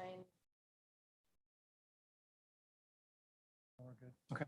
fine. We're good. Okay.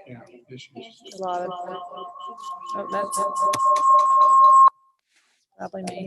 Yeah, issues. A lot of. Oh, that's probably me.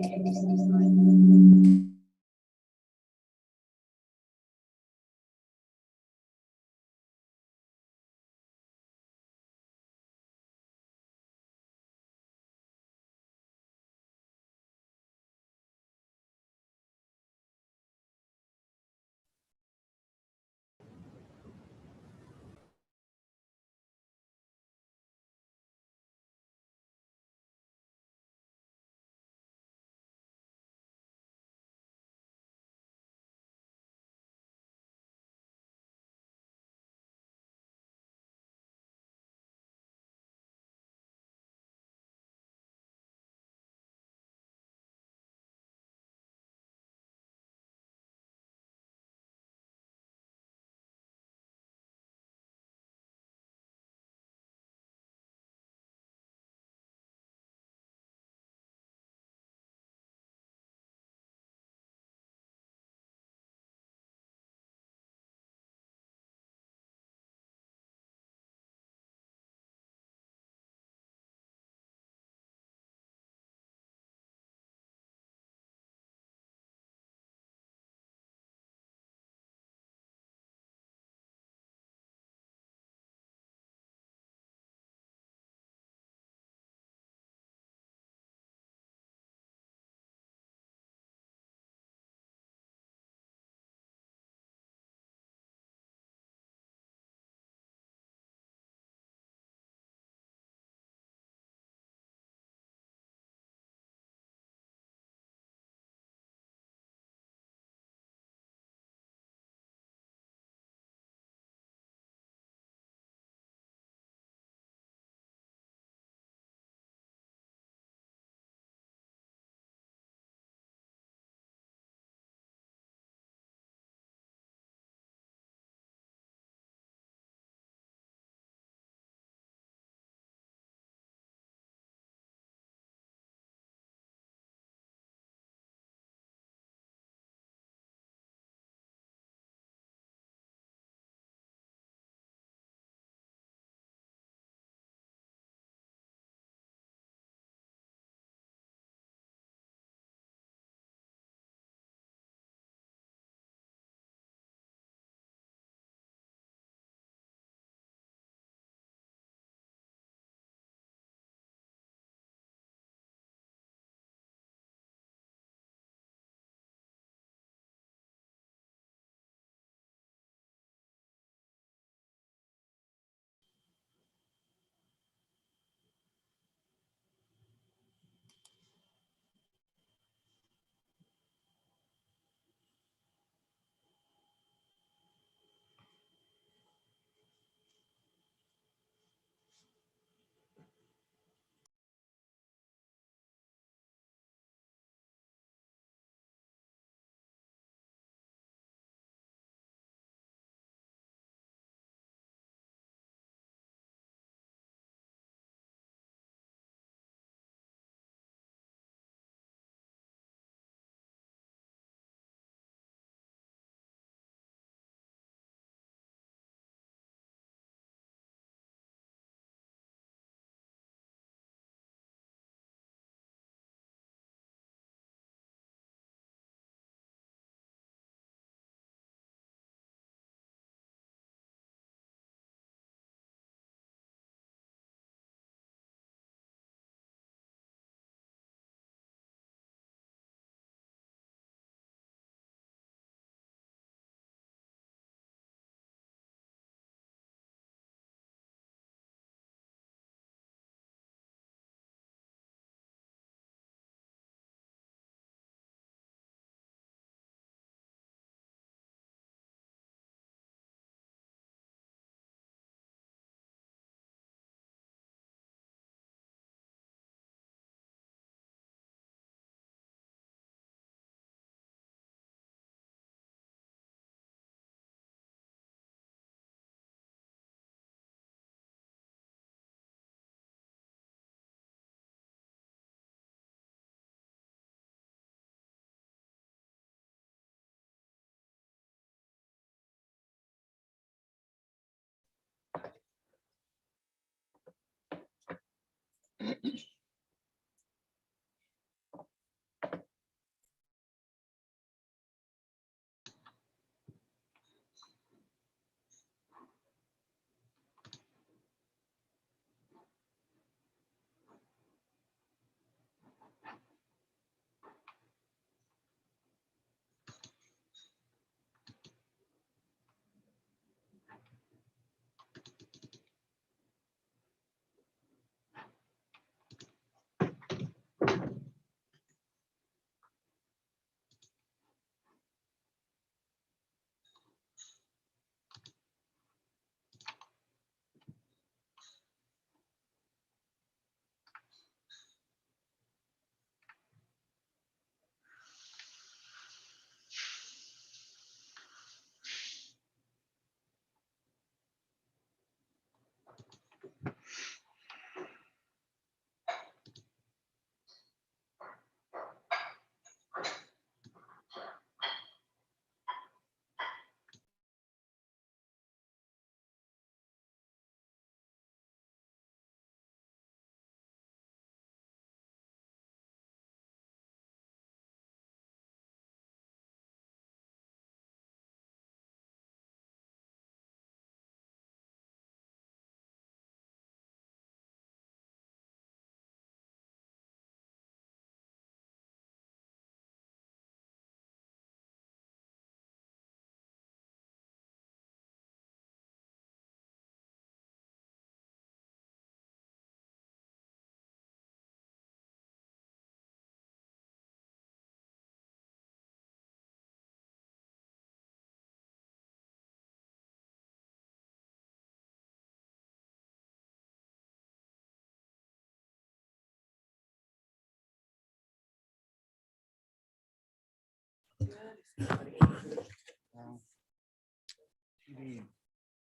TV.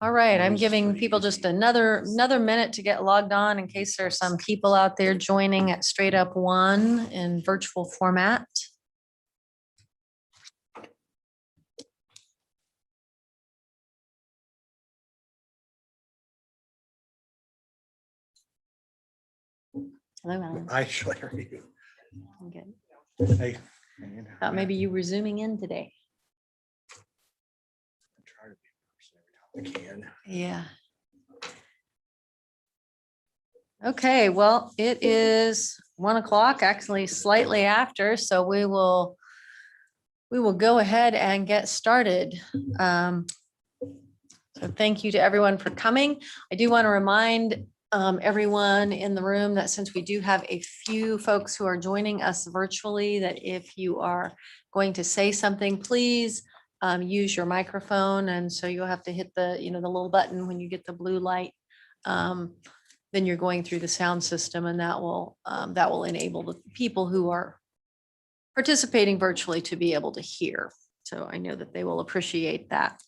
All right, I'm giving people just another minute to get logged on in case there are some people out there joining at Straight Up One in virtual format. Hello, Alan. Hi, Shirley, how are you? I'm good. Hey. man, Thought maybe you were zooming in today. I try to be person every time I can. Yeah. Okay, well, it is 1 o'clock, actually slightly after, so we will go ahead and get started. So thank you to everyone for coming. I do want to remind everyone in the room that since we do have a few folks who are joining us virtually, that if you are going to say something, please use your microphone. And so you'll have to hit the, the little button when you get the blue light. Then you're going through the sound system, and that will enable the people who are participating virtually to be able to hear. So I know that they will appreciate that.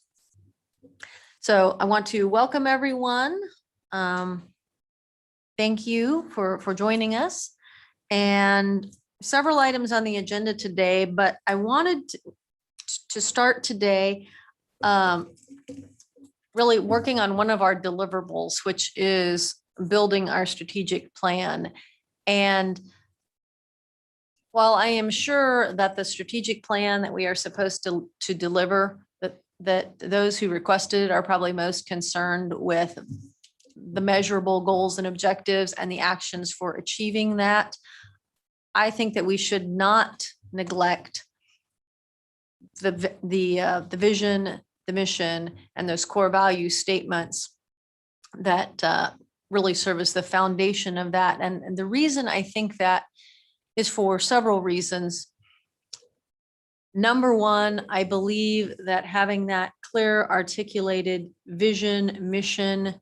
So I want to welcome everyone. Thank you for joining us. And several items on the agenda today, but I wanted to start today really working on one of our deliverables, which is building our strategic plan. And while I am sure that the strategic plan that we are supposed to deliver, that those who requested are probably most concerned with the measurable goals and objectives and the actions for achieving that, I think that we should not neglect the vision, the mission, and those core value statements that really serve as the foundation of that. And the reason I think that is for several reasons. Number one, I believe that having that clear articulated vision, mission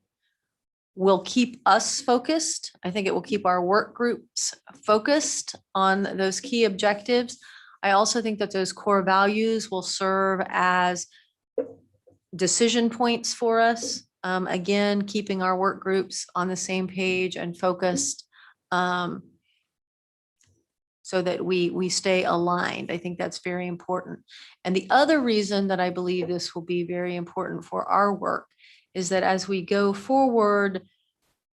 will keep us focused. I think it will keep our work groups focused on those key objectives. I also think that those core values will serve as decision points for us. Again, keeping our work groups on the same page and focused so that we stay aligned. I think that's very important. And the other reason that I believe this will be very important for our work is that as we go forward,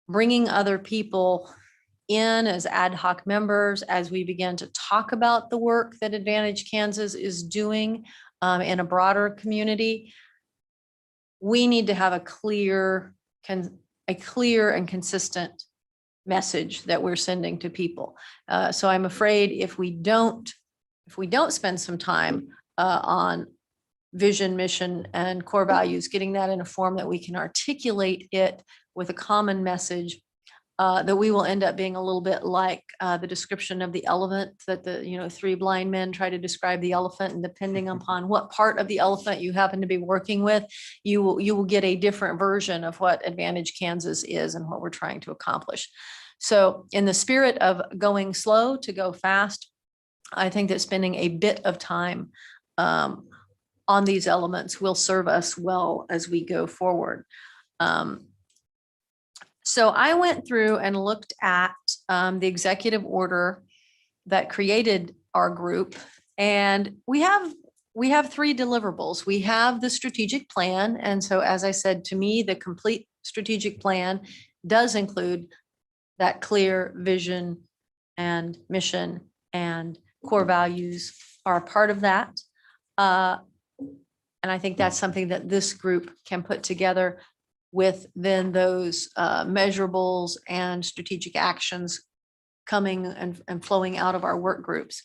bringing other people in as ad hoc members, as we begin to talk about the work that Advantage Kansas is doing in a broader community, we need to have a clear and consistent message that we're sending to people. So I'm afraid if we don't spend some time on vision, mission, and core values, getting that in a form that we can articulate it with a common message, that we will end up being a little bit like the description of the elephant, that the three blind men try to describe the elephant, and depending upon what part of the elephant you happen to be working with, you will get a different version of what Advantage Kansas is and what we're trying to accomplish. So in the spirit of going slow to go fast, I think that spending a bit of time on these elements will serve us well as we go forward. So I went through and looked at the executive order that created our group, and we have 3 deliverables. We have the strategic plan. And so, as I said, to me, the complete strategic plan does include that clear vision and mission, and core values are a part of that. And I think that's something that this group can put together with then those measurables and strategic actions coming and flowing out of our work groups.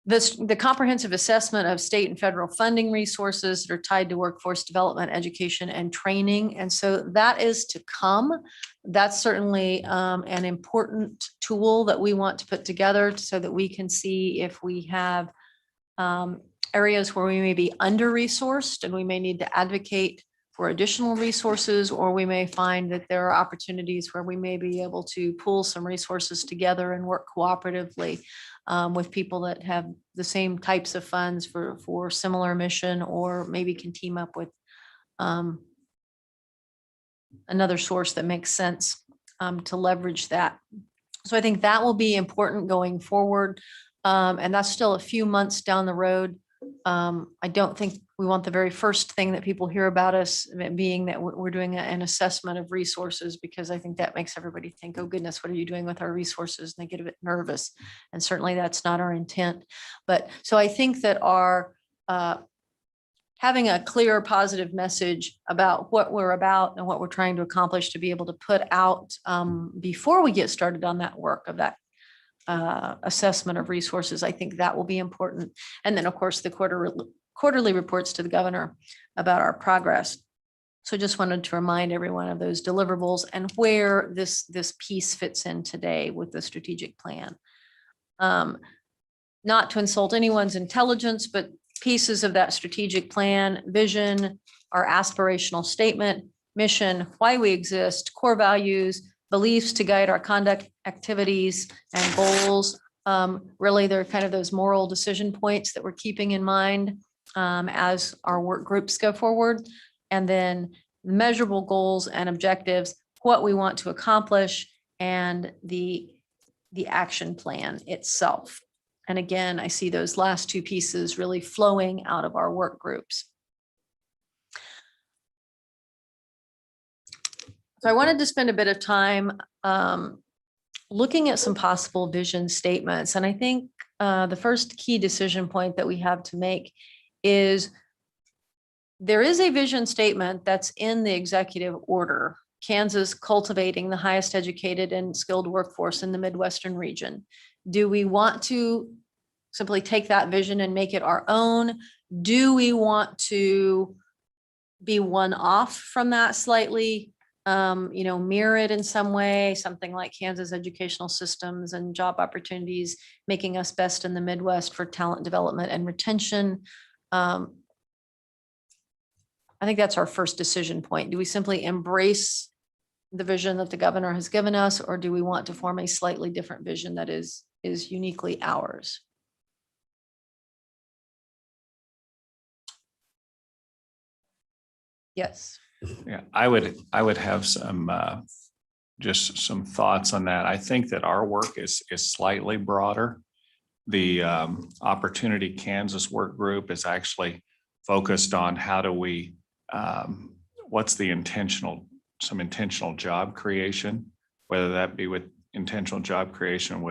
The comprehensive assessment of state and federal funding resources that are tied to workforce development, education, and training. And so that is to come. That's certainly an important tool that we want to put together so that we can see if we have areas where we may be under-resourced and we may need to advocate for additional resources, or we may find that there are opportunities where we may be able to pool some resources together and work cooperatively with people that have the same types of funds for similar mission, or maybe can team up with another source that makes sense to leverage that. So I think that will be important going forward. And that's still a few months down the road. I don't think we want the very first thing that people hear about us being that we're doing an assessment of resources, because I think that makes everybody think, oh goodness, what are you doing with our resources? And they get a bit nervous. And certainly that's not our intent. But so I think that our having a clear, positive message about what we're about and what we're trying to accomplish to be able to put out before we get started on that work of that assessment of resources, I think that will be important. And then, of course, the quarterly reports to the governor about our progress. So just wanted to remind everyone of those deliverables and where this piece fits in today with the strategic plan. Not to insult anyone's intelligence, but pieces of that strategic plan: vision, our aspirational statement, mission, why we exist, core values, beliefs to guide our conduct, activities, and goals. Really, they're kind of those moral decision points that we're keeping in mind as our work groups go forward. And then measurable goals and objectives, what we want to accomplish, and the action plan itself. And again, I see those last two pieces really flowing out of our work groups. So I wanted to spend a bit of time looking at some possible vision statements. And I think the first key decision point that we have to make is there is a vision statement that's in the executive order: Kansas cultivating the highest educated and skilled workforce in the Midwestern region. Do we want to simply take that vision and make it our own? Do we want to be one off from that slightly, mirror it in some way, something like Kansas educational systems and job opportunities, making us best in the Midwest for talent development and retention? I think that's our first decision point. Do we simply embrace the vision that the governor has given us, or do we want to form a slightly different vision that is uniquely ours? Yes. Yeah, I would have some just some thoughts on that. I think that our work is slightly broader. The Opportunity Kansas work group is actually focused on how do we what's the some intentional job creation, whether that be with intentional job creation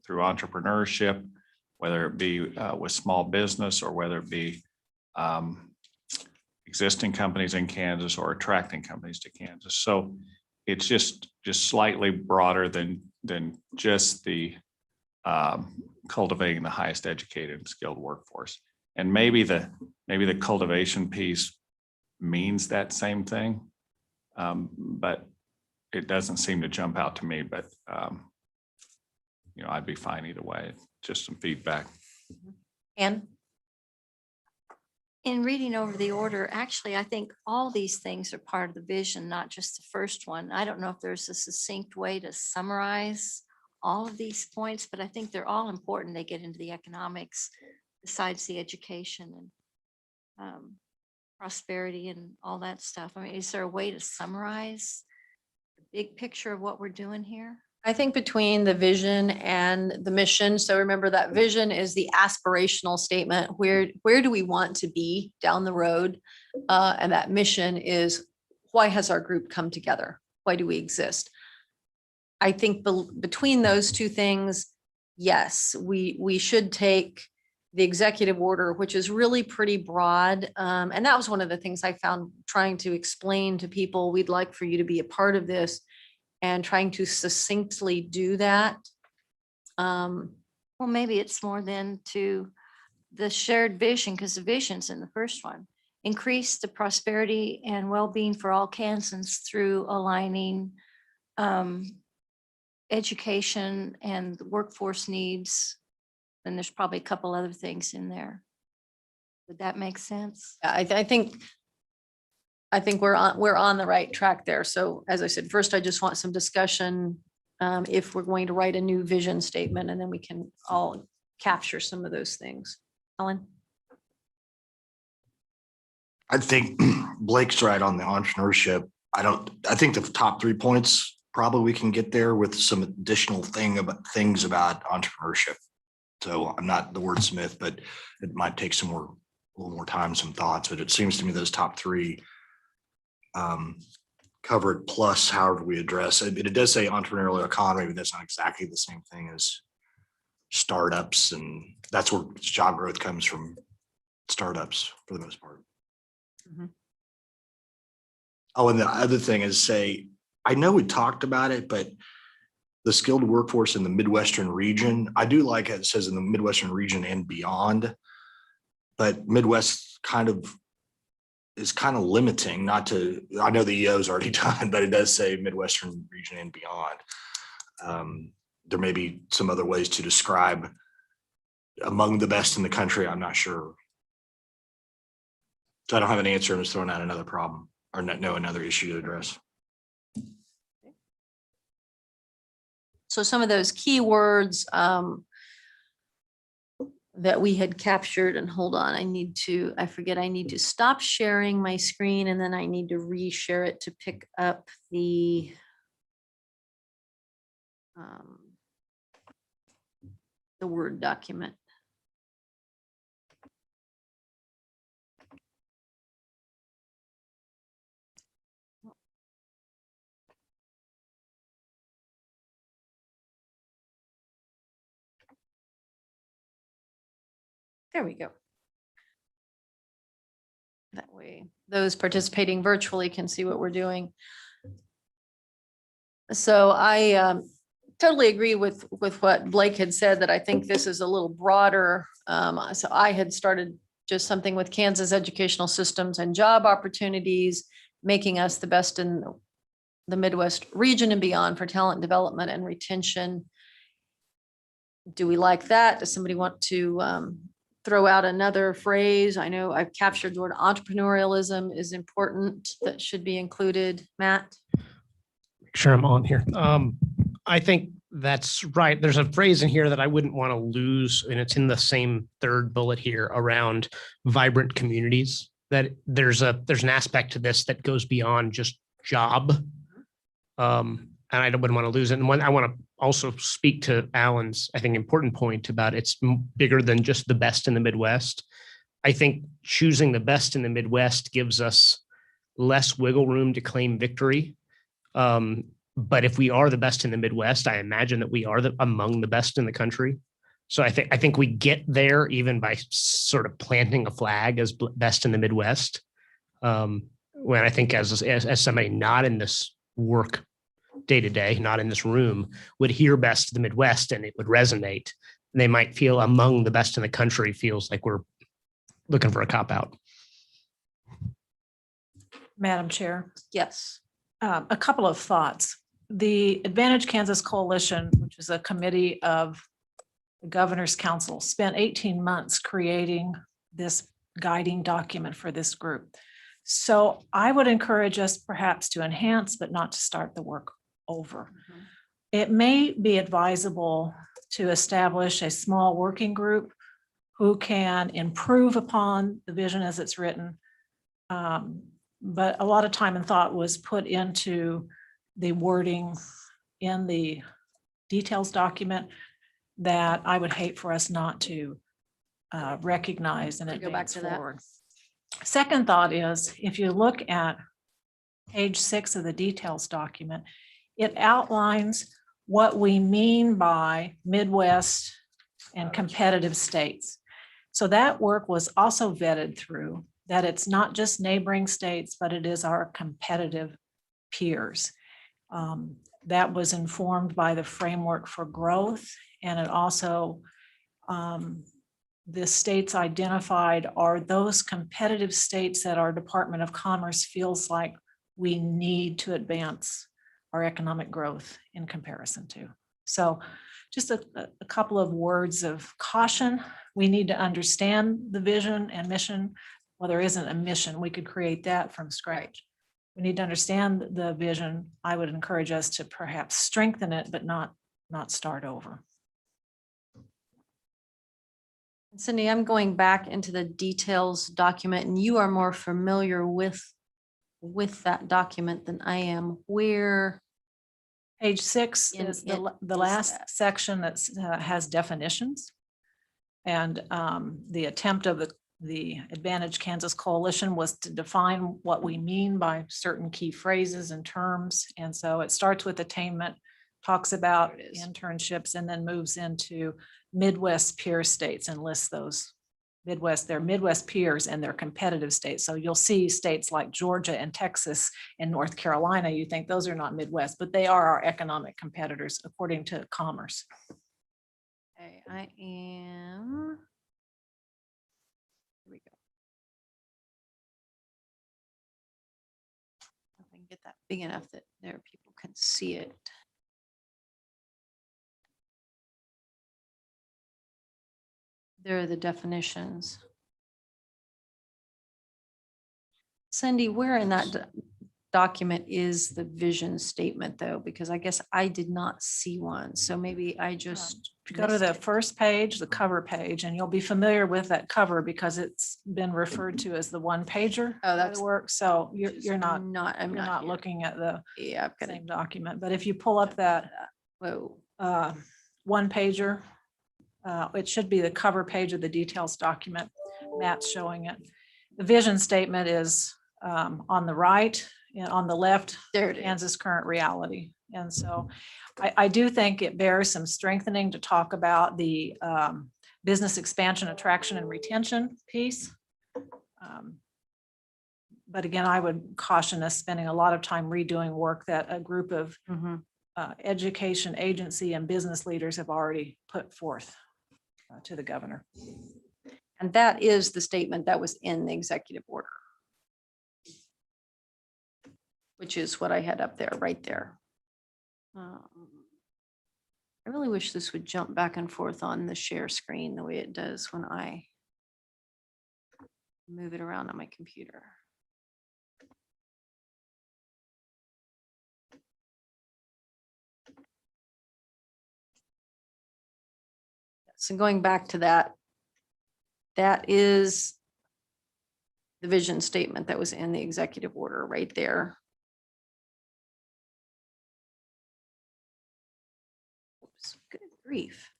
through entrepreneurship, whether it be with small business, or whether it be existing companies in Kansas or attracting companies to Kansas. So it's just slightly broader than just the cultivating the highest educated and skilled workforce. And maybe the cultivation piece means that same thing, but it doesn't seem to jump out to me. But I'd be fine either way. Just some feedback. And in reading over the order, actually, I think all these things are part of the vision, not just the first one. I don't know if there's a succinct way to summarize all of these points, but I think they're all important. They get into the economics besides the education and prosperity and all that stuff. I mean, is there a way to summarize the big picture of what we're doing here? I think between the vision and the mission, so remember that vision is the aspirational statement. Where do we want to be down the road? And that mission is, why has our group come together? Why do we exist? I think between those two things, yes, we should take the executive order, which is really pretty broad. And that was one of the things I found trying to explain to people. We'd like for you to be a part of this, and trying to succinctly do that. Well, maybe it's more than to the shared vision, because the vision's in the first one. Increase the prosperity and well-being for all Kansans through aligning education and the workforce needs. And there's probably a couple other things in there. Would that make sense? I think I think we're on the right track there. So as I said, first, I just want some discussion if we're going to write a new vision statement, and then we can all capture some of those things. Ellen? I think Blake's right on the entrepreneurship. I think the top 3 points, probably we can get there with some additional things about entrepreneurship. So I'm not the wordsmith, but it might take a little more time, some thoughts, but it seems to me those top 3 covered, plus however we address it. It does say entrepreneurial economy, but that's not exactly the same thing as startups. And that's where job growth comes from, startups for the most part. Mhm. Oh, and the other thing is I know we talked about it, but the skilled workforce in the Midwestern region, I do like it says in the Midwestern region and beyond, but Midwest is kind of limiting, I know the EO is already done, but it does say Midwestern region and beyond. There may be some other ways to describe among the best in the country. I'm not sure. So I don't have an answer. I'm just throwing out another problem or another issue to address. So some of those keywords that we had captured, and hold on, I need to stop sharing my screen, and then I need to reshare it to pick up the Word document. There we go. That way, those participating virtually can see what we're doing. So I totally agree with what Blake had said, that I think this is a little broader. So I had started just something with Kansas educational systems and job opportunities, making us the best in the Midwest region and beyond for talent development and retention. Do we like that? Does somebody want to throw out another phrase? I know I've captured the word entrepreneurialism is important. That should be included. Matt? Make sure I'm on here. I think that's right. There's a phrase in here that I wouldn't want to lose, and it's in the same third bullet here around vibrant communities. That there's an aspect to this that goes beyond just job. And I wouldn't want to lose it. And I want to also speak to Alan's, I think, important point about it's bigger than just the best in the Midwest. I think choosing the best in the Midwest gives us less wiggle room to claim victory. But if we are the best in the Midwest, I imagine that we are among the best in the country. So I think we get there even by sort of planting a flag as best in the Midwest. When I think as somebody not in this work day to day, not in this room, would hear best of the Midwest and it would resonate. They might feel among the best in the country feels like we're looking for a cop out. Madam Chair, Yes. a couple of thoughts. The Advantage Kansas Coalition, which is a committee of the Governor's Council, spent 18 months creating this guiding document for this group. So I would encourage us perhaps to enhance, but not to start the work over. It may be advisable to establish a small working group who can improve upon the vision as it's written. But a lot of time and thought was put into the wording in the details document that I would hate for us not to recognize and Go back advance to that. forward. Second thought is, if you look at page 6 of the details document, it outlines what we mean by Midwest and competitive states. So that work was also vetted through that it's not just neighboring states, but it is our competitive peers. That was informed by the framework for growth, and it also the states identified are those competitive states that our Department of Commerce feels like we need to advance our economic growth in comparison to. So just a couple of words of caution. We need to understand the vision and mission, well, there isn't a mission. We could create that from scratch. We need to understand the vision. I would encourage us to perhaps strengthen it, but not start over. Cindy, I'm going back into the details document and you are more familiar with that document than I am. Where, Page 6 In is it the is last that. section that has definitions. And the attempt of the Advantage Kansas Coalition was to define what we mean by certain key phrases and terms. And so it starts with attainment, talks about There it is. internships, and then moves into Midwest peer states and lists those their Midwest peers and their competitive states. So you'll see states like Georgia and Texas and North Carolina. You think those are not Midwest, but they are our economic competitors according to Commerce. okay, I am. Here we go. If I can get that big enough that there people can see it. There are the definitions. Cindy, where in that document is the vision statement though? Because I guess I did not see one. So maybe I just. If you go to missed the it. first page, the cover page, and you'll be familiar with that cover because it's been referred to as the one pager. Oh, by that's- the work. So Which is you're not I'm not here. looking at the Yeah, I've got same it. document, but if you pull up that Whoa. one pager, it should be the cover page of the details document. Matt's showing it. The vision statement is on the right, and on the left, There it is. Kansas current reality. And so I do think it bears some strengthening to talk about the business expansion, attraction, and retention piece. But again, I would caution us spending a lot of time redoing work that a group of Mhm. education agency and business leaders have already put forth to the governor. And that is the statement that was in the executive order. Which is what I had up there, right there. I really wish this would jump back and forth on the share screen the way it does when I move it around on my computer. So going back to that, that is the vision statement that was in the executive order right there. Oops, good grief.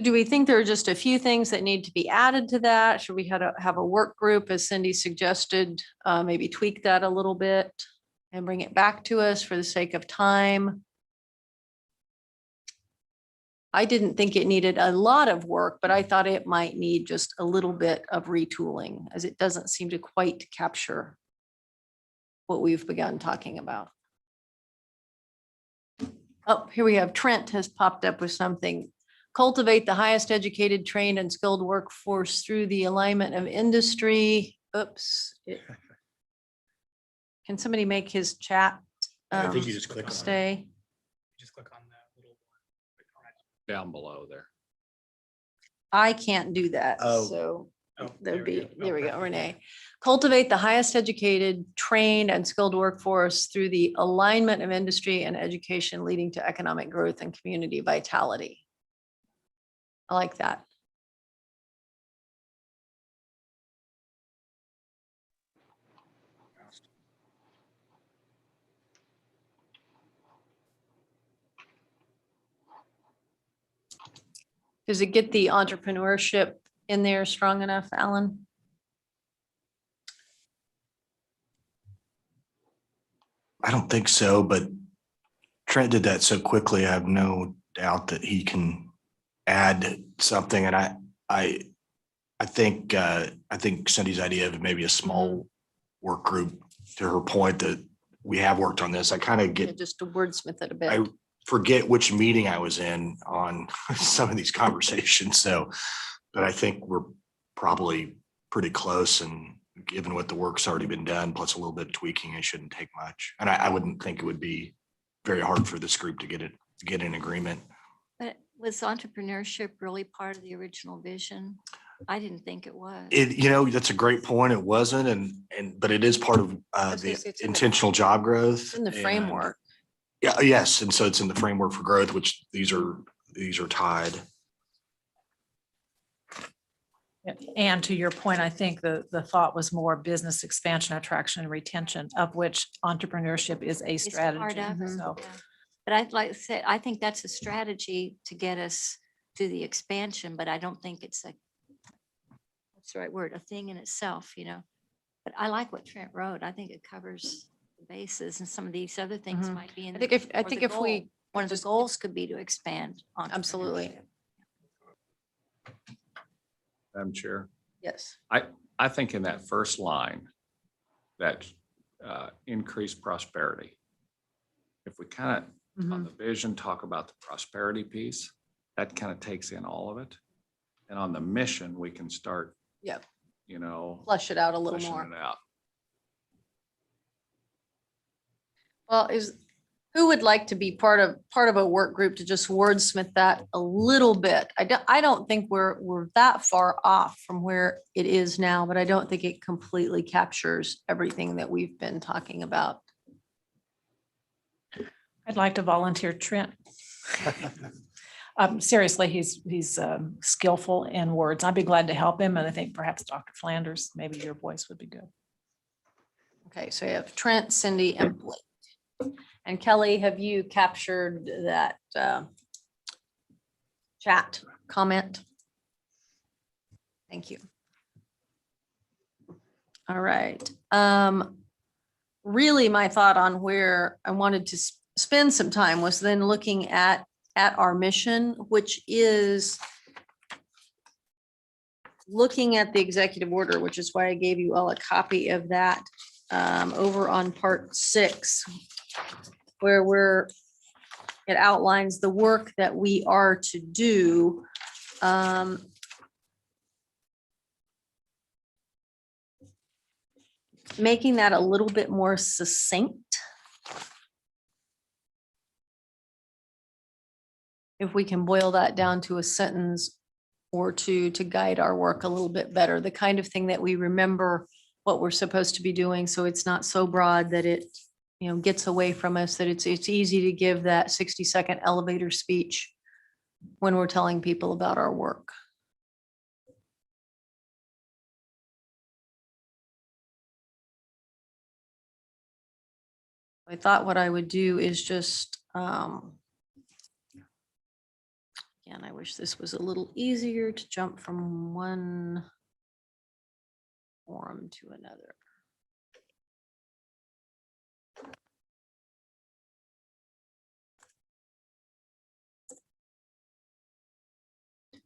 Do we think there are just a few things that need to be added to that? Should we have a work group, as Cindy suggested, maybe tweak that a little bit and bring it back to us for the sake of time? I didn't think it needed a lot of work, but I thought it might need just a little bit of retooling, as it doesn't seem to quite capture what we've begun talking about. Oh, here we have Trent has popped up with something. Cultivate the highest educated, trained, and skilled workforce through the alignment of industry. Oops. Can somebody make his chat I think you just click on it. stay? Just click on that little. Down below there. I can't do that, Oh. so Oh, there'd be, go. there we go, Renee. Cultivate the highest educated, trained, and skilled workforce through the alignment of industry and education leading to economic growth and community vitality. I like that. Does it get the entrepreneurship in there strong enough, Alan? I don't think so, but Trent did that so quickly. I have no doubt that he can add something. And I think Cindy's idea of maybe a small work group, to her point that we have worked on this, I kind of Yeah, get, just to wordsmith it a I bit. forget which meeting I was in on some of these conversations. So, but I think we're probably pretty close, and given what the work's already been done, plus a little bit of tweaking, it shouldn't take much. And I wouldn't think it would be very hard for this group to get in agreement. But was entrepreneurship really part of the original vision? I didn't think it was. That's a great point. It wasn't, but it is part of was the gonna say it's in the- intentional job growth. In the and- framework. Yeah, yes. And so it's in the framework for growth, which these are tied. And to your point, I think the thought was more business expansion, attraction, and retention, of which entrepreneurship is a It's part strategy. of it, So yeah. But I'd like to say, I think that's a strategy to get us to the expansion, but I don't think it's what's the right word, a thing in itself, But I like what Trent wrote. I think it covers the bases, and some of these other things Mhm. might be in. I think if we goal. One of the just- goals could be to expand. Absolutely. entrepreneurship. Madam Chair. Yes. I think in that first line, that increased prosperity. If we kind of, on the vision, talk about the prosperity piece, that kind of takes in all of it. And on the mission, we can start, Yep. fleshing Flush it out a little it more. out. Well, who would like to be part of a work group to just wordsmith that a little bit? I don't think we're that far off from where it is now, but I don't think it completely captures everything that we've been talking about. I'd like to volunteer Trent. Seriously, he's skillful in words. I'd be glad to help him. And I think perhaps Dr. Flanders, maybe your voice would be good. Okay, so you have Trent, Cindy, and Blake. And Kelly, have you captured that chat comment? Thank you. All right. Really, my thought on where I wanted to spend some time was then looking at our mission, which is looking at the executive order, which is why I gave you all a copy of that over on part 6, where it outlines the work that we are to do. Making that a little bit more succinct. If we can boil that down to a sentence or two to guide our work a little bit better, the kind of thing that we remember what we're supposed to be doing, so it's not so broad that it gets away from us, that it's easy to give that 60-second elevator speech when we're telling people about our work. I thought what I would do is just, again, I wish this was a little easier to jump from one forum to another.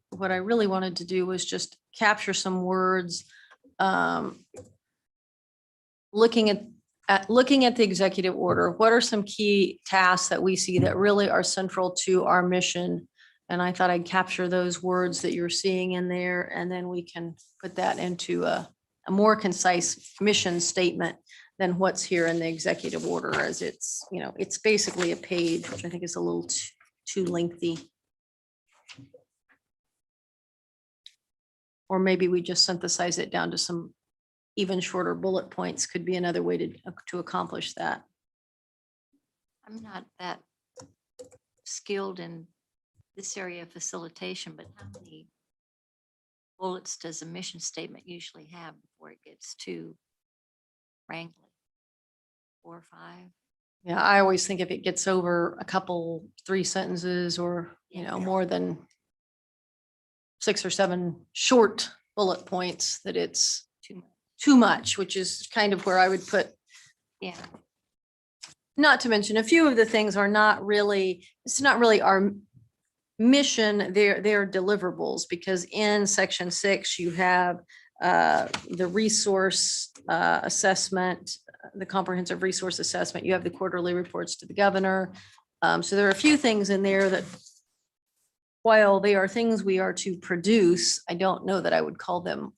What I really wanted to do was just capture some words, looking at the executive order. What are some key tasks that we see that really are central to our mission? And I thought I'd capture those words that you're seeing in there, and then we can put that into a more concise mission statement than what's here in the executive order, as it's basically a page, which I think is a little too lengthy. Or maybe we just synthesize it down to some even shorter bullet points could be another way to accomplish that. I'm not that skilled in this area of facilitation, but how many bullets does a mission statement usually have before it gets too wrangly? 4 or 5? Yeah, I always think if it gets over a couple, 3 sentences or, Yeah. more than 6 or 7 short bullet points, that it's too much, which is kind of where I would put. Yeah. Not to mention, a few of the things are not really, it's not really our mission, they're deliverables, because in section 6, you have the resource assessment, the comprehensive resource assessment, you have the quarterly reports to the governor. So there are a few things in there that, while they are things we are to produce, I don't know that I would call them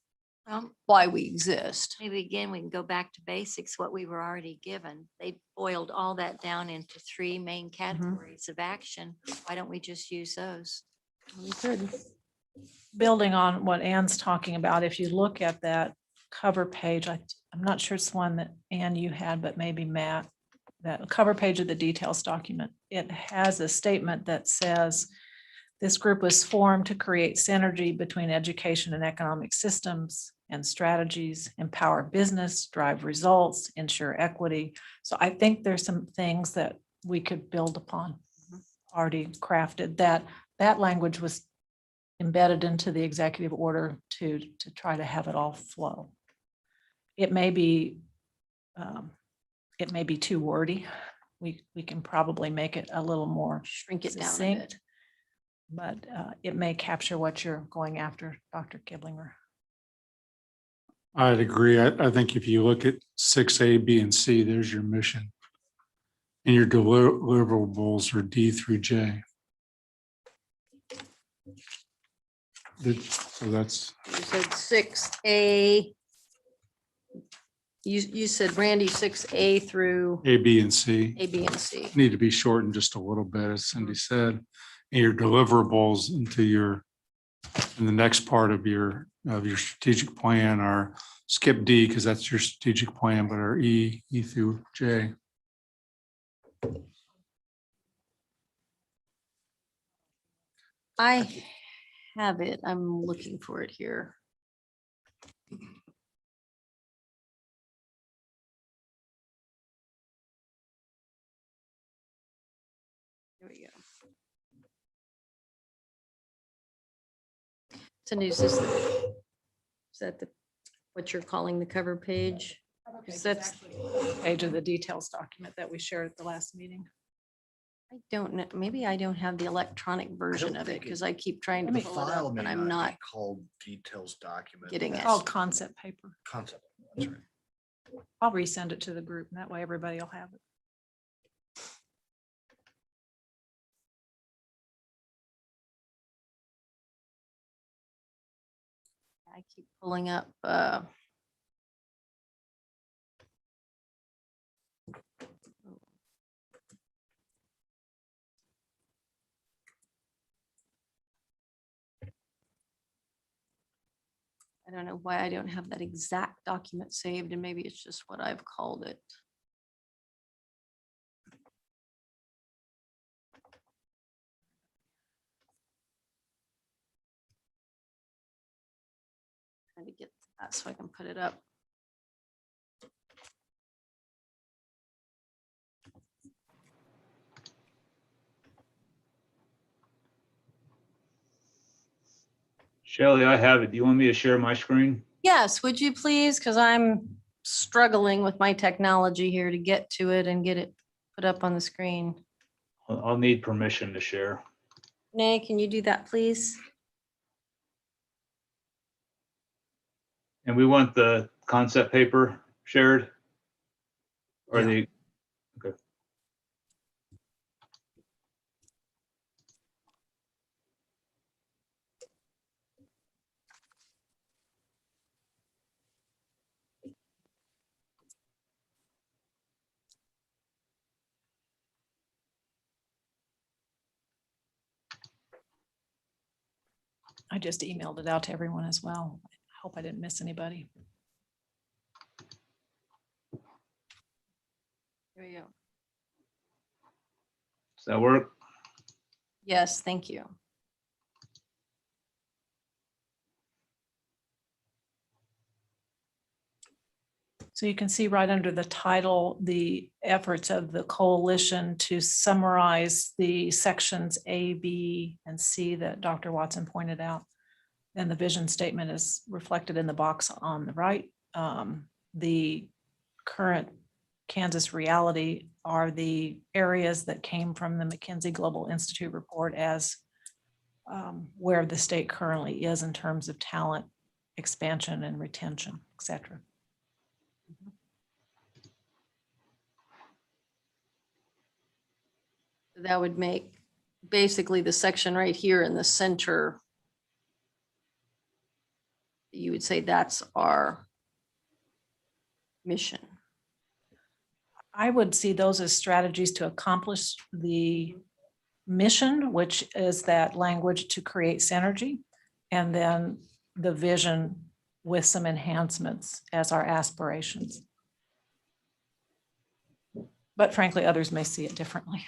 why we exist. Maybe again, we can go back to basics, what we were already given. They boiled all that down into 3 main categories of action. Why don't we just use those? We could. Building on what Ann's talking about, if you look at that cover page, I'm not sure it's the one that Ann you had, but maybe Matt, that cover page of the details document, it has a statement that says, this group was formed to create synergy between education and economic systems and strategies, empower business, drive results, ensure equity. So I think there's some things that we could build upon, already crafted, that language was embedded into the executive order to try to have it all flow. It may be too wordy. We can probably make it a little more Shrink it down a bit. succinct, but it may capture what you're going after, Dr. Kiblinger. I'd agree. I think if you look at 6A, B, and C, there's your mission. And your deliverables are D through J. So that's, You said 6A. You said, Randy, 6A through A, B, and C A, B, and C. need to be shortened just a little bit, as Cindy said. And your deliverables in the next part of your strategic plan are skip D because that's your strategic plan, but are E through J. I have it. I'm looking for it here. Here we go. Cindy, is that what you're calling the cover page? Because that's, Page of the details document that we shared at the last meeting. I don't know, maybe I don't have the electronic version of it think because I keep trying to Let me pull it up, but I'm not. Called details document. getting It's it. called concept paper. Concept. That's right. I'll resend it to the group and that way everybody will have it. I keep pulling up. I don't know why I don't have that exact document saved, and maybe it's just what I've called it. Trying to get that so I can put it up. Shelley, I have it. Do you want me to share my screen? Yes, would you please? Because I'm struggling with my technology here to get to it and get it put up on the screen. I'll need permission to share. Nay, can you do that, please? And we want the concept paper shared? Or Yeah. the, okay. I just emailed it out to everyone as well. I hope I didn't miss anybody. There we go. Does that work? Yes, thank you. So you can see right under the title, the efforts of the coalition to summarize the sections A, B, and C that Dr. Watson pointed out. And the vision statement is reflected in the box on the right. The current Kansas reality are the areas that came from the McKinsey Global Institute report as where the state currently is in terms of talent expansion and retention, et cetera. That would make basically the section right here in the center you would say that's our mission? I would see those as strategies to accomplish the mission, which is that language to create synergy, and then the vision with some enhancements as our aspirations. But frankly, others may see it differently.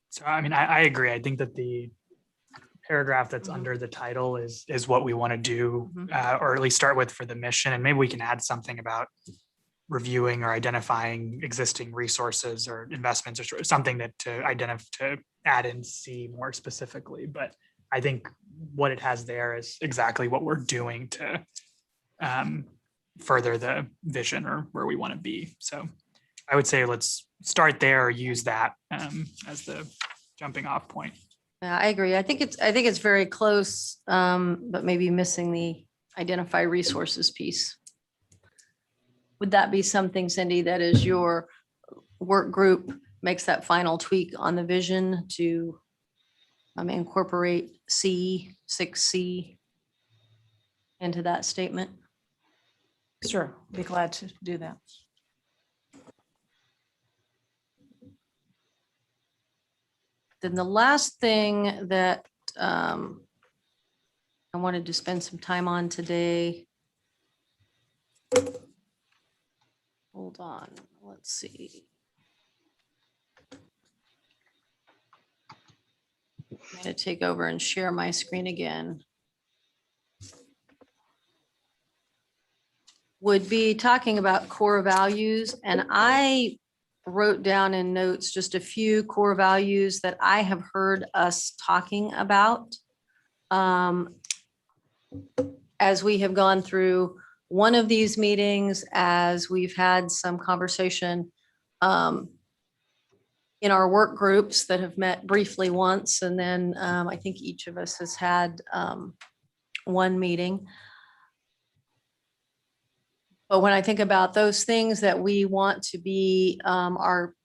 So I mean, I agree. I think that the paragraph that's Mhm. under the title is what we want to do, Mhm. or at least start with for the mission. And maybe we can add something about reviewing or identifying existing resources or investments or something that to identify, to add in C more specifically. But I think what it has there is exactly what we're doing to further the vision or where we want to be. So I would say let's start there, or use that as the jumping off point. Yeah, I agree. I think it's very close, but maybe missing the identify resources piece. Would that be something, Cindy, that is your work group makes that final tweak on the vision to incorporate C, 6C into that statement? Sure, be glad to do that. Then the last thing that I wanted to spend some time on today. Hold on, let's see. I'm going to take over and share my screen again. Would be talking about core values, and I wrote down in notes just a few core values that I have heard us talking about as we have gone through one of these meetings, as we've had some conversation in our work groups that have met briefly once, and then I think each of us has had one meeting. But when I think about those things that we want to be are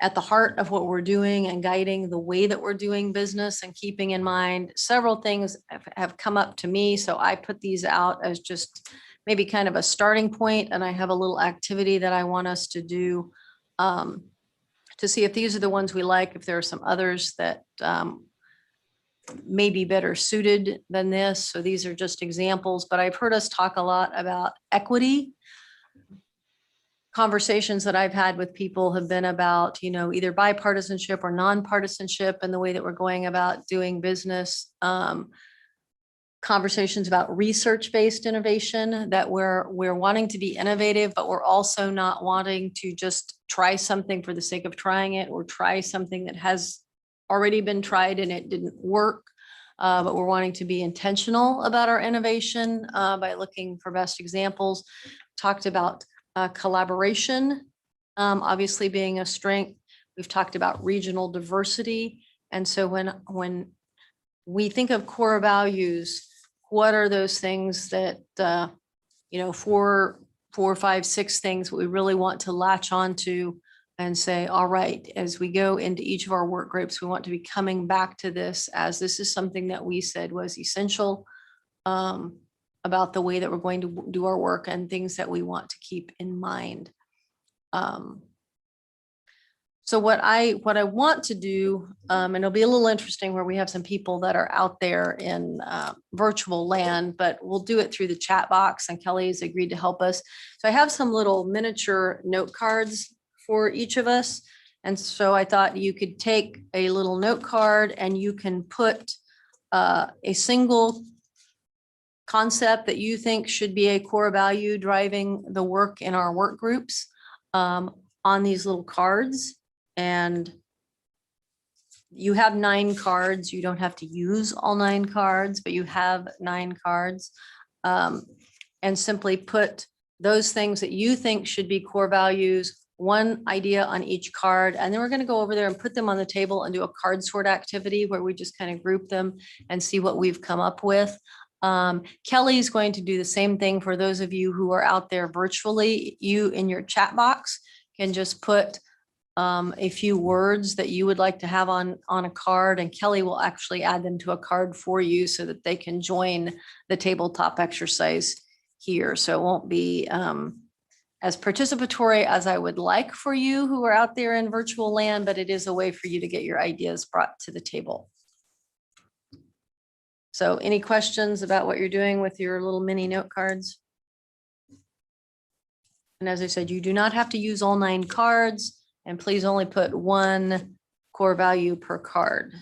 at the heart of what we're doing and guiding the way that we're doing business, and keeping in mind, several things have come up to me. So I put these out as just maybe kind of a starting point, and I have a little activity that I want us to do to see if these are the ones we like, if there are some others that may be better suited than this. So these are just examples, but I've heard us talk a lot about equity. Conversations that I've had with people have been about, either bipartisanship or nonpartisanship and the way that we're going about doing business. Conversations about research-based innovation, that we're wanting to be innovative, but we're also not wanting to just try something for the sake of trying it, or try something that has already been tried and it didn't work. But we're wanting to be intentional about our innovation by looking for best examples. Talked about collaboration, obviously being a strength. We've talked about regional diversity. And so when we think of core values, what are those things that, 4, 5, 6 things we really want to latch onto and say, all right, as we go into each of our work groups, we want to be coming back to this, as this is something that we said was essential about the way that we're going to do our work, and things that we want to keep in mind. So what I want to do, and it'll be a little interesting where we have some people that are out there in virtual land, but we'll do it through the chat box, and Kelly's agreed to help us. So I have some little miniature note cards for each of us. And so I thought you could take a little note card and you can put a single concept that you think should be a core value driving the work in our work groups on these little cards. And you have 9 cards. You don't have to use all 9 cards, but you have 9 cards. And simply put those things that you think should be core values, one idea on each card. And then we're going to go over there and put them on the table and do a card sort activity where we just kind of group them and see what we've come up with. Kelly's going to do the same thing for those of you who are out there virtually. You in your chat box can just put a few words that you would like to have on a card, and Kelly will actually add them to a card for you so that they can join the tabletop exercise here. So it won't be as participatory as I would like for you who are out there in virtual land, but it is a way for you to get your ideas brought to the table. So any questions about what you're doing with your little mini note cards? And as I said, you do not have to use all 9 cards, and please only put 1 core value per card.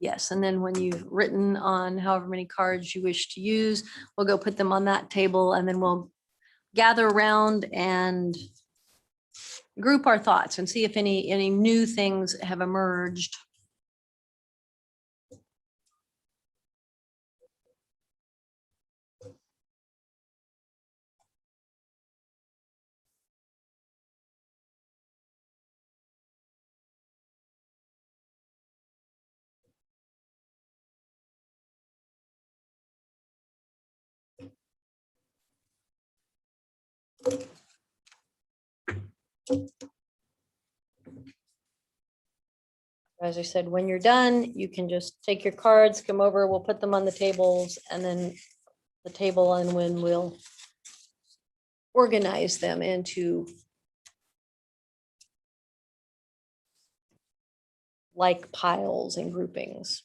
Yes, and then when you've written on however many cards you wish to use, we'll go put them on that table, and then we'll gather around and group our thoughts and see if any new things have emerged. As I said, when you're done, you can just take your cards, come over, we'll put them on the tables, and then the table, and when we'll organize them into like piles and groupings.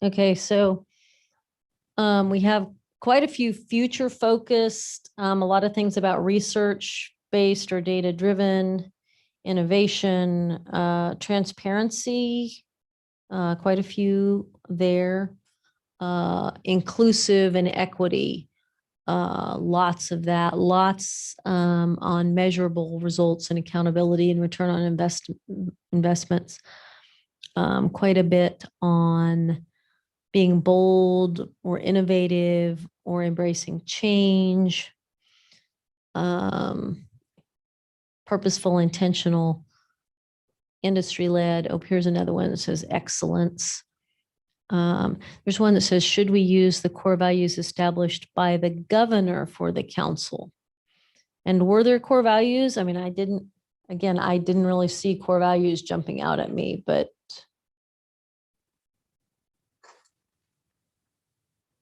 Okay, so we have quite a few future focused, a lot of things about research based or data driven, innovation, transparency, quite a few there, inclusive and equity. Lots of that, lots on measurable results and accountability and return on investments. Quite a bit on being bold or innovative or embracing change. Purposeful, intentional, industry-led. Oh, here's another one that says excellence. There's one that says, should we use the core values established by the governor for the council? And were there core values? I mean, I didn't really see core values jumping out at me, but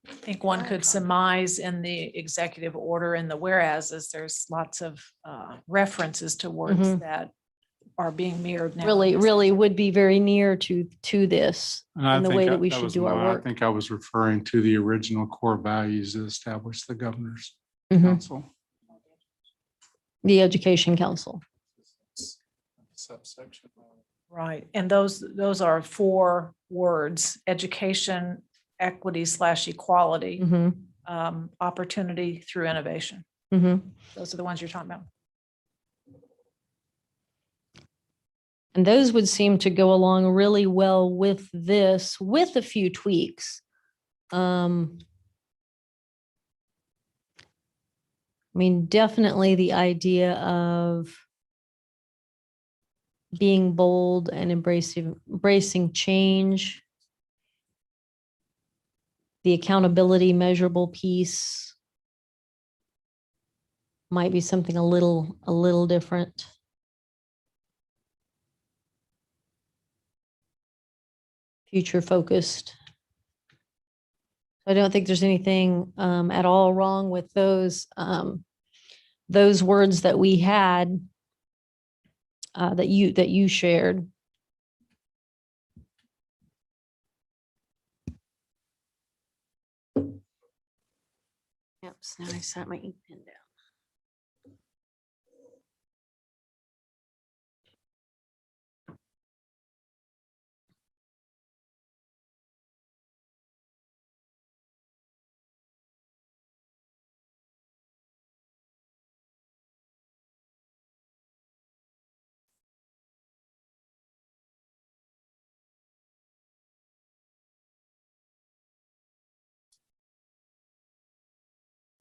I think one could surmise in the executive order and the whereases, there's lots of references to words Mhm. that are being mirrored now. really would be very near to this And I and the think way that we that should was do our my- I work. think I was referring to the original core values that established the governor's Mhm. council. The Education Council. Subsection. Right, and those are 4 words: education, equity/equality, Mhm, opportunity through innovation. mhm. Those are the ones you're talking about. And those would seem to go along really well with this, with a few tweaks. I mean, definitely the idea of being bold and embracing change. The accountability measurable piece might be something a little different. Future focused. I don't think there's anything at all wrong with those words that we had that you shared. Yep, so now I set my ink pen down.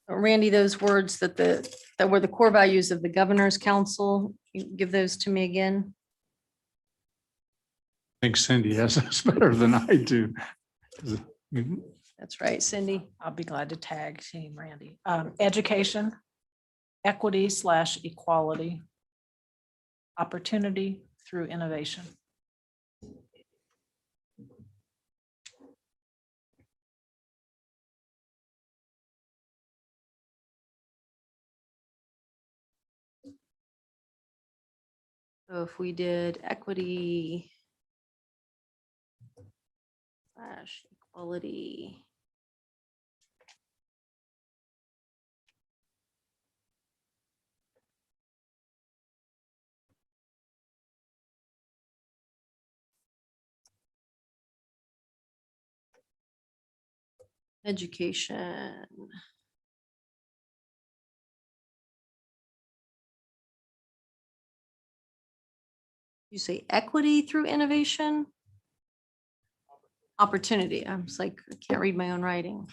Randy, those words that were the core values of the governor's council, you give those to me again. I think Cindy has this better than I do. That's right, Cindy. I'll be glad to tag team Randy. Education, equity/equality, opportunity through innovation. So if we did equity / equality. Education. You say equity through innovation? Opportunity. I was like, I can't read my own writing.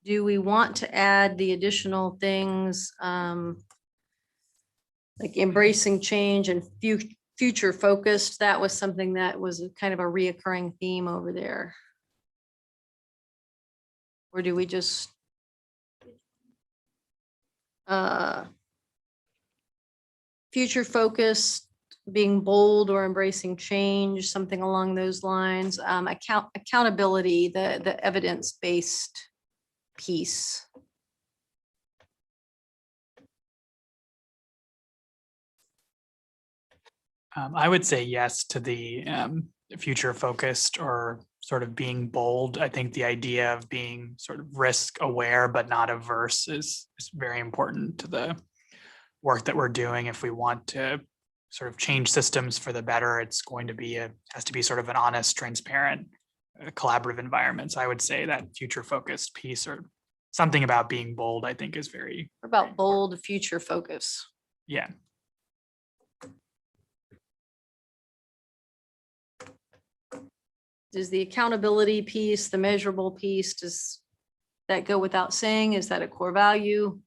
Do we want to add the additional things like embracing change and future focused? That was something that was a kind of a reoccurring theme over there. Or do we just future focused, being bold or embracing change, something along those lines? Accountability, the evidence-based piece. I would say yes to the future focused or sort of being bold. I think the idea of being sort of risk aware but not averse is very important to the work that we're doing. If we want to sort of change systems for the better, it's going to be has to be sort of an honest, transparent, collaborative environment. So I would say that future focused piece or something about being bold, I think is very, What about bold future focus? yeah. Does the accountability piece, the measurable piece, does that go without saying? Is that a core value?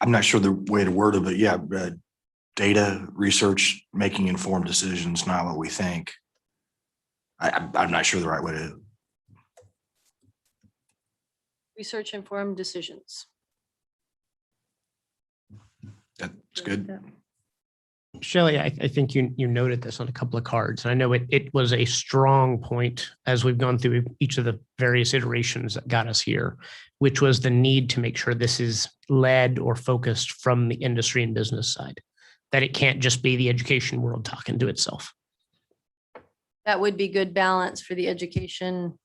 I'm not sure the way to word it, but yeah, data research, making informed decisions, not what we think. I'm not sure the right way to. Research informed decisions. That's good. Shelley, I think you noted this on a couple of cards. And I know it was a strong point as we've gone through each of the various iterations that got us here, which was the need to make sure this is led or focused from the industry and business side, that it can't just be the education world talking to itself. That would be good balance for the education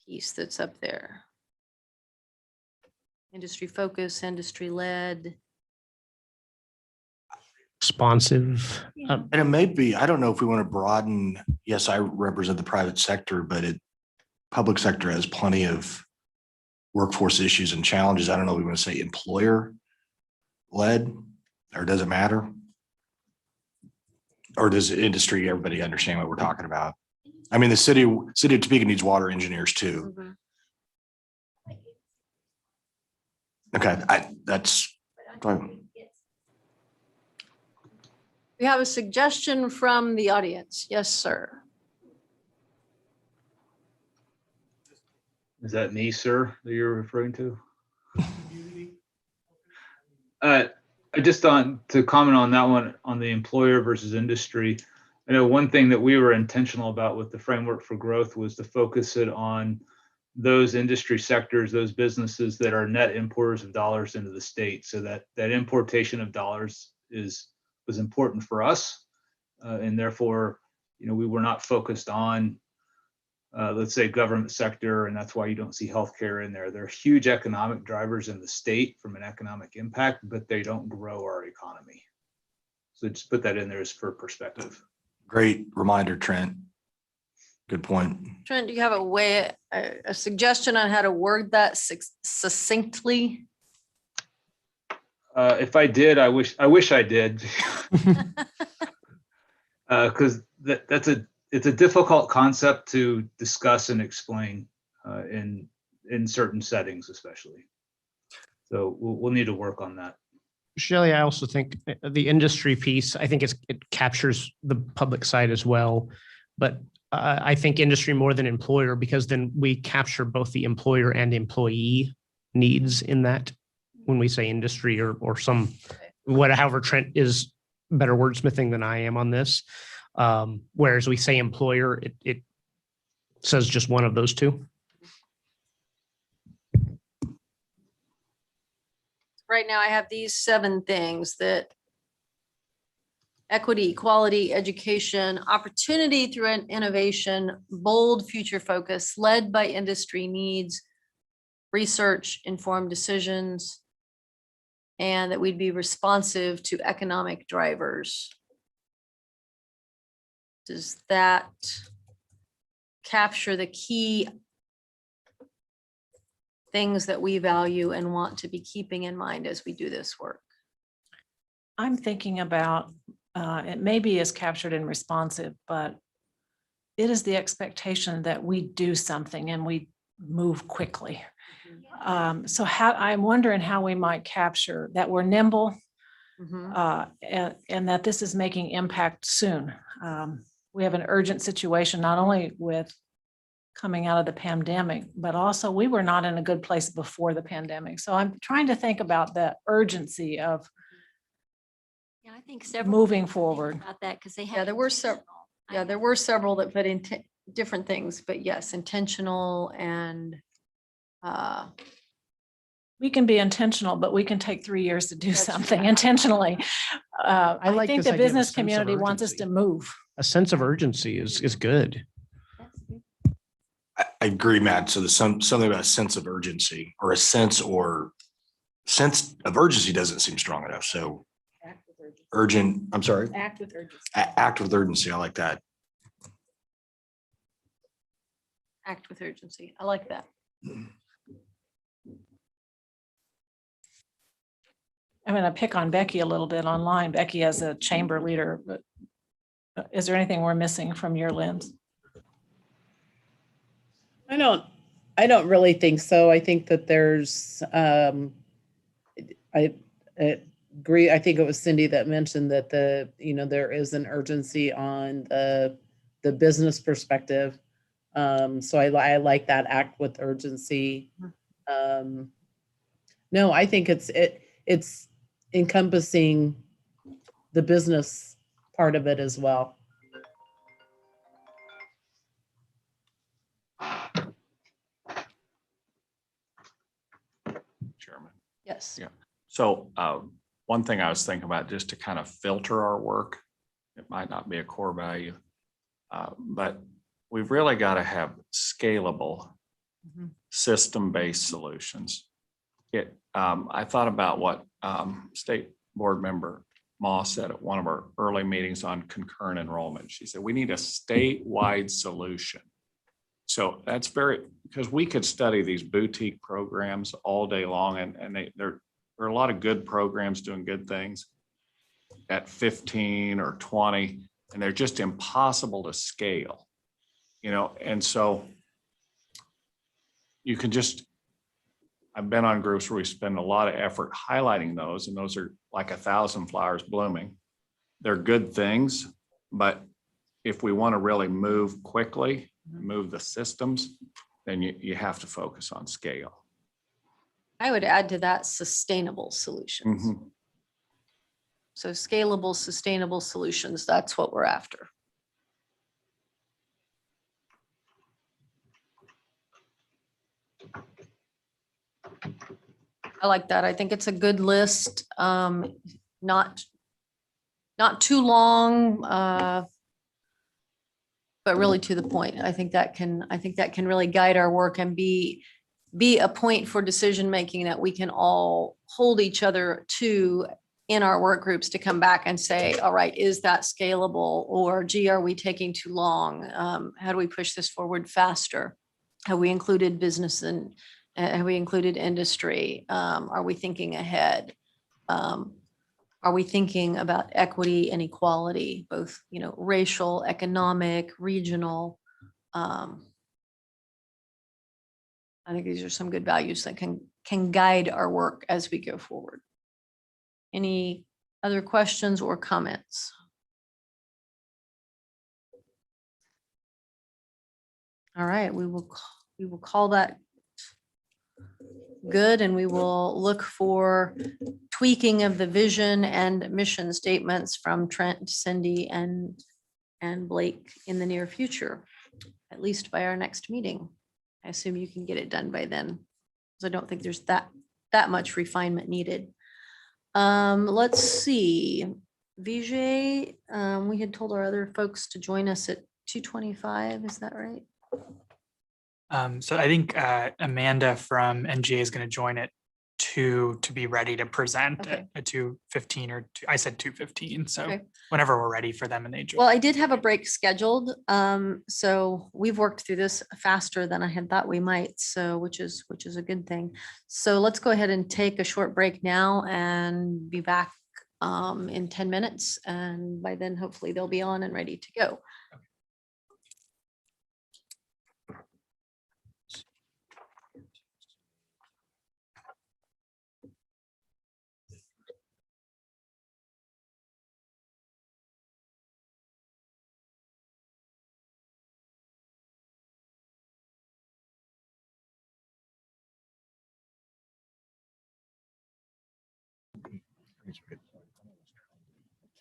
piece that's up there. Industry focus, industry led. Responsive. And it may be, I don't know if we want to broaden, yes, I represent the private sector, but public sector has plenty of workforce issues and challenges. I don't know if we want to say employer led, or does it matter? Or does industry, everybody understand what we're talking about? I mean, the city of Topeka needs water engineers too. Okay, that's fine. We have a suggestion from the audience. Yes, sir. Is that me, sir, that you're referring to? I just to comment on that one, on the employer versus industry. I know one thing that we were intentional about with the framework for growth was to focus it on those industry sectors, those businesses that are net importers of dollars into the state. So that importation of dollars was important for us. And therefore, we were not focused on, let's say, government sector, and that's why you don't see healthcare in there. They're huge economic drivers in the state from an economic impact, but they don't grow our economy. So just put that in there as for perspective. Great reminder, Trent. Good point. Trent, do you have a suggestion on how to word that succinctly? If I did, I wish I did. Because it's a difficult concept to discuss and explain in certain settings, especially. So we'll need to work on that. Shelley, I also think the industry piece, I think it captures the public side as well. But I think industry more than employer, because then we capture both the employer and employee needs in that when we say industry or some, however Trent is better wordsmithing than I am on this. Whereas we say employer, it says just one of those two. Right now I have these 7 things: that equity, equality, education, opportunity through an innovation, bold future focus, led by industry needs, research, informed decisions, and that we'd be responsive to economic drivers. Does that capture the key things that we value and want to be keeping in mind as we do this work? I'm thinking about, it maybe is captured in responsive, but it is the expectation that we do something and we move quickly. So I'm wondering how we might capture that we're nimble and that this is making impact soon. We have an urgent situation, not only with coming out of the pandemic, but also we were not in a good place before the pandemic. So I'm trying to think about the urgency of Yeah, I think several. moving people think forward. About that, because they have. Yeah, there were several. Yeah, there were several that put in different things, but yes, intentional and we can be intentional, but we can take 3 years to do something intentionally. I like think this the idea of a business sense of community wants us urgency. to move. A sense of urgency is good. I agree, Matt. So there's something about a sense of urgency or a sense of urgency doesn't seem strong enough. So urgent, I'm sorry, Act with urgency. act with urgency. I like that. Act with urgency. I like that. I'm going to pick on Becky a little bit online. Becky as a chamber leader, but is there anything we're missing from your lens? I don't really think so. I think that there's, I agree. I think it was Cindy that mentioned that there is an urgency on the business perspective. So I like that, act with urgency. No, I think it's encompassing the business part of it as well. Chairman. Yes. Yeah. So one thing I was thinking about, just to kind of filter our work, it might not be a core value, but we've really got to have scalable system-based solutions. I thought about what State Board Member Moss said at one of our early meetings on concurrent enrollment. She said, we need a statewide solution. So that's because we could study these boutique programs all day long, and there are a lot of good programs doing good things at 15 or 20, and they're just impossible to scale, and so you can I've been on groups where we spend a lot of effort highlighting those, and those are like 1,000 flowers blooming. They're good things, but if we want to really move quickly, move the systems, then you have to focus on scale. I would add to that sustainable solutions. So scalable, sustainable solutions, that's what we're after. I like that. I think it's a good list. Not too long, but really to the point. I think that can really guide our work and be a point for decision-making that we can all hold each other to in our work groups to come back and say, all right, is that scalable? Or gee, are we taking too long? How do we push this forward faster? Have we included business and have we included industry? Are we thinking ahead? Are we thinking about equity and equality, both, racial, economic, regional? I think these are some good values that can guide our work as we go forward. Any other questions or comments? All right, we will call that good, and we will look for tweaking of the vision and mission statements from Trent, Cindy, and Blake in the near future, at least by our next meeting. I assume you can get it done by then, because I don't think there's that much refinement needed. Let's see, Vijay, we had told our other folks to join us at 2:25. Is that right? So I think Amanda from NGA is going to join at 2 to be ready to present Okay. at 2:15 or I said 2:15. So Okay. whenever we're ready for them and they join. Well, I did have a break scheduled, so we've worked through this faster than I had thought we might, so which is a good thing. So let's go ahead and take a short break now and be back in 10 minutes, and by then hopefully they'll be on and ready to go.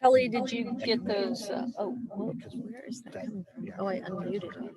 Kelly, did you get those? Where is that coming from? Oh, I unmuted it.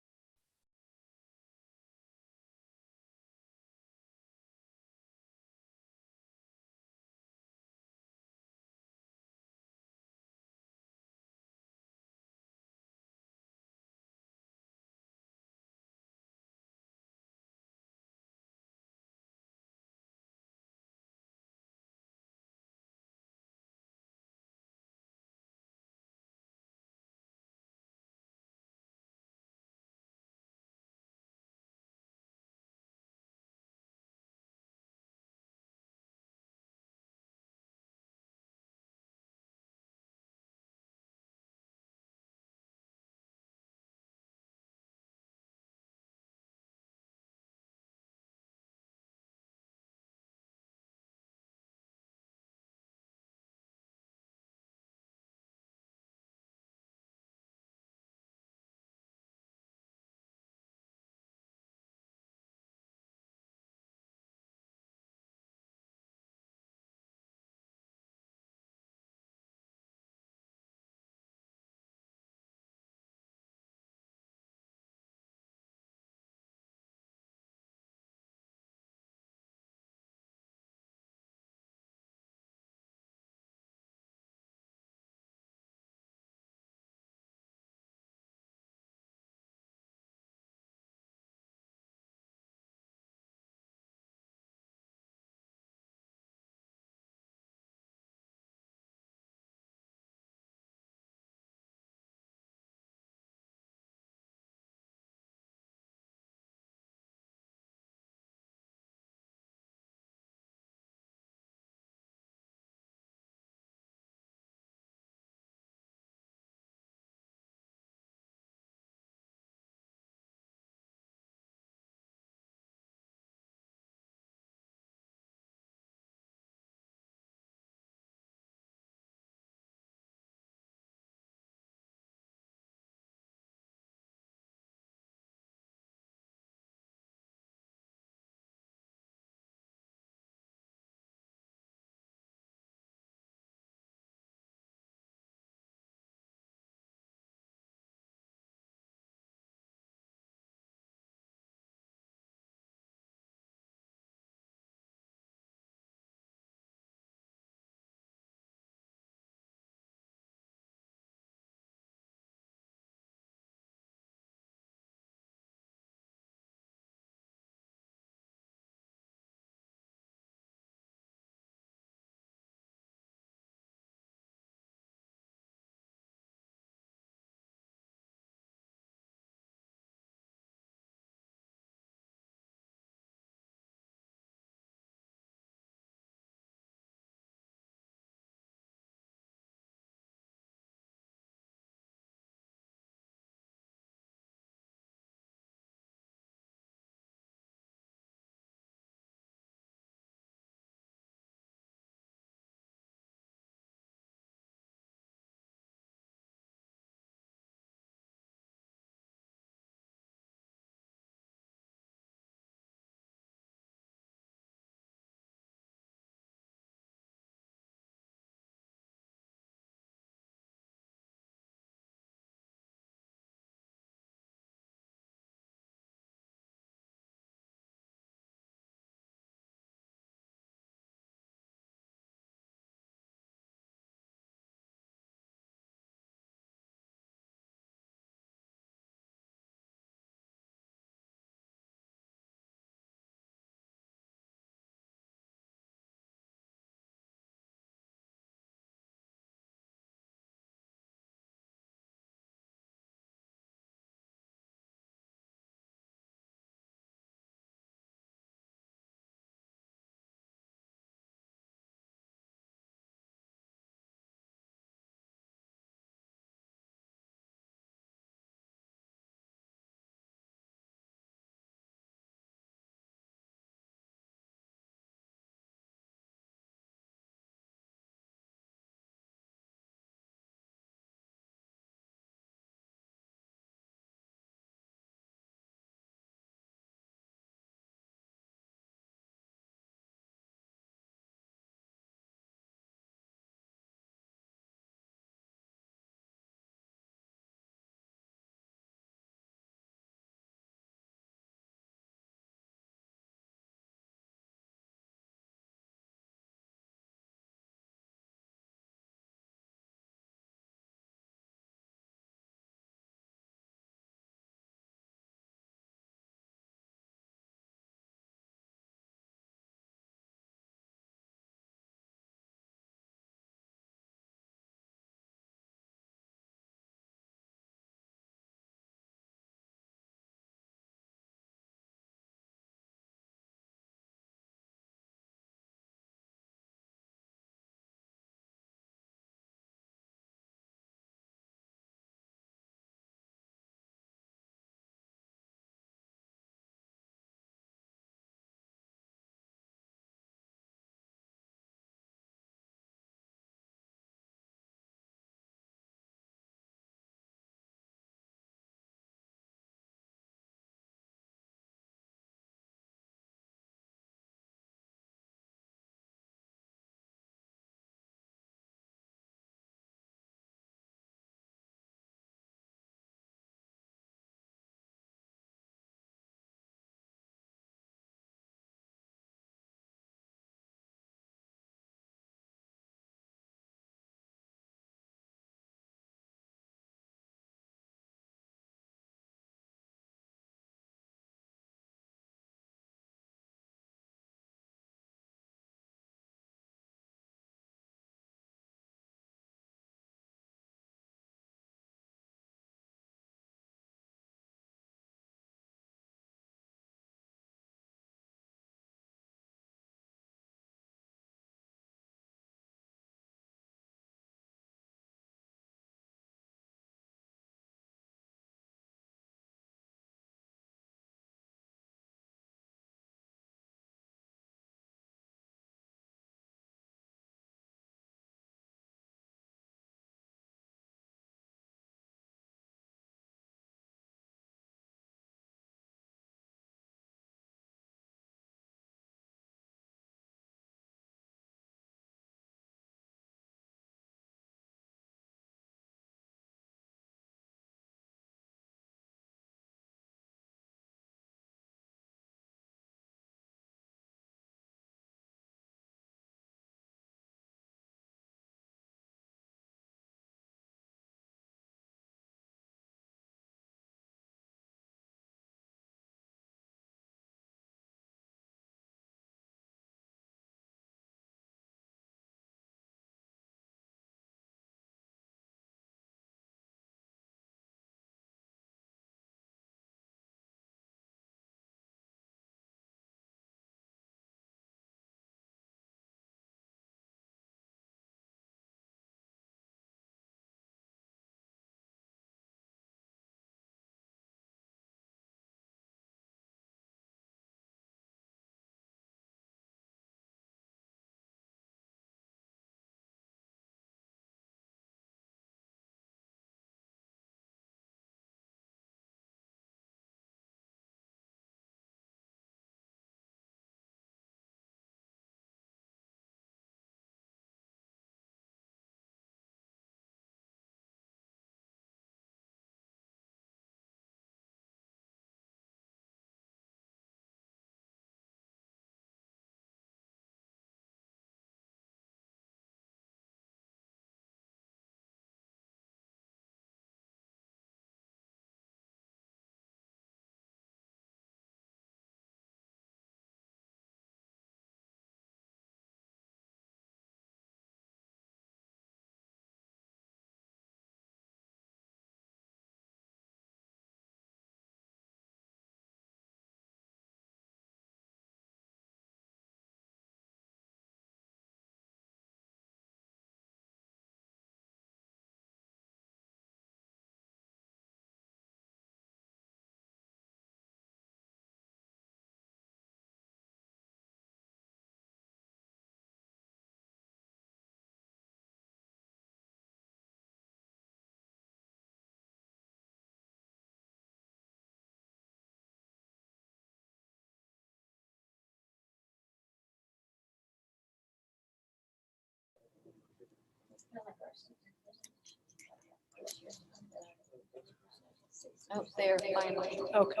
Oh, there, finally. Okay.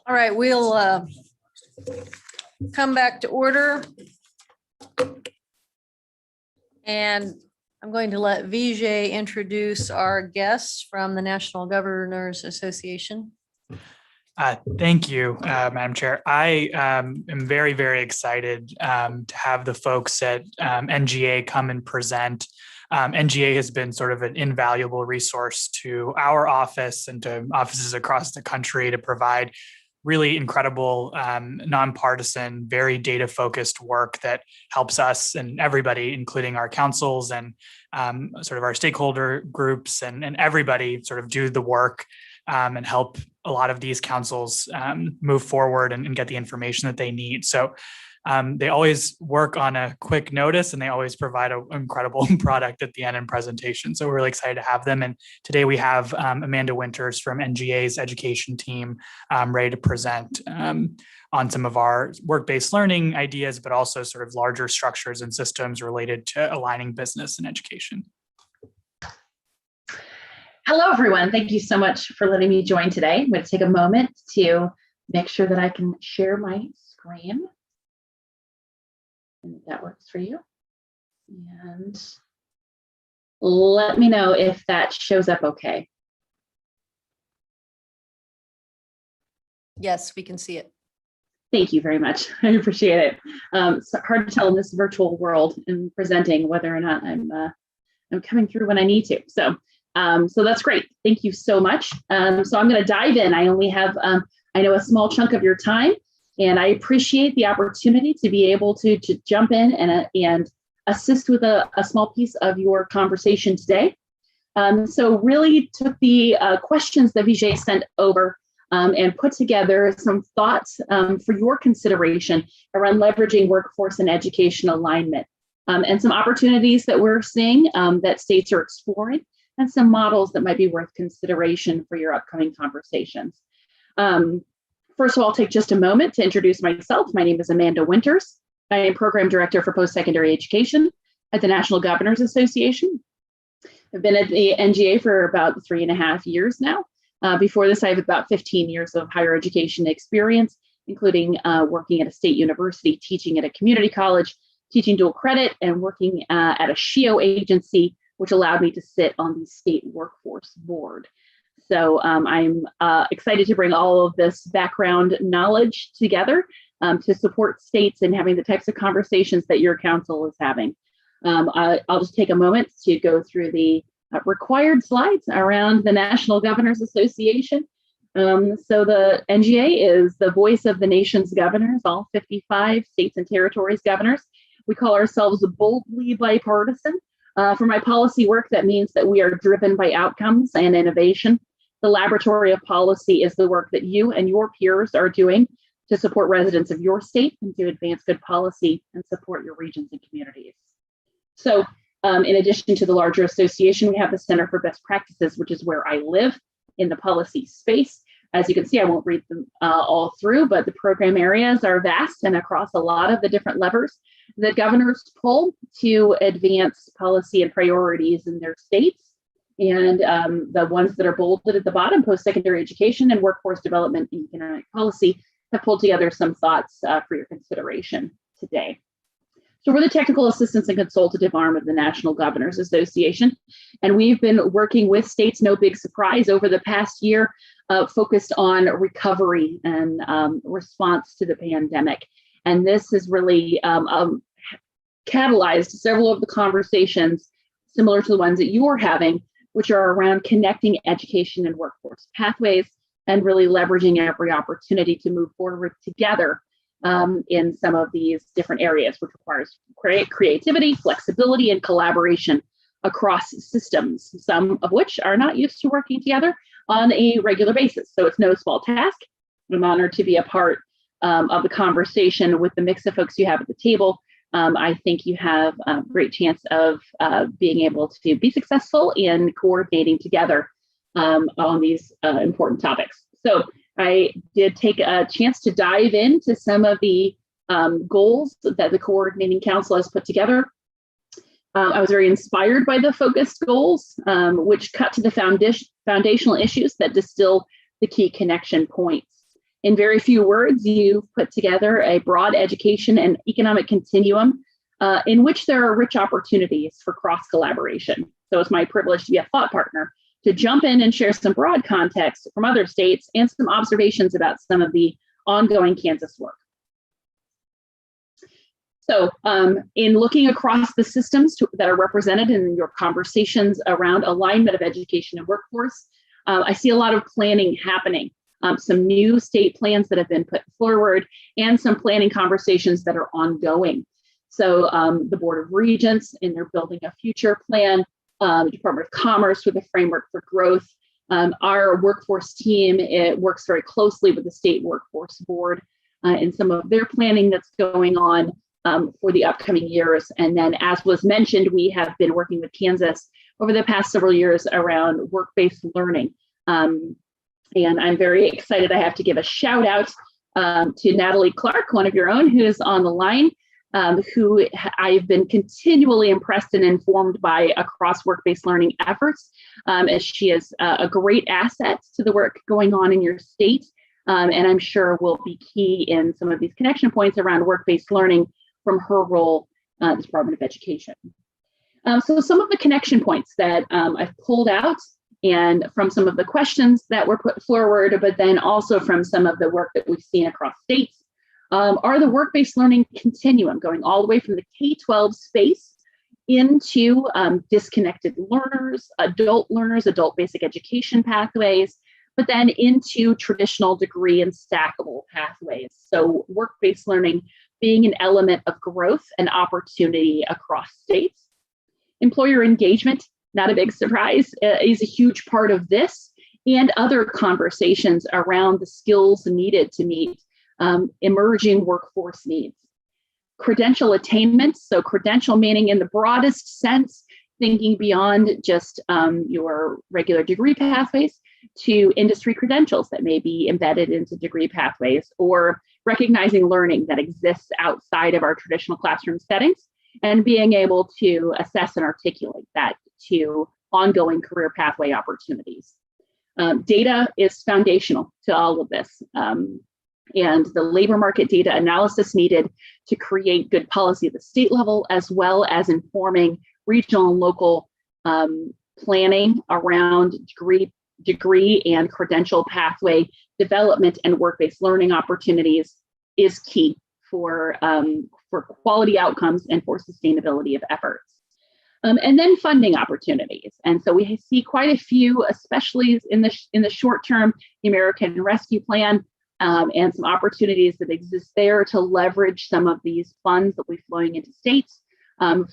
All right, we'll come back to order. And I'm going to let Vijay introduce our guests from the National Governors Association. Thank you, Madam Chair. I am very, very excited to have the folks at NGA come and present. NGA has been sort of an invaluable resource to our office and to offices across the country to provide really incredible, nonpartisan, very data-focused work that helps us and everybody, including our councils and sort of our stakeholder groups and everybody sort of do the work and help a lot of these councils move forward and get the information that they need. So they always work on a quick notice and they always provide an incredible product at the end and presentation. So we're really excited to have them. And today we have Amanda Winters from NGA's education team ready to present on some of our work-based learning ideas, but also sort of larger structures and systems related to aligning business and education. Hello, everyone. Thank you so much for letting me join today. I'm going to take a moment to make sure that I can share my screen. And if that works for you. And let me know if that shows up okay. Yes, we can see it. Thank you very much. I appreciate it. It's hard to tell in this virtual world in presenting whether or not I'm coming through when I need to. So So that's great. Thank you so much. So I'm going to dive in. I only have, I know, a small chunk of your time, and I appreciate the opportunity to be able to jump in and assist with a small piece of your conversation today. So really took the questions that Vijay sent over and put together some thoughts for your consideration around leveraging workforce and education alignment, and some opportunities that we're seeing that states are exploring, and some models that might be worth consideration for your upcoming conversations. First of all, I'll take just a moment to introduce myself. My name is Amanda Winters. I am Program Director for Post-Secondary Education at the National Governors Association. I've been at the NGA for about 3.5 years now. Before this, I have about 15 years of higher education experience, including working at a state university, teaching at a community college, teaching dual credit, and working at a SHIO agency, which allowed me to sit on the state workforce board. So I'm excited to bring all of this background knowledge together to support states in having the types of conversations that your council is having. I'll just take a moment to go through the required slides around the National Governors Association. So the NGA is the voice of the nation's governors, all 55 states and territories governors. We call ourselves boldly bipartisan. For my policy work, that means that we are driven by outcomes and innovation. The laboratory of policy is the work that you and your peers are doing to support residents of your state and to advance good policy and support your regions and communities. So in addition to the larger association, we have the Center for Best Practices, which is where I live in the policy space. As you can see, I won't read them all through, but the program areas are vast and across a lot of the different levers that governors pull to advance policy and priorities in their states. And the ones that are bolded at the bottom, post-secondary education and workforce development and economic policy, have pulled together some thoughts for your consideration today. So we're the technical assistance and consultative arm of the National Governors Association, and we've been working with states, no big surprise, over the past year, focused on recovery and response to the pandemic. And this has really catalyzed several of the conversations similar to the ones that you're having, which are around connecting education and workforce pathways and really leveraging every opportunity to move forward together in some of these different areas, which requires creativity, flexibility, and collaboration across systems, some of which are not used to working together on a regular basis. So it's no small task. I'm honored to be a part of the conversation with the mix of folks you have at the table. I think you have a great chance of being able to be successful in coordinating together on these important topics. So I did take a chance to dive into some of the goals that the Coordinating Council has put together. I was very inspired by the focused goals, which cut to the foundational issues that distill the key connection points. In very few words, you've put together a broad education and economic continuum in which there are rich opportunities for cross-collaboration. So it's my privilege to be a thought partner to jump in and share some broad context from other states and some observations about some of the ongoing Kansas work. So in looking across the systems that are represented in your conversations around alignment of education and workforce, I see a lot of planning happening. Some new state plans that have been put forward and some planning conversations that are ongoing. So the Board of Regents, in their Building a Future plan, the Department of Commerce with a framework for growth. Our workforce team, it works very closely with the State Workforce Board in some of their planning that's going on for the upcoming years. And then, as was mentioned, we have been working with Kansas over the past several years around work-based learning. And I'm very excited. I have to give a shout out to Natalie Clark, one of your own, who is on the line, who I've been continually impressed and informed by across work-based learning efforts, as she is a great asset to the work going on in your state. And I'm sure will be key in some of these connection points around work-based learning from her role at the Department of Education. So some of the connection points that I've pulled out, and from some of the questions that were put forward, but then also from some of the work that we've seen across states, are the work-based learning continuum, going all the way from the K-12 space into disconnected learners, adult basic education pathways, but then into traditional degree and stackable pathways. So work-based learning being an element of growth and opportunity across states. Employer engagement, not a big surprise, is a huge part of this and other conversations around the skills needed to meet emerging workforce needs. Credential attainment, so credential meaning in the broadest sense, thinking beyond just your regular degree pathways to industry credentials that may be embedded into degree pathways, or recognizing learning that exists outside of our traditional classroom settings and being able to assess and articulate that to ongoing career pathway opportunities. Data is foundational to all of this. And the labor market data analysis needed to create good policy at the state level, as well as informing regional and local planning around degree and credential pathway development and work-based learning opportunities is key for quality outcomes and for sustainability of efforts. And then funding opportunities. And so we see quite a few, especially in the short term, the American Rescue Plan, and some opportunities that exist there to leverage some of these funds that we're flowing into states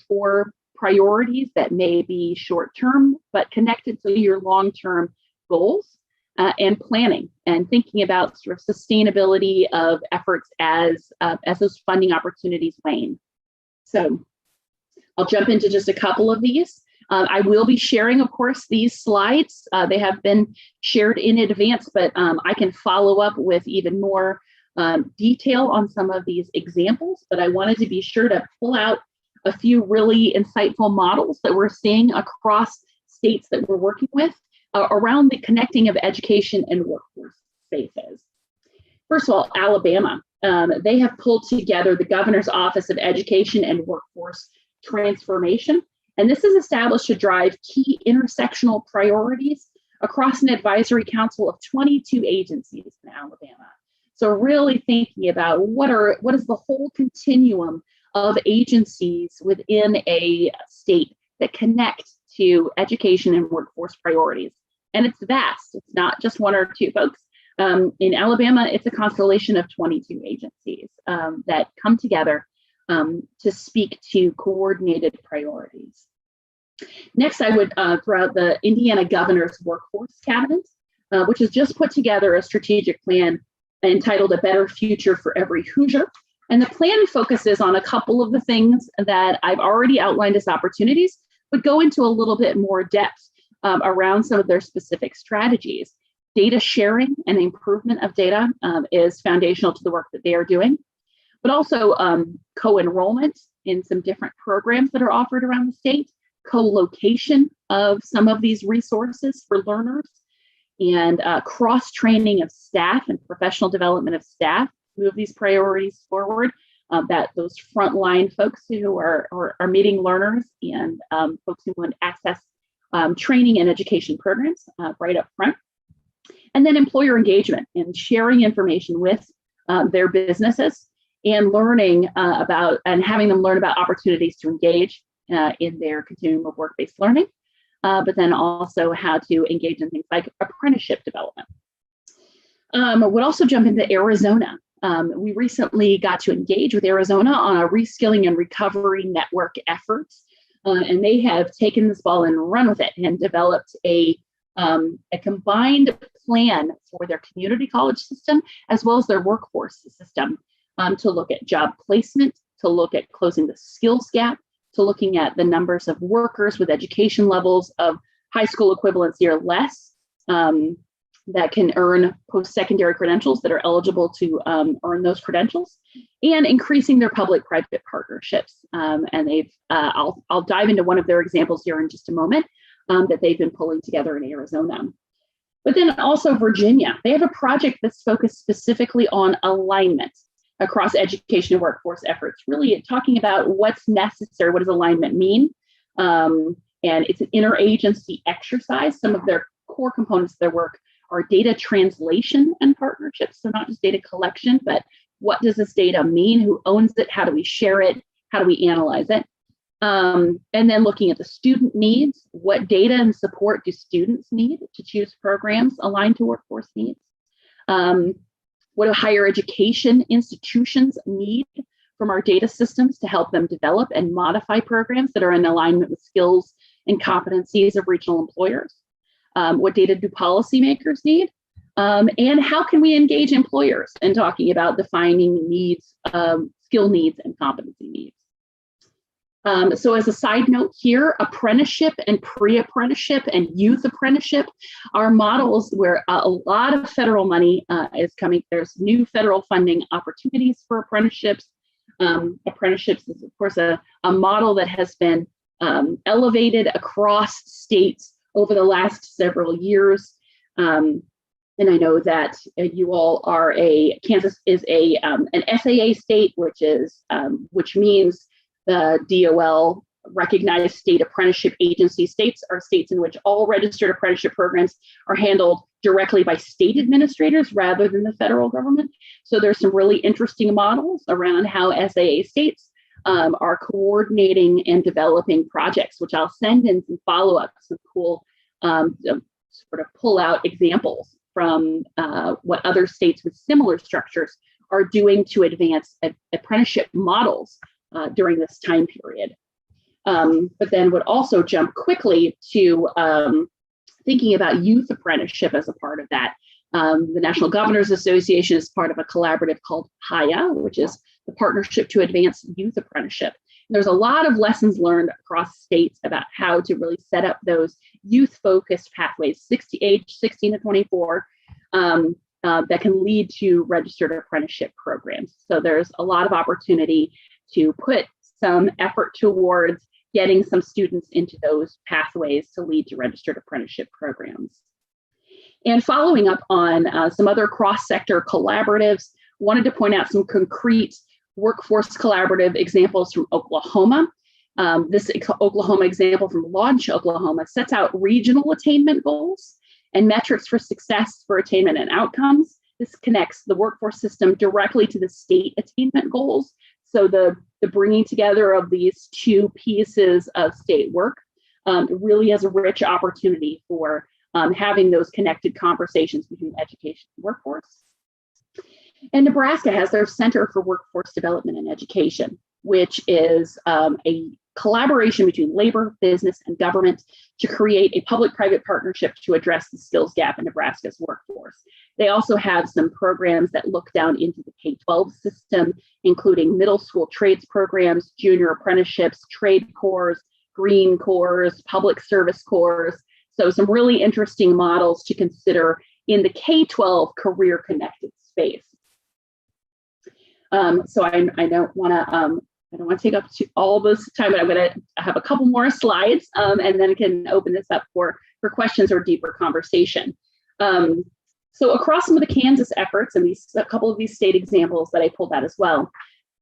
for priorities that may be short term, but connected to your long term goals and planning and thinking about sort of sustainability of efforts as those funding opportunities wane. So I'll jump into just a couple of these. I will be sharing, of course, these slides. They have been shared in advance, but I can follow up with even more detail on some of these examples. But I wanted to be sure to pull out a few really insightful models that we're seeing across states that we're working with around the connecting of education and workforce spaces. First of all, Alabama. They have pulled together the Governor's Office of Education and Workforce Transformation. And this is established to drive key intersectional priorities across an advisory council of 22 agencies in Alabama. So really thinking about what is the whole continuum of agencies within a state that connect to education and workforce priorities. And it's vast. It's not just one or two folks. In Alabama, it's a constellation of 22 agencies that come together to speak to coordinated priorities. Next, I would throw out the Indiana Governor's Workforce Cabinet, which has just put together a strategic plan entitled A Better Future for Every Hoosier. And the plan focuses on a couple of the things that I've already outlined as opportunities, but go into a little bit more depth around some of their specific strategies. Data sharing and improvement of data is foundational to the work that they are doing, but also co-enrollment in some different programs that are offered around the state, co-location of some of these resources for learners, and cross-training of staff and professional development of staff to move these priorities forward, that those frontline folks who are meeting learners and folks who want access training and education programs right up front. And then employer engagement and sharing information with their businesses and learning about and having them learn about opportunities to engage in their continuum of work-based learning, but then also how to engage in things like apprenticeship development. Would also jump into Arizona. We recently got to engage with Arizona on a reskilling and recovery network effort, and they have taken this ball and run with it and developed a combined plan for their community college system as well as their workforce system to look at job placement, to look at closing the skills gap, to looking at the numbers of workers with education levels of high school equivalency or less that can earn post-secondary credentials that are eligible to earn those credentials, and increasing their public-private partnerships. And they've, I'll dive into one of their examples here in just a moment that they've been pulling together in Arizona. But then also Virginia, they have a project that's focused specifically on alignment across education and workforce efforts, really talking about what's necessary, what does alignment mean? And it's an interagency exercise. Some of their core components of their work are data translation and partnerships. So not just data collection, but what does this data mean? Who owns it? How do we share it? How do we analyze it? And then looking at the student needs, what data and support do students need to choose programs aligned to workforce needs? What do higher education institutions need from our data systems to help them develop and modify programs that are in alignment with skills and competencies of regional employers? What data do policymakers need? And how can we engage employers in talking about defining needs, skill needs and competency needs? So as a side note here, apprenticeship and pre-apprenticeship and youth apprenticeship are models where a lot of federal money is coming. There's new federal funding opportunities for apprenticeships. Apprenticeships is, of course, a model that has been elevated across states over the last several years. And I know that you all are Kansas is an SAA state, which means the DOL recognized state apprenticeship agency. States are states in which all registered apprenticeship programs are handled directly by state administrators rather than the federal government. So there's some really interesting models around how SAA states are coordinating and developing projects, which I'll send in some follow-up, some cool sort of pull out examples from what other states with similar structures are doing to advance apprenticeship models during this time period. But then would also jump quickly to thinking about youth apprenticeship as a part of that. The National Governors Association is part of a collaborative called HIA, which is the Partnership to Advance Youth Apprenticeship. And there's a lot of lessons learned across states about how to really set up those youth-focused pathways, age 16 to 24, that can lead to registered apprenticeship programs. So there's a lot of opportunity to put some effort towards getting some students into those pathways to lead to registered apprenticeship programs. And following up on some other cross-sector collaboratives, wanted to point out some concrete workforce collaborative examples from Oklahoma. This Oklahoma example from Launch Oklahoma sets out regional attainment goals and metrics for success for attainment and outcomes. This connects the workforce system directly to the state attainment goals. So the bringing together of these two pieces of state work really has a rich opportunity for having those connected conversations between education and workforce. And Nebraska has their Center for Workforce Development and Education, which is a collaboration between labor, business, and government to create a public-private partnership to address the skills gap in Nebraska's workforce. They also have some programs that look down into the K-12 system, including middle school trades programs, junior apprenticeships, trade corps, green corps, public service corps. So some really interesting models to consider in the K-12 career-connected space. So I don't want to take up all this time, but I'm going to have a couple more slides, and then can open this up for questions or deeper conversation. So across some of the Kansas efforts and a couple of these state examples that I pulled out as well,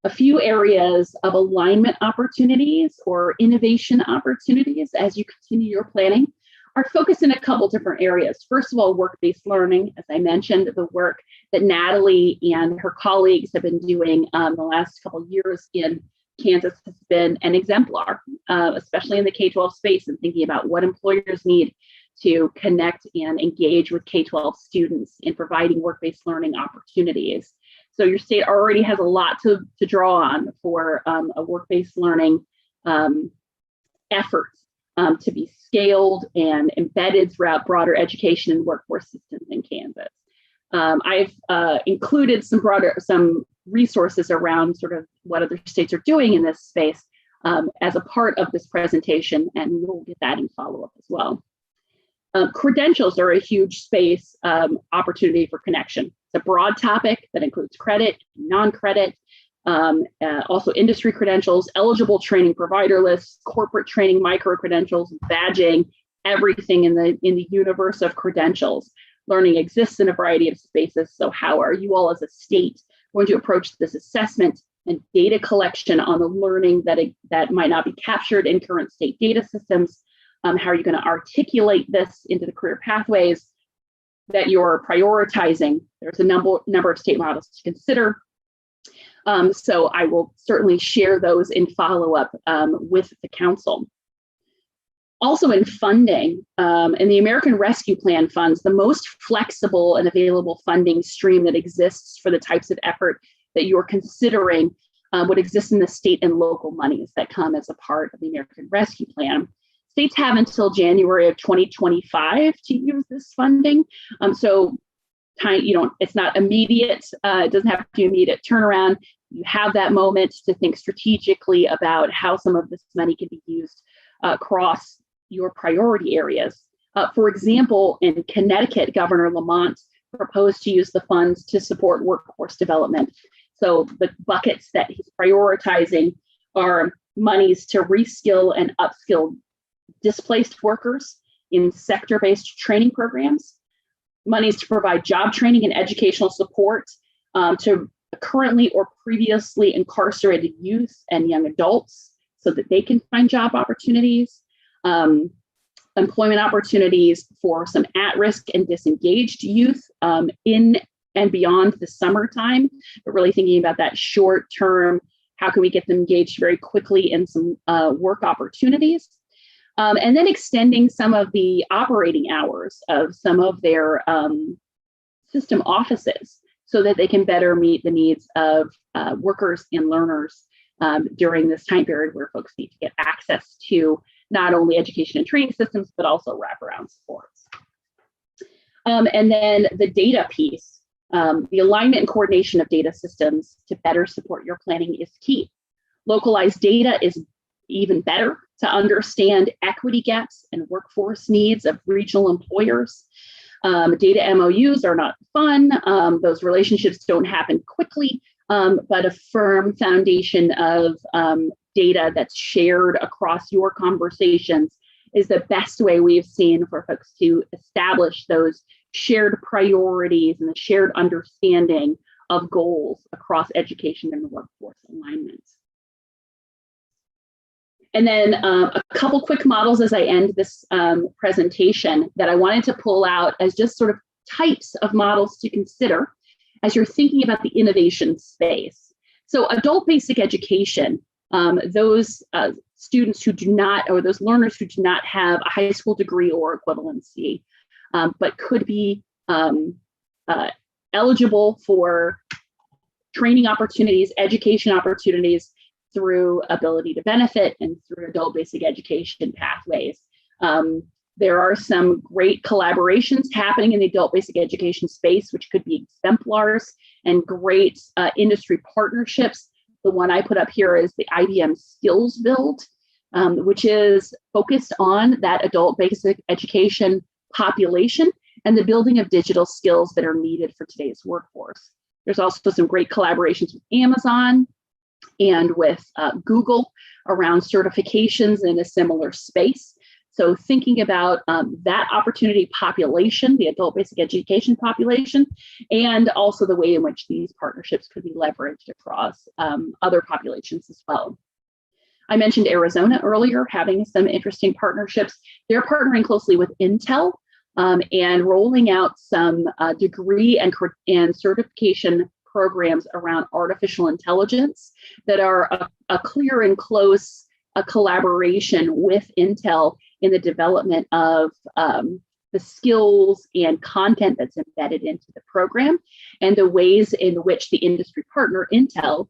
a few areas of alignment opportunities or innovation opportunities as you continue your planning are focused in a couple different areas. First of all, work-based learning, as I mentioned, the work that Natalie and her colleagues have been doing the last couple of years in Kansas has been an exemplar, especially in the K-12 space, and thinking about what employers need to connect and engage with K-12 students in providing work-based learning opportunities. So your state already has a lot to draw on for a work-based learning effort to be scaled and embedded throughout broader education and workforce systems in Kansas. I've included some resources around sort of what other states are doing in this space as a part of this presentation, and we'll get that in follow-up as well. Credentials are a huge space opportunity for connection. It's a broad topic that includes credit, non-credit, also industry credentials, eligible training provider lists, corporate training, micro-credentials, badging, everything in the universe of credentials. Learning exists in a variety of spaces. So how are you all as a state going to approach this assessment and data collection on the learning that might not be captured in current state data systems? How are you going to articulate this into the career pathways that you're prioritizing? There's a number of state models to consider. So I will certainly share those in follow-up with the council. Also in funding, in the American Rescue Plan funds, the most flexible and available funding stream that exists for the types of effort that you're considering would exist in the state and local monies that come as a part of the American Rescue Plan. States have until January of 2025 to use this funding. So it's not immediate. It doesn't have to be immediate turnaround. You have that moment to think strategically about how some of this money can be used across your priority areas. For example, in Connecticut, Governor Lamont proposed to use the funds to support workforce development. So the buckets that he's prioritizing are monies to reskill and upskill displaced workers in sector-based training programs, monies to provide job training and educational support to currently or previously incarcerated youth and young adults so that they can find job opportunities, employment opportunities for some at-risk and disengaged youth in and beyond the summertime, but really thinking about that short term, how can we get them engaged very quickly in some work opportunities? And then extending some of the operating hours of some of their system offices so that they can better meet the needs of workers and learners during this time period where folks need to get access to not only education and training systems, but also wraparound supports. And then the data piece, the alignment and coordination of data systems to better support your planning is key. Localized data is even better to understand equity gaps and workforce needs of regional employers. Data MOUs are not fun. Those relationships don't happen quickly, but a firm foundation of data that's shared across your conversations is the best way we've seen for folks to establish those shared priorities and the shared understanding of goals across education and the workforce alignment. And then a couple quick models as I end this presentation that I wanted to pull out as just sort of types of models to consider as you're thinking about the innovation space. So adult basic education, those students who do not, or those learners who do not have a high school degree or equivalency, but could be eligible for training opportunities, education opportunities through ability to benefit and through adult basic education pathways. There are some great collaborations happening in the adult basic education space, which could be exemplars and great industry partnerships. The one I put up here is the IBM Skills Build, which is focused on that adult basic education population and the building of digital skills that are needed for today's workforce. There's also some great collaborations with Amazon and with Google around certifications in a similar space. So thinking about that opportunity population, the adult basic education population, and also the way in which these partnerships could be leveraged across other populations as well. I mentioned Arizona earlier, having some interesting partnerships. They're partnering closely with Intel and rolling out some degree and certification programs around artificial intelligence that are a clear and close collaboration with Intel in the development of the skills and content that's embedded into the program and the ways in which the industry partner Intel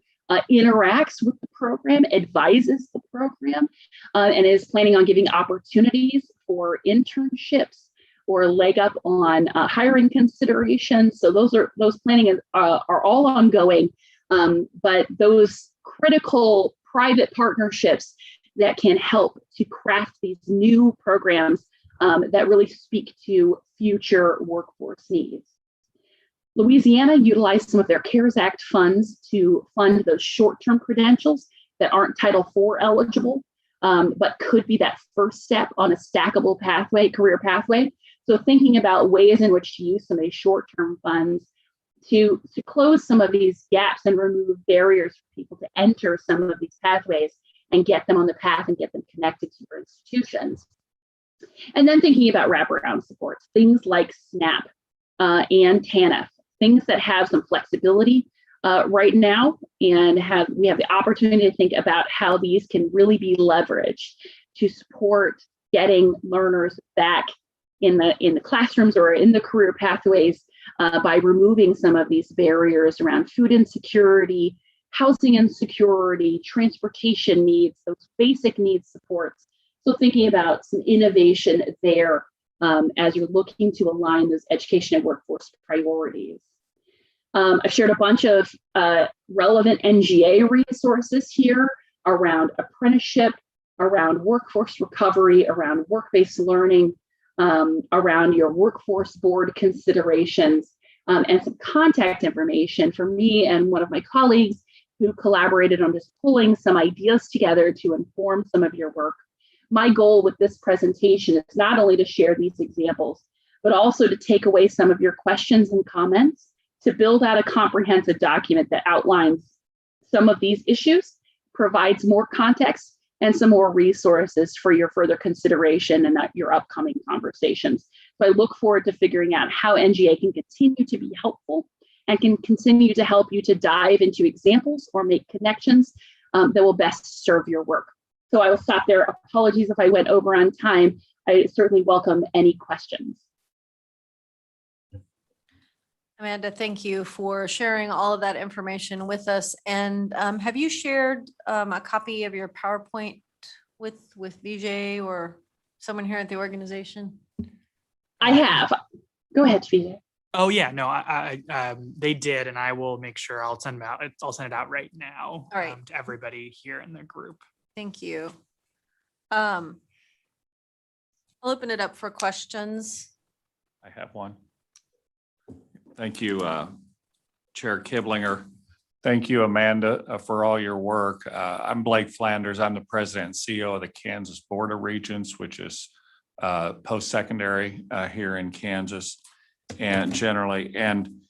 interacts with the program, advises the program, and is planning on giving opportunities for internships or leg up on hiring considerations. So those planning are all ongoing, but those critical private partnerships that can help to craft these new programs that really speak to future workforce needs. Louisiana utilized some of their CARES Act funds to fund those short-term credentials that aren't Title IV eligible, but could be that first step on a stackable pathway, career pathway. So thinking about ways in which to use some of these short-term funds to close some of these gaps and remove barriers for people to enter some of these pathways and get them on the path and get them connected to your institutions. And then thinking about wraparound supports, things like SNAP and TANF, things that have some flexibility right now, and we have the opportunity to think about how these can really be leveraged to support getting learners back in the classrooms or in the career pathways by removing some of these barriers around food insecurity, housing insecurity, transportation needs, those basic needs supports. So thinking about some innovation there as you're looking to align those education and workforce priorities. I've shared a bunch of relevant NGA resources here around apprenticeship, around workforce recovery, around work-based learning, around your workforce board considerations, and some contact information for me and one of my colleagues who collaborated on just pulling some ideas together to inform some of your work. My goal with this presentation is not only to share these examples, but also to take away some of your questions and comments to build out a comprehensive document that outlines some of these issues, provides more context, and some more resources for your further consideration and your upcoming conversations. So I look forward to figuring out how NGA can continue to be helpful and can continue to help you to dive into examples or make connections that will best serve your work. So I will stop there. Apologies if I went over on time. I certainly welcome any questions. Amanda, thank you for sharing all of that information with us. And have you shared a copy of your PowerPoint with VJ or someone here at the organization? I have. Go ahead, VJ. Oh yeah, no, they did, and I will make sure I'll send them out. I'll send it out right now. All right. To everybody here in the group. Thank you. I'll open it up for questions. I have one. Thank you, Chair Kiblinger. Thank you, Amanda, for all your work. I'm Blake Flanders. I'm the president and CEO of the Kansas Board of Regents, which is post-secondary here in Kansas and generally. And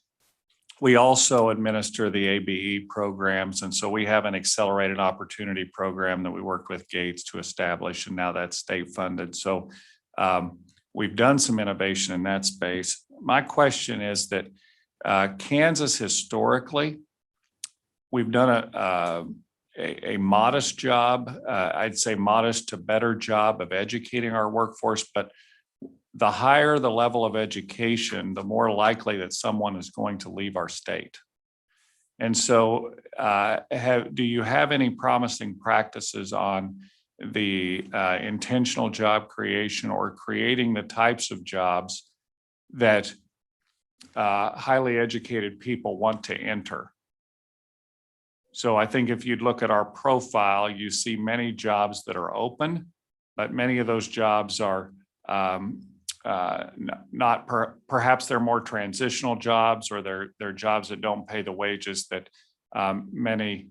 we also administer the ABE programs. And so we have an accelerated opportunity program that we worked with Gates to establish, and now that's state funded. So we've done some innovation in that space. My question is that Kansas historically, we've done a modest job, I'd say modest to better job of educating our workforce, but the higher the level of education, the more likely that someone is going to leave our state. And so do you have any promising practices on the intentional job creation or creating the types of jobs that highly educated people want to enter? So I think if you'd look at our profile, you see many jobs that are open, but many of those jobs are perhaps they're more transitional jobs, or they're jobs that don't pay the wages that many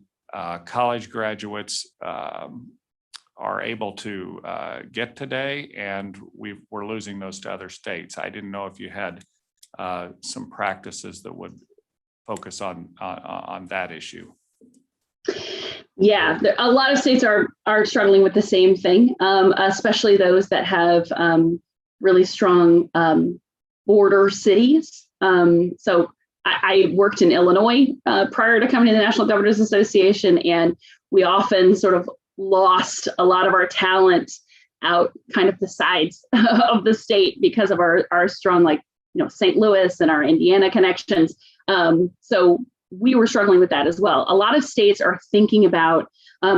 college graduates are able to get today, and we're losing those to other states. I didn't know if you had some practices that would focus on that issue. Yeah, a lot of states are struggling with the same thing, especially those that have really strong border cities. So I worked in Illinois prior to coming to the National Governors Association, and we often sort of lost a lot of our talent out kind of the sides of the state because of our strong, like, St. Louis and our Indiana connections. So we were struggling with that as well. A lot of states are thinking about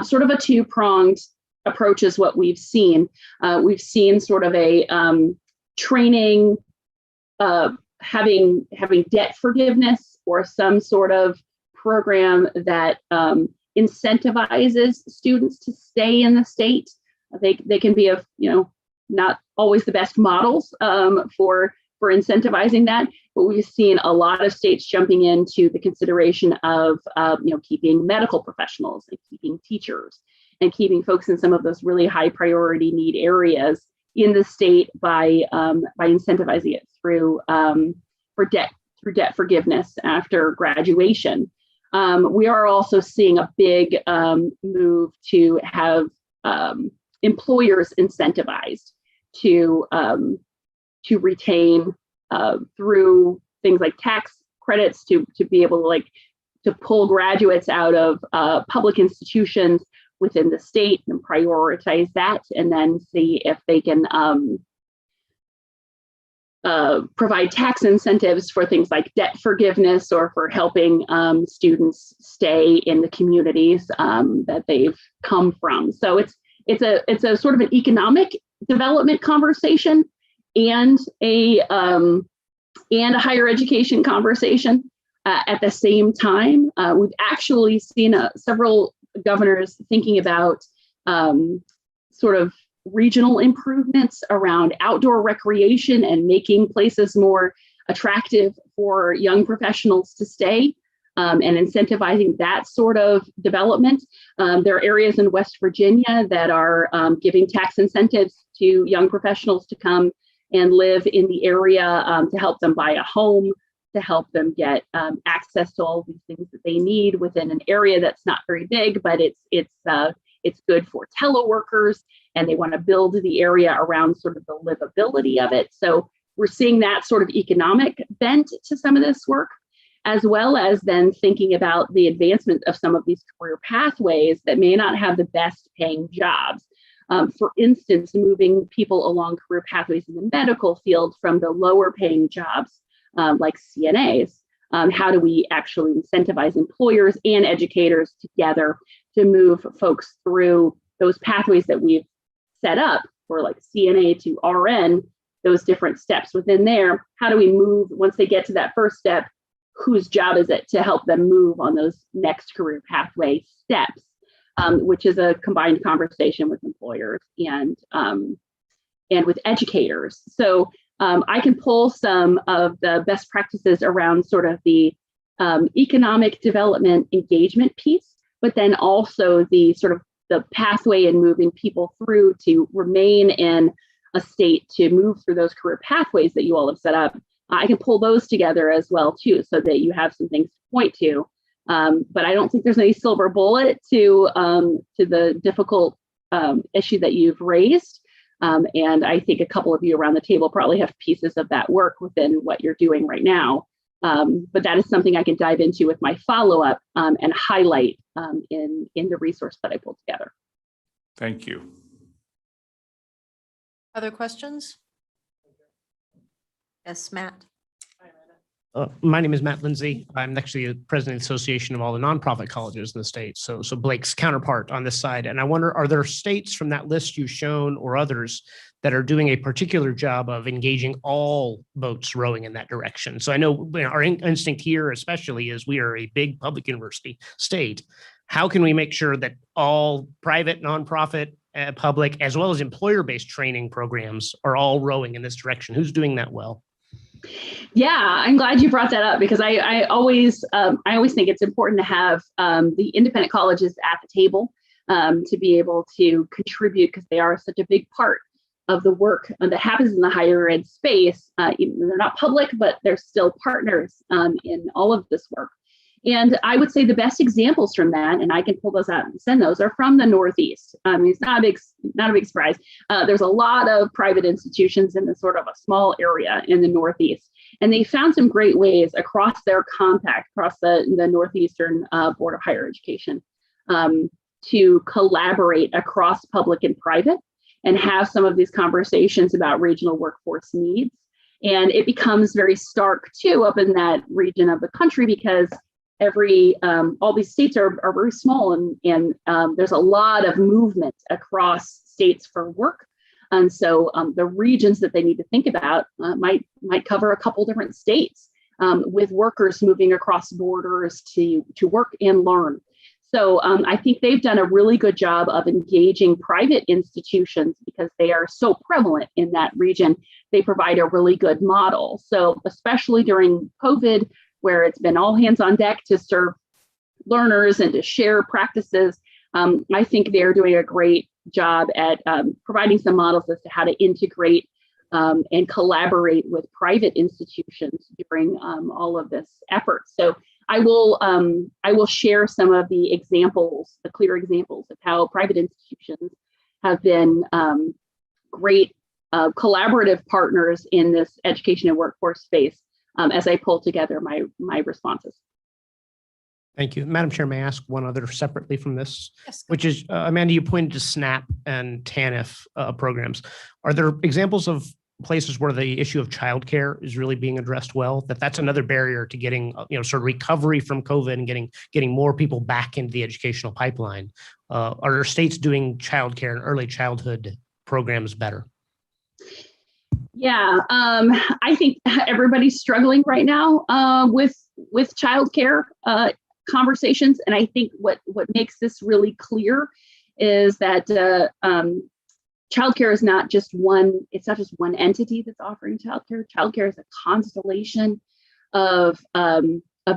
sort of a two-pronged approach is what we've seen. We've seen sort of a training, having debt forgiveness or some sort of program that incentivizes students to stay in the state. They can be not always the best models for incentivizing that, but we've seen a lot of states jumping into the consideration of keeping medical professionals and keeping teachers and keeping folks in some of those really high priority need areas in the state by incentivizing it through debt forgiveness after graduation. We are also seeing a big move to have employers incentivized to retain through things like tax credits to be able to pull graduates out of public institutions within the state and prioritize that, and then see if they can provide tax incentives for things like debt forgiveness or for helping students stay in the communities that they've come from. So it's a sort of an economic development conversation and a higher education conversation at the same time. We've actually seen several governors thinking about sort of regional improvements around outdoor recreation and making places more attractive for young professionals to stay, and incentivizing that sort of development. There are areas in West Virginia that are giving tax incentives to young professionals to come and live in the area, to help them buy a home, to help them get access to all these things that they need within an area that's not very big, but it's good for teleworkers, and they want to build the area around sort of the livability of it. So we're seeing that sort of economic bent to some of this work, as well as then thinking about the advancement of some of these career pathways that may not have the best paying jobs. For instance, moving people along career pathways in the medical field from the lower paying jobs, like CNAs. How do we actually incentivize employers and educators together to move folks through those pathways that we've set up for like CNA to RN, those different steps within there? How do we move once they get to that first step? Whose job is it to help them move on those next career pathway steps, which is a combined conversation with employers and with educators. So I can pull some of the best practices around sort of the economic development engagement piece, but then also the sort of the pathway and moving people through to remain in a state to move through those career pathways that you all have set up. I can pull those together as well too, so that you have some things to point to. But I don't think there's any silver bullet to the difficult issue that you've raised. And I think a couple of you around the table probably have pieces of that work within what you're doing right now. But that is something I can dive into with my follow-up and highlight in the resource that I pulled together. Thank you. Other questions? Yes, Matt. My name is Matt Lindsay. I'm actually the president of the Association of all the nonprofit colleges in the state. So Blake's counterpart on this side. And I wonder, are there states from that list you've shown or others that are doing a particular job of engaging all boats rowing in that direction? So I know our instinct here especially is we are a big public university state. How can we make sure that all private, nonprofit, public, as well as employer-based training programs are all rowing in this direction? Who's doing that well? Yeah, I'm glad you brought that up, because I always think it's important to have the independent colleges at the table to be able to contribute, because they are such a big part of the work that happens in the higher ed space. Even though they're not public, but they're still partners in all of this work. And I would say the best examples from that, and I can pull those out and send those, are from the Northeast. It's not a big surprise. There's a lot of private institutions in this sort of a small area in the Northeast, and they found some great ways across their compact, across the Northeastern Board of Higher Education, to collaborate across public and private and have some of these conversations about regional workforce needs. And it becomes very stark too up in that region of the country, because all these states are very small, and there's a lot of movement across states for work. And so the regions that they need to think about might cover a couple different states, with workers moving across borders to work and learn. So I think they've done a really good job of engaging private institutions, because they are so prevalent in that region. They provide a really good model. So especially during COVID, where it's been all hands on deck to serve learners and to share practices, I think they're doing a great job at providing some models as to how to integrate and collaborate with private institutions during all of this effort. So I will share some of the examples, the clear examples of how private institutions have been great collaborative partners in this education and workforce space, as I pull together my responses. Thank you. Madam Chair, may I ask one other separately from this, Yes, go which is, Amanda, you pointed to SNAP and TANF programs. Are there examples of places where the issue of childcare is really being addressed well? That's another barrier to getting, sort of recovery from COVID and getting more people back into the educational pipeline. Are there states doing childcare and early childhood programs better? Yeah, I think everybody's struggling right now with childcare conversations, and I think what makes this really clear is that childcare is not just one. It's not just one entity that's offering childcare. Childcare is a constellation of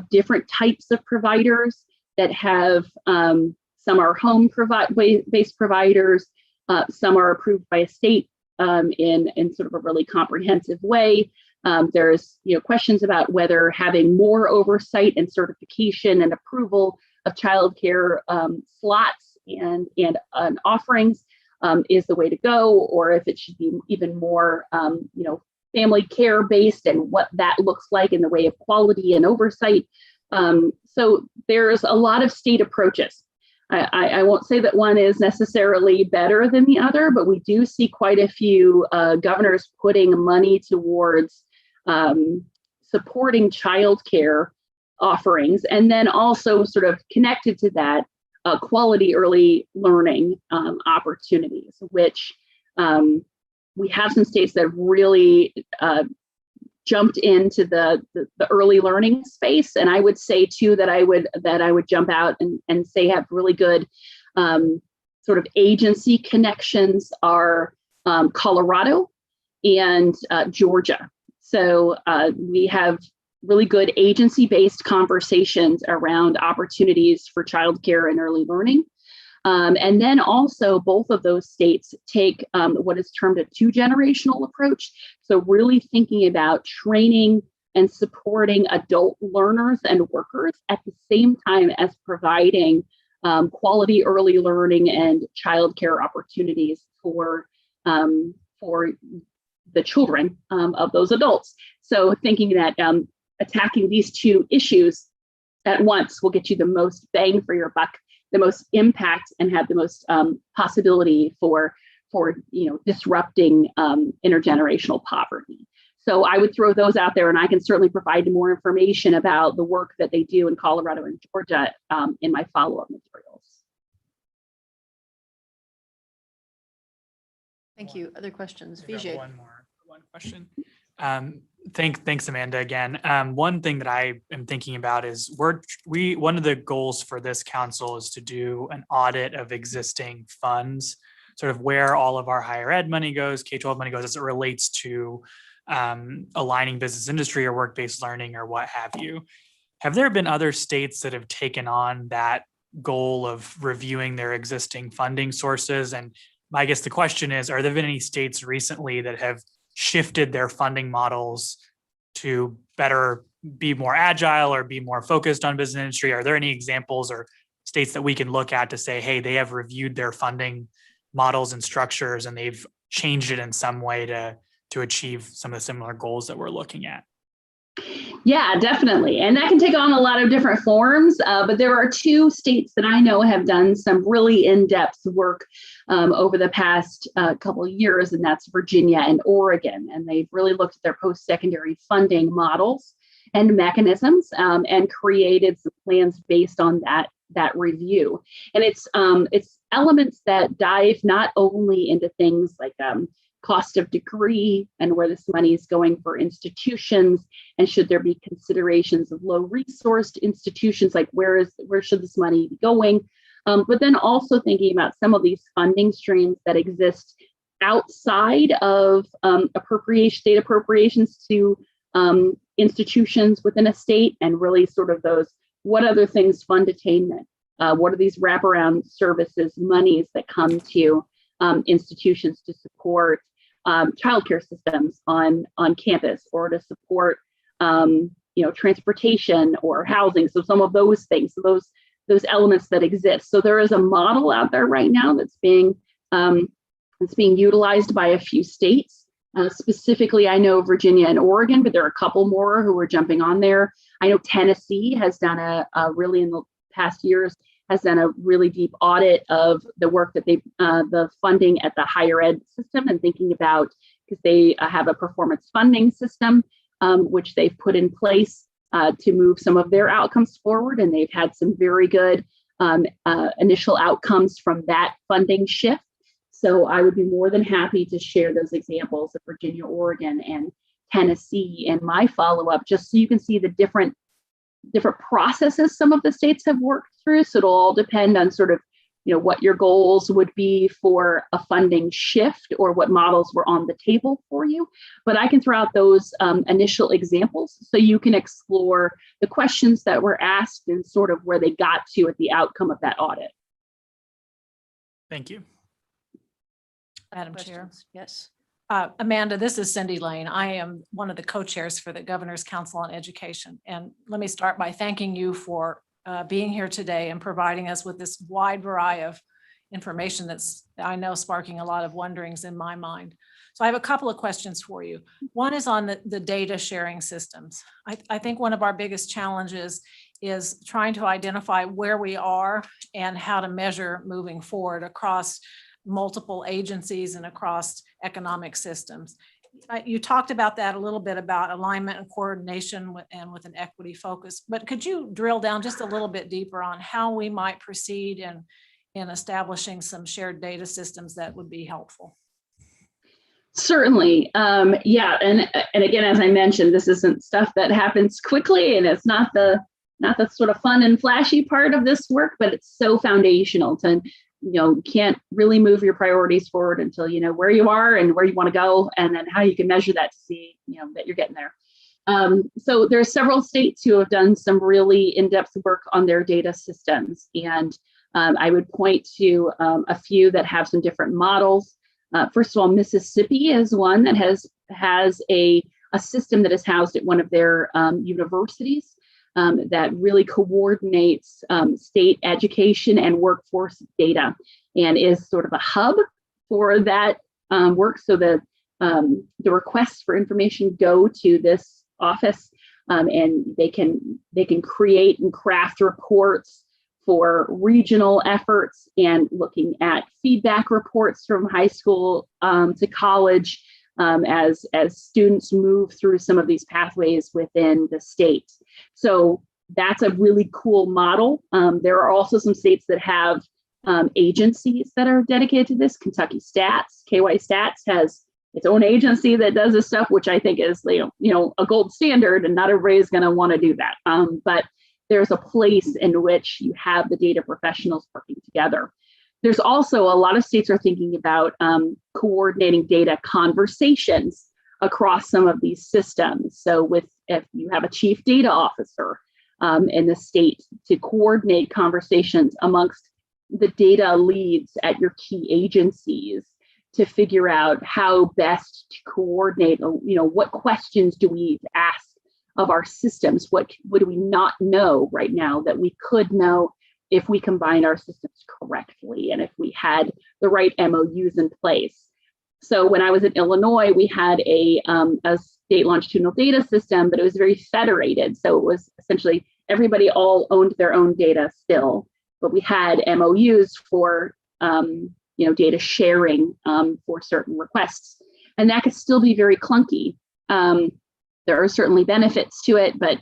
different types of providers that have. Some are home-based providers. Some are approved by a state in sort of a really comprehensive way. There's questions about whether having more oversight and certification and approval of childcare slots and offerings is the way to go, or if it should be even more family care based and what that looks like in the way of quality and oversight. So there's a lot of state approaches. I won't say that one is necessarily better than the other, but we do see quite a few governors putting money towards supporting childcare offerings, and then also sort of connected to that quality early learning opportunities, which we have some states that have really jumped into the early learning space. And I would say too that I would jump out and say have really good sort of agency connections are Colorado and Georgia. So we have really good agency-based conversations around opportunities for childcare and early learning. And then also both of those states take what is termed a two-generational approach. So really thinking about training and supporting adult learners and workers at the same time as providing quality early learning and childcare opportunities for the children of those adults. So thinking that attacking these two issues at once will get you the most bang for your buck, the most impact, and have the most possibility for disrupting intergenerational poverty. So I would throw those out there, and I can certainly provide more information about the work that they do in Colorado and Georgia in my follow-up materials. Thank you. Other questions? We've got Vijay. one question. Thanks, Amanda, again. One thing that I am thinking about is one of the goals for this council is to do an audit of existing funds, sort of where all of our higher ed money goes, K-12 money goes as it relates to aligning business industry or work-based learning or what have you. Have there been other states that have taken on that goal of reviewing their existing funding sources? And I guess the question is, are there been any states recently that have shifted their funding models to better be more agile or be more focused on business industry? Are there any examples or states that we can look at to say, hey, they have reviewed their funding models and structures and they've changed it in some way to achieve some of the similar goals that we're looking at? Yeah, definitely. And that can take on a lot of different forms, but there are two states that I know have done some really in-depth work over the past couple of years, and that's Virginia and Oregon. And they've really looked at their post-secondary funding models and mechanisms and created some plans based on that review. And it's elements that dive not only into things like cost of degree and where this money is going for institutions, and should there be considerations of low resourced institutions, like where should this money be going, but then also thinking about some of these funding streams that exist outside of state appropriations to institutions within a state, and really sort of those, what other things fund attainment, what are these wraparound services monies that come to institutions to support childcare systems on campus, or to support transportation or housing. So some of those things, so those elements that exist. So there is a model out there right now that's being utilized by a few states. Specifically, I know Virginia and Oregon, but there are a couple more who are jumping on there. I know Tennessee has done a really in past years has done a really deep audit of the work that the funding at the higher ed system, and thinking about, because they have a performance funding system, which they've put in place to move some of their outcomes forward. And they've had some very good initial outcomes from that funding shift. So I would be more than happy to share those examples of Virginia, Oregon, and Tennessee in my follow-up, just so you can see the different processes some of the states have worked through. So it'll all depend on sort of, what your goals would be for a funding shift or what models were on the table for you. But I can throw out those initial examples so you can explore the questions that were asked and sort of where they got to at the outcome of that audit. Thank you. Madam Chair. Questions? Yes. Amanda, this is Cindy Lane. I am one of the co-chairs for the Governor's Council on Education. And let me start by thanking you for being here today and providing us with this wide variety of information that's, I know, sparking a lot of wonderings in my mind. So I have a couple of questions for you. One is on the data sharing systems. I think one of our biggest challenges is trying to identify where we are and how to measure moving forward across multiple agencies and across economic systems. You talked about that a little bit, about alignment and coordination and with an equity focus, but could you drill down just a little bit deeper on how we might proceed in establishing some shared data systems that would be helpful? Certainly. Yeah. And again, as I mentioned, this isn't stuff that happens quickly, and it's not the sort of fun and flashy part of this work, but it's so foundational to, can't really move your priorities forward until you know where you are and where you want to go, and then how you can measure that to see, that you're getting there. So there are several states who have done some really in-depth work on their data systems. And I would point to a few that have some different models. First of all, Mississippi is one that has a system that is housed at one of their universities that really coordinates state education and workforce data, and is sort of a hub for that work. So the requests for information go to this office, and they can create and craft reports for regional efforts, and looking at feedback reports from high school to college as students move through some of these pathways within the state. So that's a really cool model. There are also some states that have agencies that are dedicated to this. Kentucky Stats, KY Stats, has its own agency that does this stuff, which I think is a gold standard, and not everybody's going to want to do that. But there's a place in which you have the data professionals working together. There's also a lot of states are thinking about coordinating data conversations across some of these systems. So if you have a chief data officer in the state, to coordinate conversations amongst the data leads at your key agencies to figure out how best to coordinate, what questions do we need to ask of our systems? What do we not know right now that we could know if we combine our systems correctly, and if we had the right MOUs in place? So when I was in Illinois, we had a state longitudinal data system, but it was very federated. So it was essentially everybody all owned their own data still, but we had MOUs for data sharing for certain requests, and that could still be very clunky. There are certainly benefits to it, but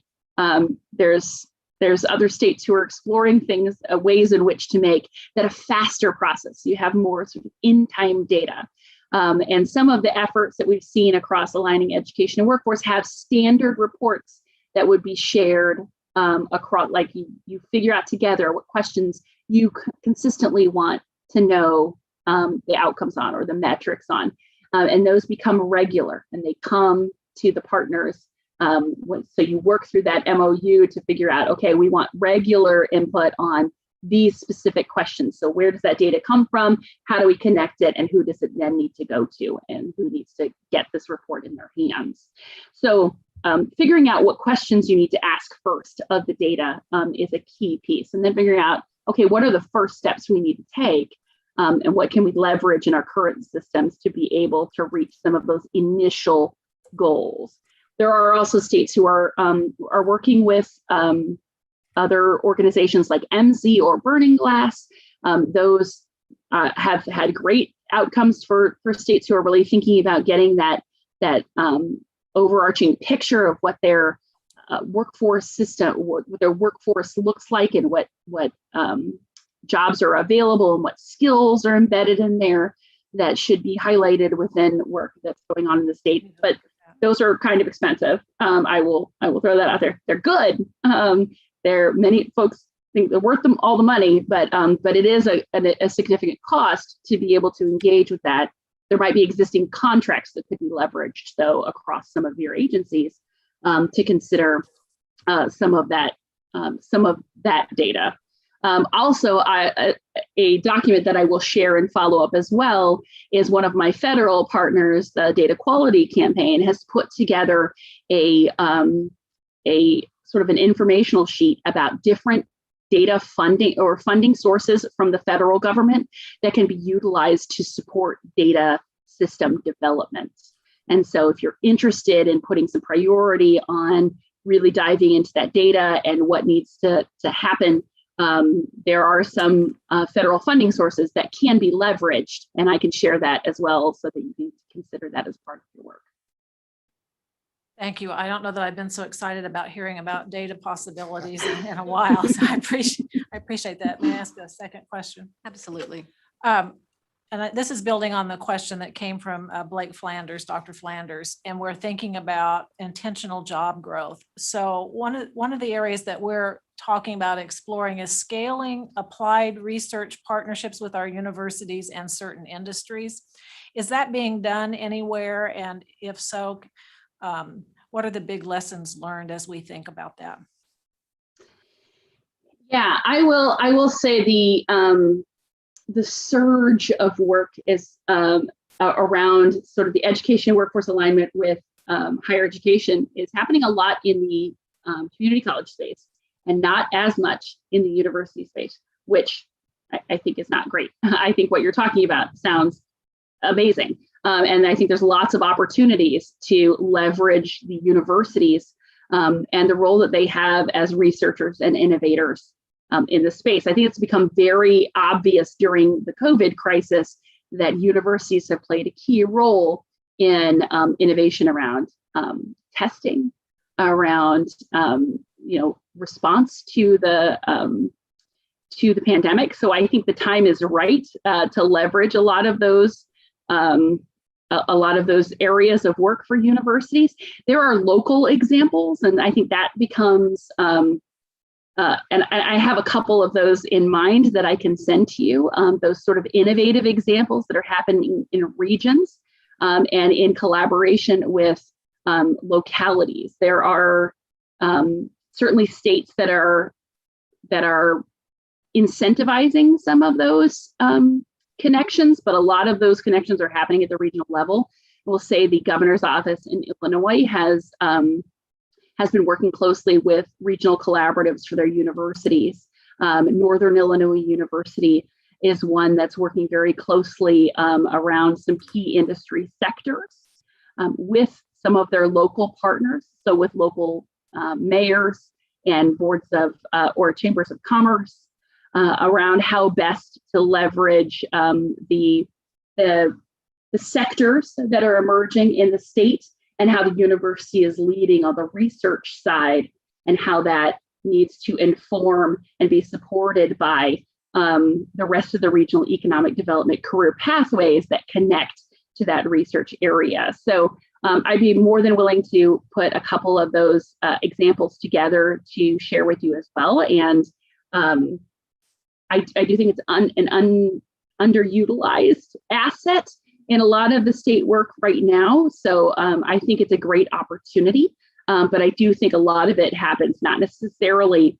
there's other states who are exploring things, ways in which to make that a faster process. You have more sort of in-time data. And some of the efforts that we've seen across aligning education and workforce have standard reports that would be shared across, like you figure out together what questions you consistently want to know the outcomes on, or the metrics on. And those become regular, and they come to the partners. So you work through that MOU to figure out, okay, we want regular input on these specific questions. So where does that data come from? How do we connect it? And who does it then need to go to? And who needs to get this report in their hands? So figuring out what questions you need to ask first of the data is a key piece. And then figuring out, okay, what are the first steps we need to take? And what can we leverage in our current systems to be able to reach some of those initial goals? There are also states who are working with other organizations like MC or Burning Glass. Those have had great outcomes for states who are really thinking about getting that overarching picture of what their workforce system, what their workforce looks like, and what jobs are available and what skills are embedded in there that should be highlighted within work that's going on in the state. But those are kind of expensive. I will throw that out there. They're good. Many folks think they're worth them all the money, but it is a significant cost to be able to engage with that. There might be existing contracts that could be leveraged, though, across some of your agencies to consider some of that data. Also, a document that I will share and follow up as well is one of my federal partners, the Data Quality Campaign, has put together a sort of an informational sheet about different data funding sources from the federal government that can be utilized to support data system development. And so if you're interested in putting some priority on really diving into that data and what needs to happen, there are some federal funding sources that can be leveraged, and I can share that as well so that you can consider that as part of your work. Thank you. I don't know that I've been so excited about hearing about data possibilities in a while, so I appreciate that. May I ask a second question? Absolutely. This is building on the question that came from Blake Flanders, Dr. Flanders, and we're thinking about intentional job growth. So one of the areas that we're talking about exploring is scaling applied research partnerships with our universities and certain industries. Is that being done anywhere? And if so, what are the big lessons learned as we think about that? Yeah, I will say the surge of work is around sort of the education workforce alignment with higher education is happening a lot in the community college space and not as much in the university space, which I think is not great. I think what you're talking about sounds amazing. And I think there's lots of opportunities to leverage the universities and the role that they have as researchers and innovators in the space. I think it's become very obvious during the COVID crisis that universities have played a key role in innovation around testing, around response to the pandemic. So I think the time is right to leverage a lot of those areas of work for universities. There are local examples, and I think that becomes and I have a couple of those in mind that I can send to you, those sort of innovative examples that are happening in regions and in collaboration with localities. There are certainly states that are incentivizing some of those connections, but a lot of those connections are happening at the regional level. We'll say the governor's office in Illinois has been working closely with regional collaboratives for their universities. Northern Illinois University is one that's working very closely around some key industry sectors with some of their local partners, so with local mayors and boards of or chambers of commerce around how best to leverage the sectors that are emerging in the state and how the university is leading on the research side and how that needs to inform and be supported by the rest of the regional economic development career pathways that connect to that research area. So I'd be more than willing to put a couple of those examples together to share with you as well. And I do think it's an underutilized asset in a lot of the state work right now. So I think it's a great opportunity, but I do think a lot of it happens not necessarily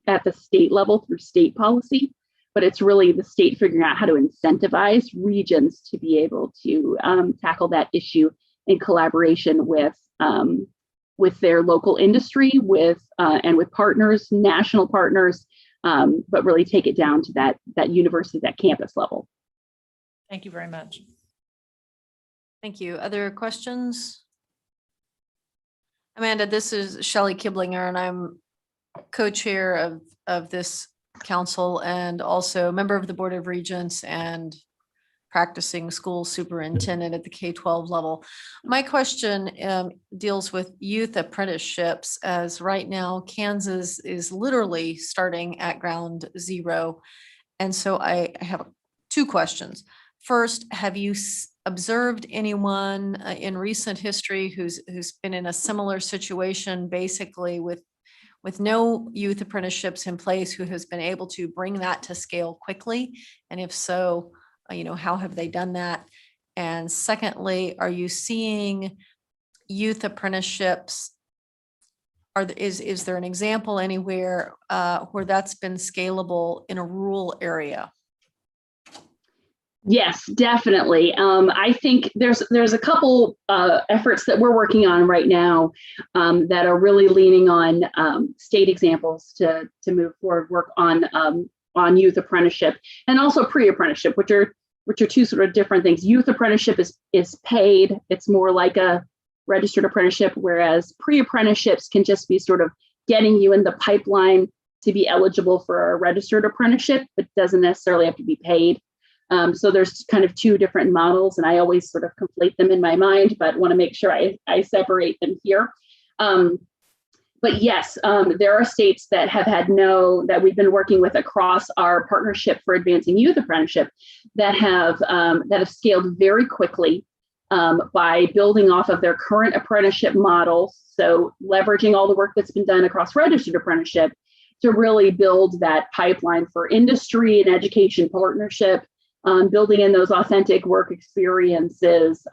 at the state level through state policy, but it's really the state figuring out how to incentivize regions to be able to tackle that issue in collaboration with their local industry, and with partners, national partners, but really take it down to that university, that campus level. Thank you very much. Thank you. Other questions? Amanda, this is Shelley Kiblinger, and I'm co-chair of this council and also member of the Board of Regents and practicing school superintendent at the K-12 level. My question deals with youth apprenticeships, as right now Kansas is literally starting at ground zero. And so I have two questions. First, have you observed anyone in recent history who's been in a similar situation, basically with no youth apprenticeships in place, who has been able to bring that to scale quickly? And if so, how have they done that? And secondly, are you seeing youth apprenticeships? Is there an example anywhere where that's been scalable in a rural area? Yes, definitely. I think there's a couple efforts that we're working on right now that are really leaning on state examples to move forward work on youth apprenticeship and also pre-apprenticeship, which are two sort of different things. Youth apprenticeship is paid. It's more like a registered apprenticeship, whereas pre-apprenticeships can just be sort of getting you in the pipeline to be eligible for a registered apprenticeship, but doesn't necessarily have to be paid. So there's kind of two different models, and I always sort of conflate them in my mind, but want to make sure I separate them here. But yes, there are states that have had that we've been working with across our partnership for advancing youth apprenticeship that have scaled very quickly by building off of their current apprenticeship models. So leveraging all the work that's been done across registered apprenticeship to really build that pipeline for industry and education partnership, building in those authentic work experiences.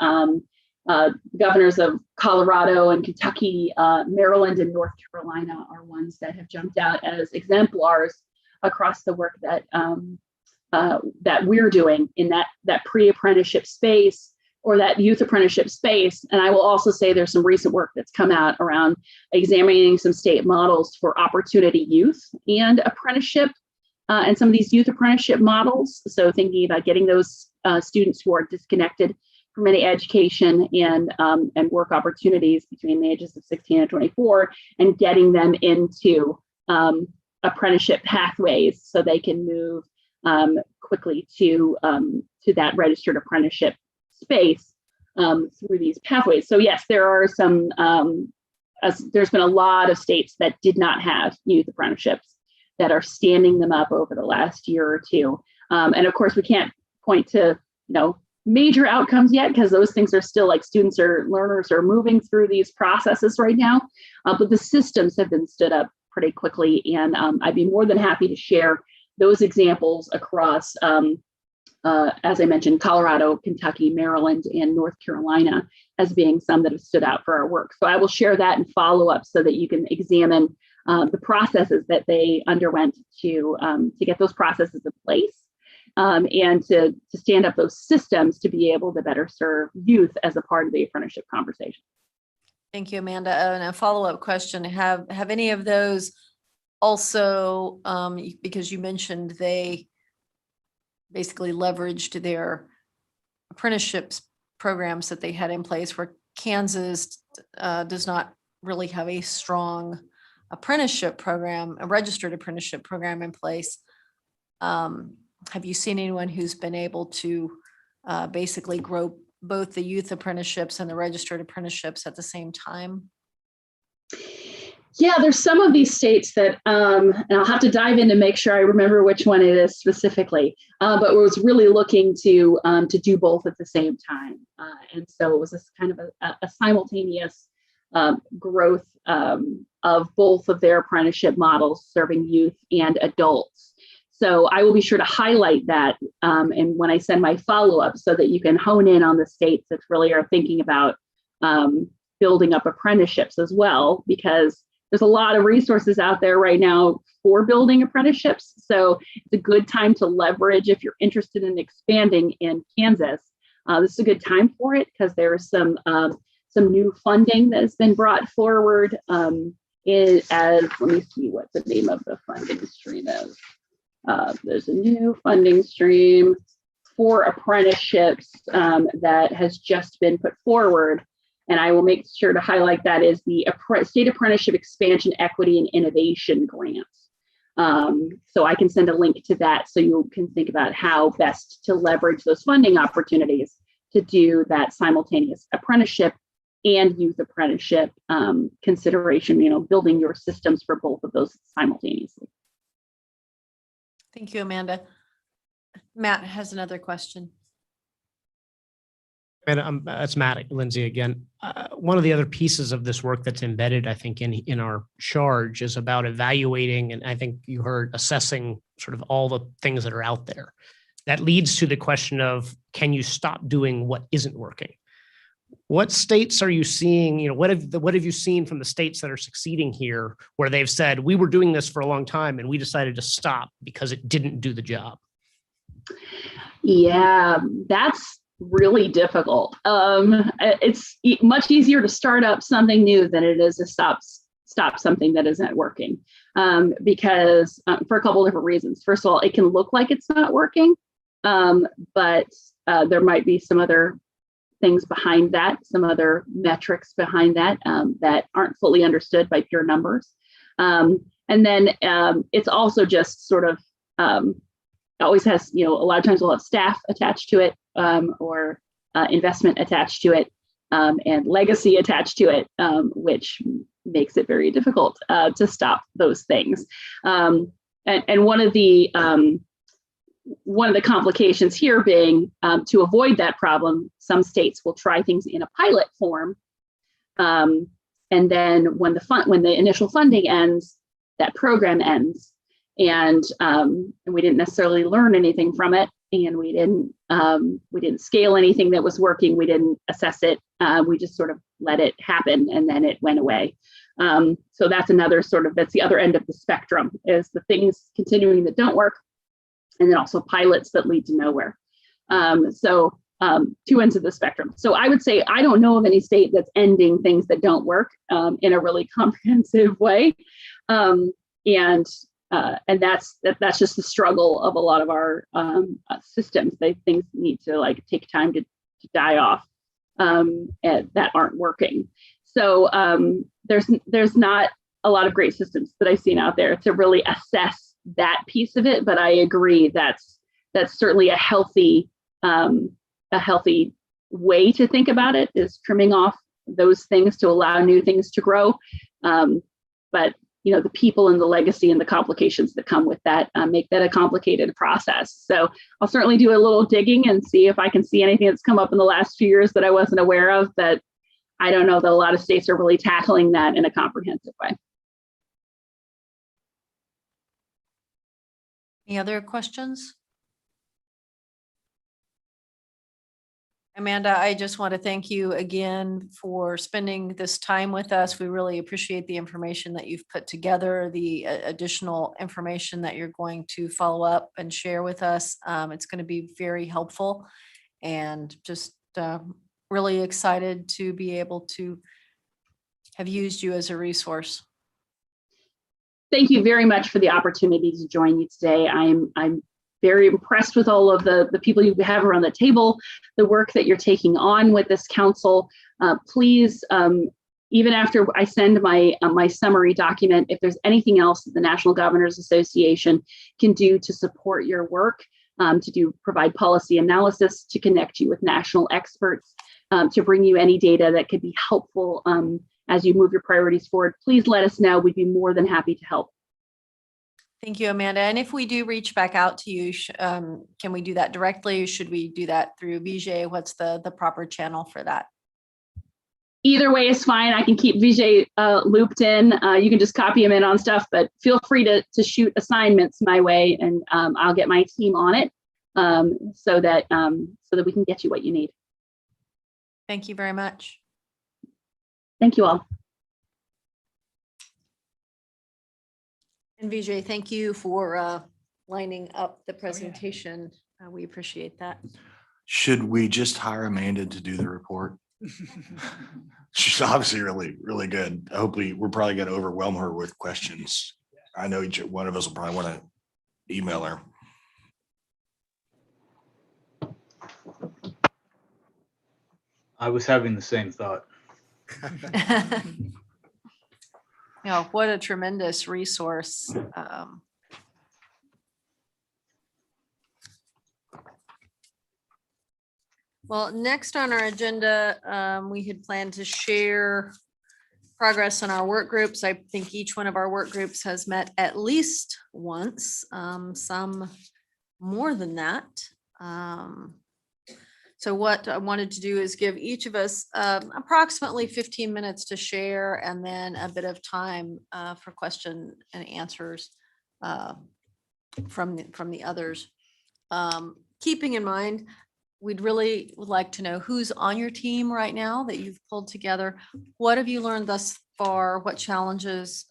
Governors of Colorado and Kentucky, Maryland and North Carolina are ones that have jumped out as exemplars across the work that we're doing in that pre-apprenticeship space or that youth apprenticeship space. And I will also say there's some recent work that's come out around examining some state models for opportunity youth and apprenticeship and some of these youth apprenticeship models. So thinking about getting those students who are disconnected from any education and work opportunities between the ages of 16 and 24 and getting them into apprenticeship pathways so they can move quickly to that registered apprenticeship space through these pathways. So yes, there are some, there's been a lot of states that did not have youth apprenticeships that are standing them up over the last year or two. And of course, we can't point to, major outcomes yet, because those things are still like students or learners are moving through these processes right now. But the systems have been stood up pretty quickly. And I'd be more than happy to share those examples across, as I mentioned, Colorado, Kentucky, Maryland, and North Carolina as being some that have stood out for our work. So I will share that in follow-up so that you can examine the processes that they underwent to get those processes in place. And to stand up those systems to be able to better serve youth as a part of the apprenticeship conversation. Thank you, Amanda. And a follow-up question, have any of those also, because you mentioned they basically leveraged their apprenticeships programs that they had in place, where Kansas does not really have a strong apprenticeship program, a registered apprenticeship program in place. Have you seen anyone who's been able to basically grow both the youth apprenticeships and the registered apprenticeships at the same time? Yeah, there's some of these states that, and I'll have to dive in to make sure I remember which one it is specifically, but was really looking to do both at the same time. And so it was this kind of a simultaneous growth of both of their apprenticeship models serving youth and adults. So I will be sure to highlight that and when I send my follow-up so that you can hone in on the states that really are thinking about building up apprenticeships as well, because there's a lot of resources out there right now for building apprenticeships. So it's a good time to leverage if you're interested in expanding in Kansas. This is a good time for it because there's some new funding that has been brought forward let me see what the name of the funding stream is. There's a new funding stream for apprenticeships that has just been put forward. and I will make sure to highlight that, is the State Apprenticeship Expansion Equity and Innovation Grant. So I can send a link to that so you can think about how best to leverage those funding opportunities to do that simultaneous apprenticeship and youth apprenticeship consideration, building your systems for both of those simultaneously. Thank you, Amanda. Matt has another question. And that's Matt, Lindsay again. One of the other pieces of this work that's embedded, I think, in our charge is about evaluating, and I think you heard assessing sort of all the things that are out there. That leads to the question of, can you stop doing what isn't working? What states are you seeing? What have you seen from the states that are succeeding here, where they've said, we were doing this for a long time and we decided to stop because it didn't do the job? Yeah, that's really difficult. It's much easier to start up something new than it is to stop something that isn't working, because for a couple of different reasons. First of all, it can look like it's not working, but there might be some other things behind that, some other metrics behind that that aren't fully understood by pure numbers. And then it's also just sort of always has, a lot of times we'll have staff attached to it, or investment attached to it, and legacy attached to it, which makes it very difficult to stop those things. And one of the complications here being, to avoid that problem, some states will try things in a pilot form, and then when the initial funding ends, that program ends. And we didn't necessarily learn anything from it, and we didn't scale anything that was working. We didn't assess it. We just sort of let it happen, and then it went away. So that's that's the other end of the spectrum, is the things continuing that don't work, and then also pilots that lead to nowhere. So two ends of the spectrum. So I would say I don't know of any state that's ending things that don't work in a really comprehensive way. And that's just the struggle of a lot of our systems. Things need to take time to die off that aren't working. So there's not a lot of great systems that I've seen out there to really assess that piece of it. But I agree that's certainly a healthy way to think about it, is trimming off those things to allow new things to grow. But the people and the legacy and the complications that come with that make that a complicated process. So I'll certainly do a little digging and see if I can see anything that's come up in the last few years that I wasn't aware of, but I don't know that a lot of states are really tackling that in a comprehensive way. Any other questions? Amanda, I just want to thank you again for spending this time with us. We really appreciate the information that you've put together, the additional information that you're going to follow up and share with us. It's going to be very helpful, and just really excited to be able to have used you as a resource. Thank you very much for the opportunity to join you today. I'm very impressed with all of the people you have around the table, the work that you're taking on with this council. Please, even after I send my summary document, if there's anything else that the National Governors Association can do to support your work, to provide policy analysis, to connect you with national experts, to bring you any data that could be helpful as you move your priorities forward, please let us know. We'd be more than happy to help. Thank you, Amanda. And if we do reach back out to you, can we do that directly? Should we do that through Vijay? What's the proper channel for that? Either way is fine. I can keep Vijay looped in. You can just copy him in on stuff, but feel free to shoot assignments my way, and I'll get my team on it so that we can get you what you need. Thank you very much. Thank you all. And Vijay, thank you for lining up the presentation. We appreciate that. Should we just hire Amanda to do the report? She's obviously really, really good. Hopefully, we're probably going to overwhelm her with questions. I know each one of us will probably want to email her. I was having the same thought. What a tremendous resource. Well, next on our agenda, we had planned to share progress on our work groups. I think each one of our work groups has met at least once, some more than that. So what I wanted to do is give each of us approximately 15 minutes to share, and then a bit of time for question and answers from the others. Keeping in mind, we'd really would like to know who's on your team right now that you've pulled together. What have you learned thus far? What challenges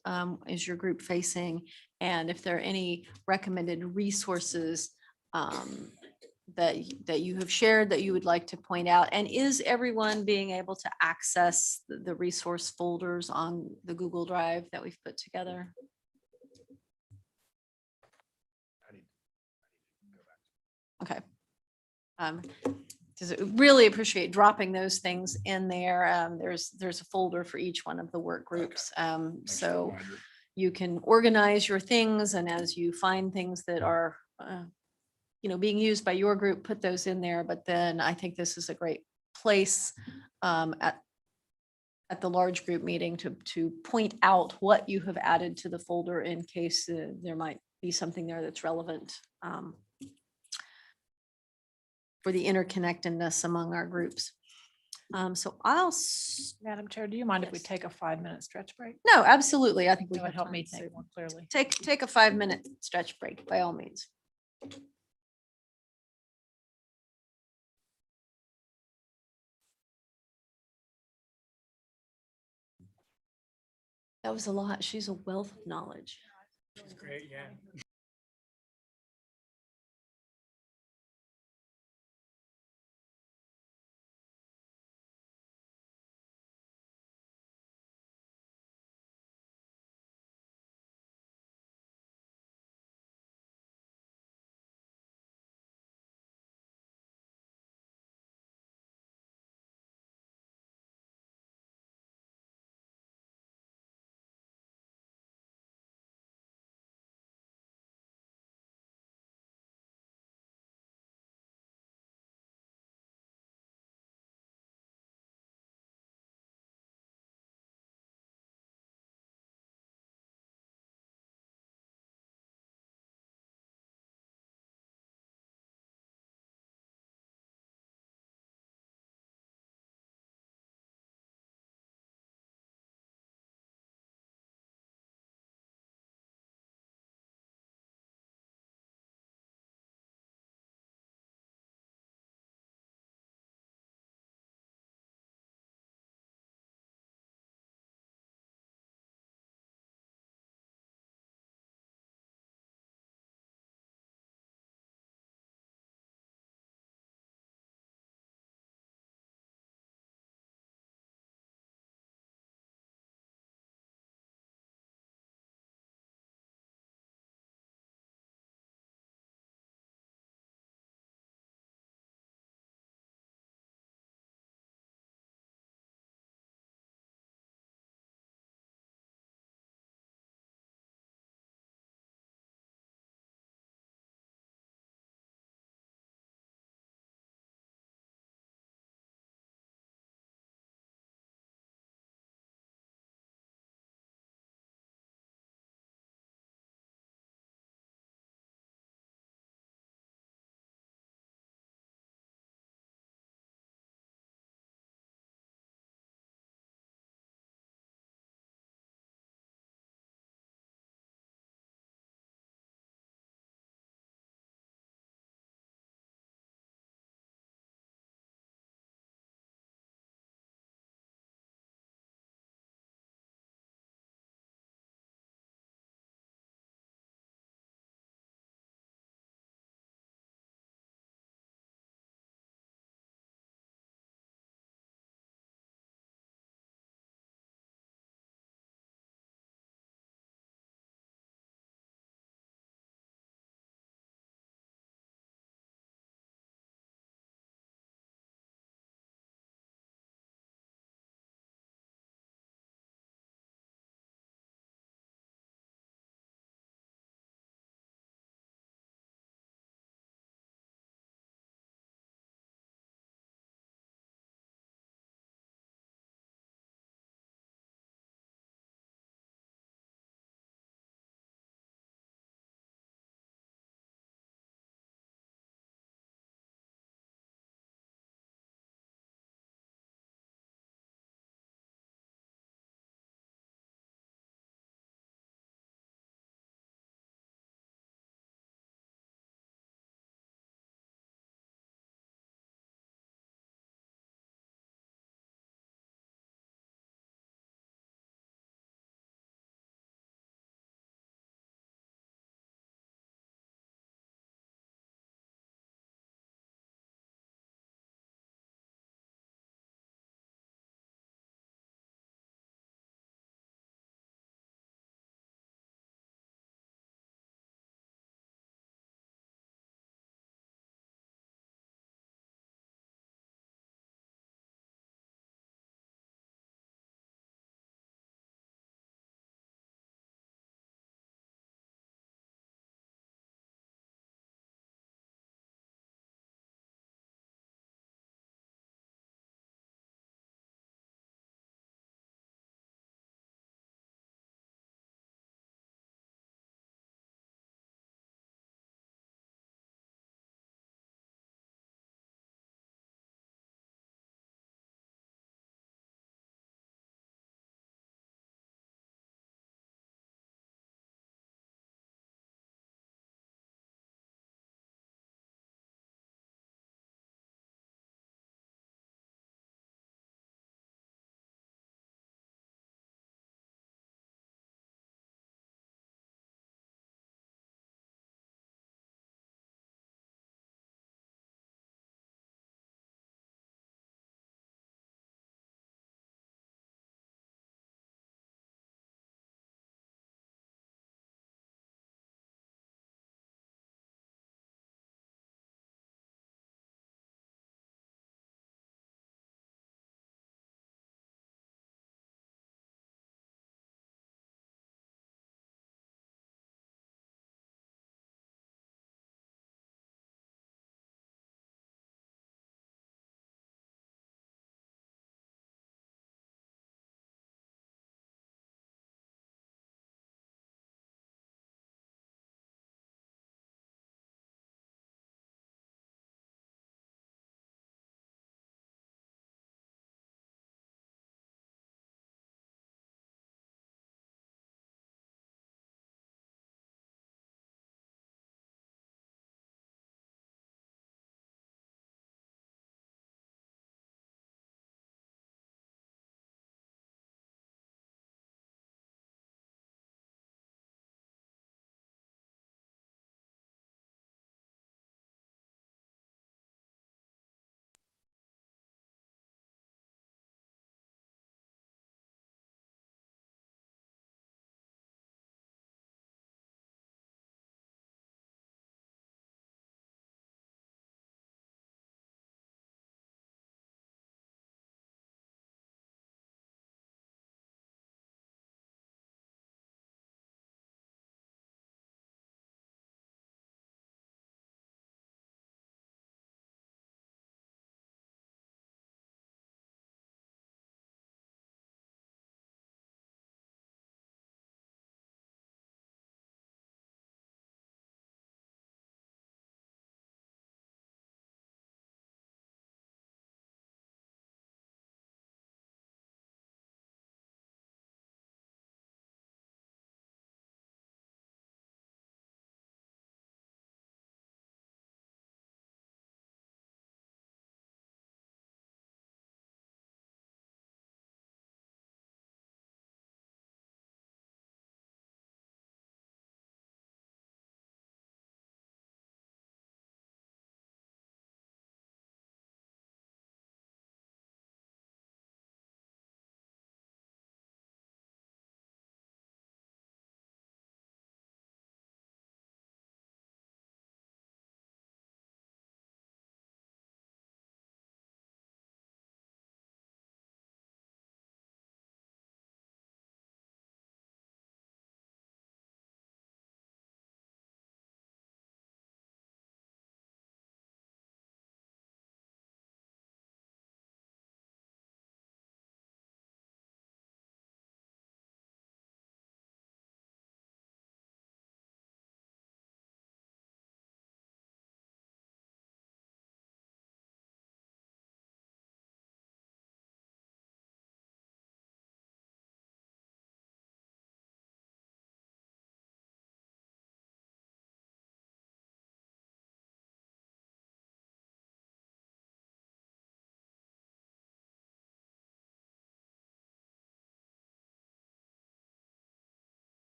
is your group facing? And if there are any recommended resources that you have shared that you would like to point out? And is everyone being able to access the resource folders on the Google Drive that we've put together? Okay. Does it really appreciate dropping those things in there. There's a folder for each one of the work groups. So you can organize your things, and as you find things that are being used by your group, put those in there. But then I think this is a great place at the large group meeting to point out what you have added to the folder in case there might be something there that's relevant for the interconnectedness among our groups. So Madam Chair, do you mind if we Yes. take a 5-minute stretch break? No, absolutely. I think we That would have help time me to think save- more clearly. Take a 5-minute stretch break by all means. That was a lot. She's a wealth of knowledge. Great, yeah.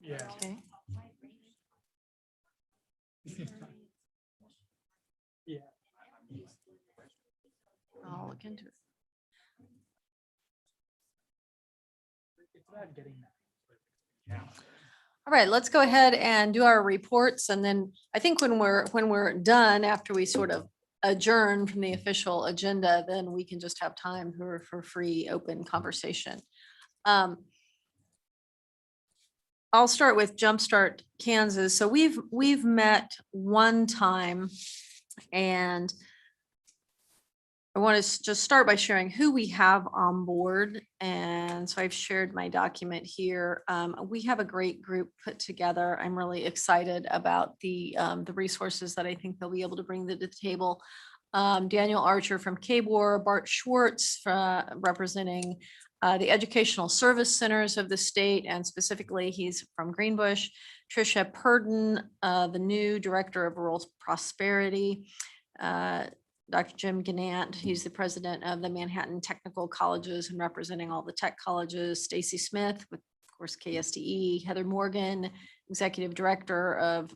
Yeah. Okay. Yeah. I'll look into it. It's about getting that. All right, let's go ahead and do our reports. And then I think when we're done, after we sort of adjourn from the official agenda, then we can just have time for free, open conversation. I'll start with Jumpstart Kansas. So we've met one time, and I want to just start by sharing who we have on board. And so I've shared my document here. We have a great group put together. I'm really excited about the resources that I think they'll be able to bring to the table. Daniel Archer from KBOR, Bart Schwartz representing the educational service centers of the state, and specifically he's from Greenbush. Tricia Purden, the new director of rural prosperity. Dr. Jim Gannant, he's the president of the Manhattan Technical Colleges and representing all the tech colleges. Stacy Smith with, of course, KSDE. Heather Morgan, executive director of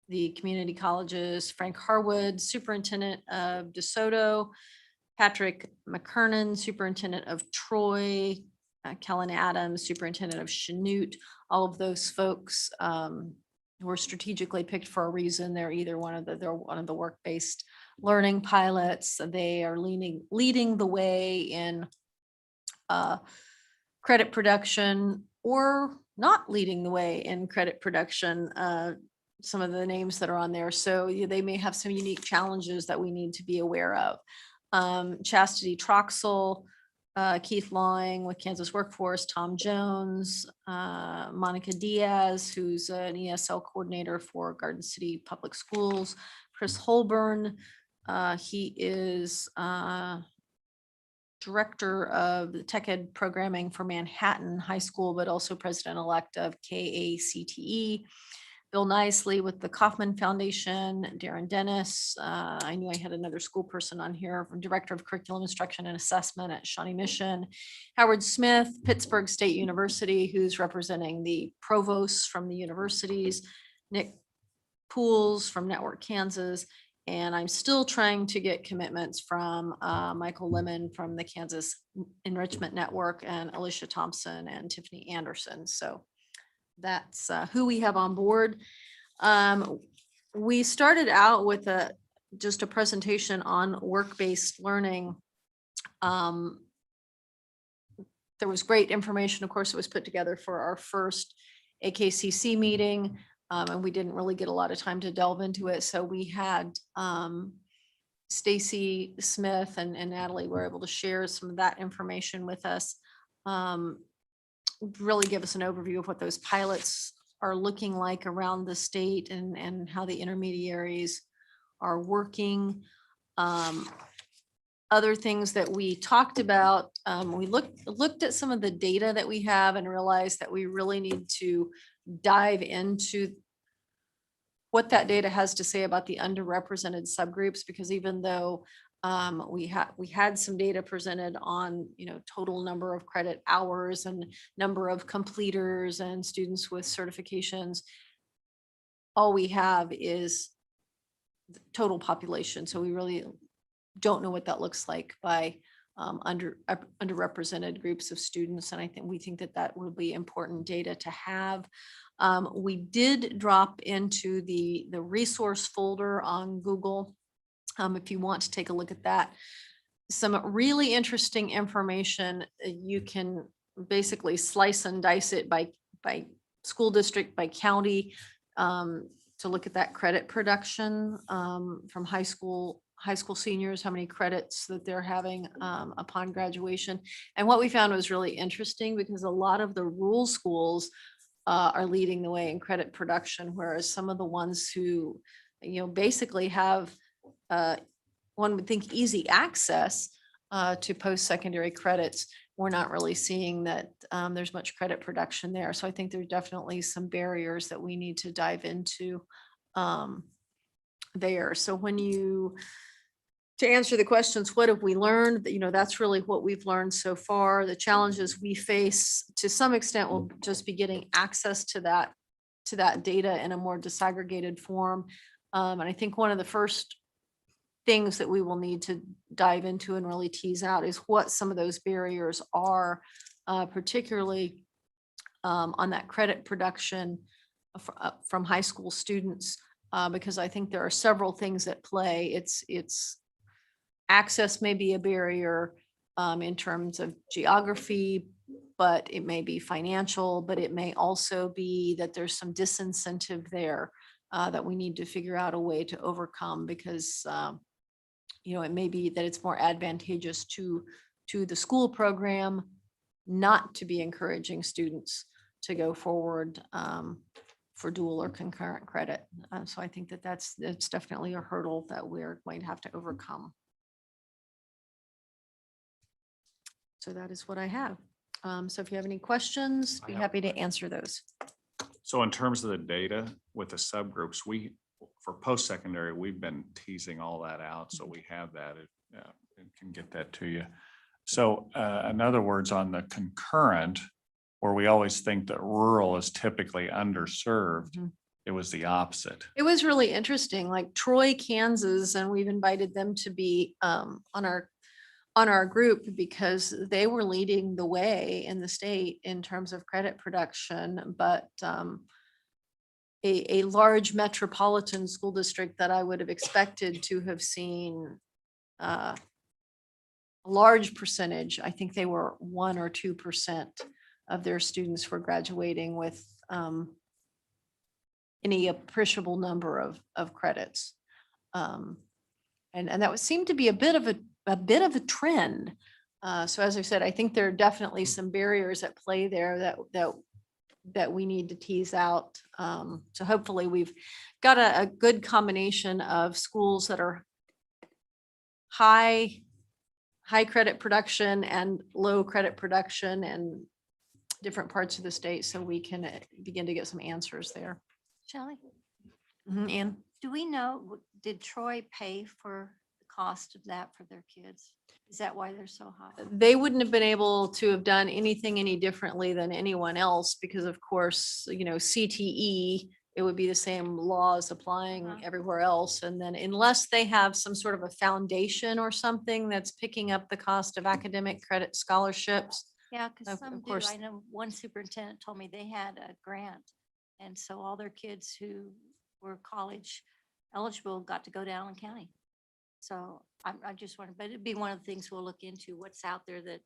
the community colleges. Frank Harwood, superintendent of DeSoto. Patrick McKernan, superintendent of Troy. Kellen Adams, superintendent of Chanute. All of those folks were strategically picked for a reason. They're either one of the work-based learning pilots. They are leading the way in credit production, or not leading the way in credit production. Some of the names that are on there. So they may have some unique challenges that we need to be aware of. Chastity Troxel, Keith Lawing with Kansas Workforce, Tom Jones, Monica Diaz, who's an ESL coordinator for Garden City Public Schools, Chris Holborn, he is director of the Tech Ed programming for Manhattan High School, but also president-elect of KACTE. Bill Nicely with the Kauffman Foundation, Darren Dennis. I knew I had another school person on here, director of curriculum instruction and assessment at Shawnee Mission. Howard Smith, Pittsburgh State University, who's representing the provosts from the universities. Nick Pools from Network Kansas. And I'm still trying to get commitments from Michael Lemon from the Kansas Enrichment Network, and Alicia Thompson and Tiffany Anderson. So that's who we have on board. We started out with just a presentation on work-based learning. There was great information, of course, that was put together for our first AKCC meeting, and we didn't really get a lot of time to delve into it. So we had Stacy Smith and Natalie were able to share some of that information with us. Really give us an overview of what those pilots are looking like around the state, and how the intermediaries are working. Other things that we talked about, we looked at some of the data that we have and realized that we really need to dive into what that data has to say about the underrepresented subgroups, because even though we had some data presented on, total number of credit hours and number of completers and students with certifications, all we have is the total population. So we really don't know what that looks like by underrepresented groups of students. And we think that would be important data to have. We did drop into the resource folder on Google. If you want to take a look at that, some really interesting information. You can basically slice and dice it by school district, by county, to look at that credit production from high school seniors, how many credits that they're having upon graduation. And what we found was really interesting, because a lot of the rural schools are leading the way in credit production, whereas some of the ones who, basically have, one would think, easy access to post-secondary credits, we're not really seeing that there's much credit production there. So I think there's definitely some barriers that we need to dive into there. So when you to answer the questions, what have we learned? You know, that's really what we've learned so far. The challenges we face to some extent will just be getting access to that data in a more disaggregated form. And I think one of the first things that we will need to dive into and really tease out is what some of those barriers are, particularly on that credit production from high school students, because I think there are several things at play. It's access may be a barrier in terms of geography, but it may be financial, but it may also be that there's some disincentive there that we need to figure out a way to overcome, because it may be that it's more advantageous to the school program not to be encouraging students to go forward for dual or concurrent credit. So I think that's definitely a hurdle that we're going to have to overcome. So that is what I have. So if you have any questions, be happy to answer those. So in terms of the data with the subgroups, for post-secondary, we've been teasing all that out. So we have that, and can get that to you. So in other words, on the concurrent, where we always think that rural is typically underserved, it was the opposite. It was really interesting, like Troy, Kansas, and we've invited them to be on our group because they were leading the way in the state in terms of credit production, but a large metropolitan school district that I would have expected to have seen a large percentage, I think they were 1 or 2% of their students were graduating with any appreciable number of credits. And that would seem to be a bit of a trend. So as I said, I think there are definitely some barriers at play there that we need to tease out. So hopefully we've got a good combination of schools that are high credit production and low credit production and different parts of the state, so we can begin to get some answers there. Shelley, And do we know, did Troy pay for the cost of that for their kids? Is that why they're so high? they wouldn't have been able to have done anything any differently than anyone else, because of course, CTE, it would be the same laws applying everywhere else. And then unless they have some sort of a foundation or something that's picking up the cost of academic credit scholarships. Yeah, because Of some do. course. I know one superintendent told me they had a grant. And so all their kids who were college eligible got to go to Allen County. So I just wanted, but it'd be one of the things we'll look into, what's out there that,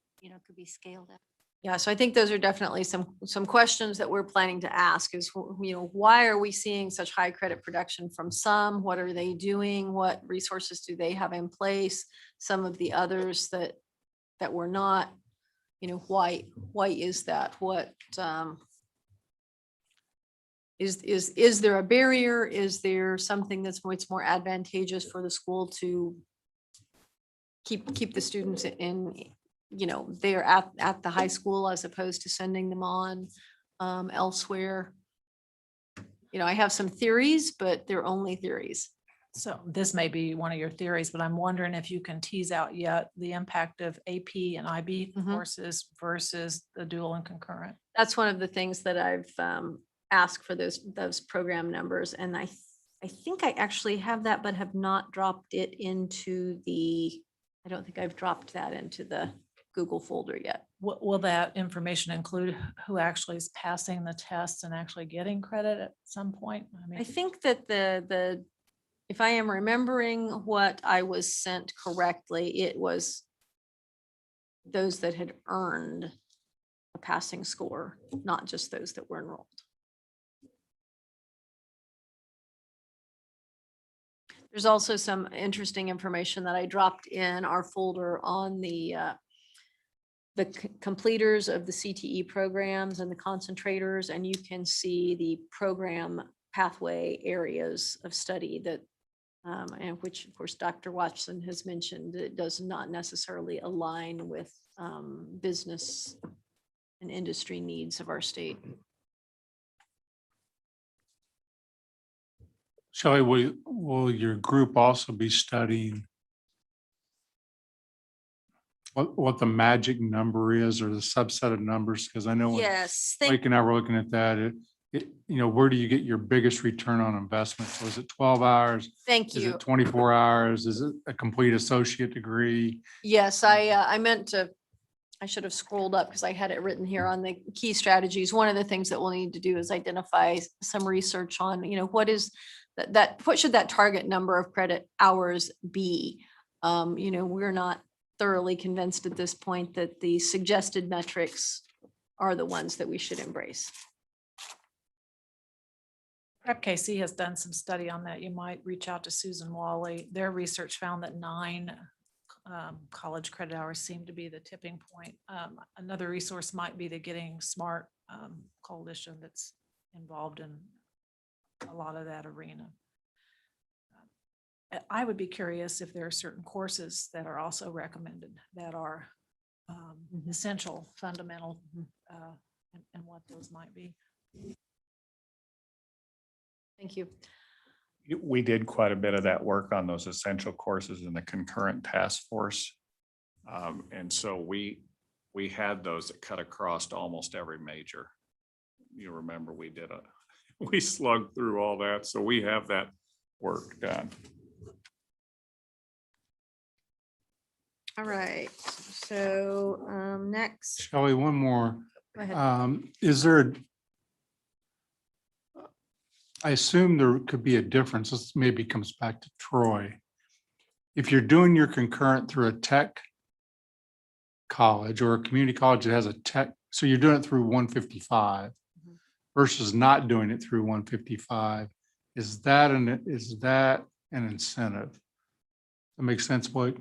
could be scaled up. Yeah, so I think those are definitely some questions that we're planning to ask is, why are we seeing such high credit production from some? What are they doing? What resources do they have in place? Some of the others that were not, why is that? What is there a barrier? Is there something that's more advantageous for the school to keep the students in, they're at the high school as opposed to sending them on elsewhere? I have some theories, but they're only theories. So this may be one of your theories, but I'm wondering if you can tease out yet the impact of AP and IB courses versus the dual and concurrent. That's one of the things that I've asked for those program numbers. And I think I actually have that, but have not dropped it into I don't think I've dropped that into the Google folder yet. Will that information include who actually is passing the tests and actually getting credit at some point? I think that if I am remembering what I was sent correctly, it was those that had earned a passing score, not just those that were enrolled. There's also some interesting information that I dropped in our folder on the completers of the CTE programs and the concentrators, and you can see the program pathway areas of study that, and which of course Dr. Watson has mentioned, it does not necessarily align with business and industry needs of our state. Shelley, will your group also be studying what the magic number is or the subset of numbers? Because I know when Yes, Blake and I were looking at that, where do you get your biggest return on investment? So is it 12 hours? Thank Is you. it 24 hours? Is it a complete associate degree? Yes, I meant to, I should have scrolled up because I had it written here on the key strategies. One of the things that we'll need to do is identify some research on, what should that target number of credit hours be? We're not thoroughly convinced at this point that the suggested metrics are the ones that we should embrace. Prep KC has done some study on that. You might reach out to Susan Wally. Their research found that 9 college credit hours seem to be the tipping point. Another resource might be the Getting Smart coalition that's involved in a lot of that arena. I would be curious if there are certain courses that are also recommended that are essential, fundamental, and what those might be. Thank you. We did quite a bit of that work on those essential courses in the concurrent task force. And so we had those that cut across almost every major. You remember we slugged through all that. So we have that work done. All right. So next, Shelley, one more. go ahead. Is there, I assume there could be a difference. This maybe comes back to Troy. If you're doing your concurrent through a tech college or a community college that has a tech, so you're doing it through 155 versus not doing it through 155, is that an incentive? That makes sense, Blake?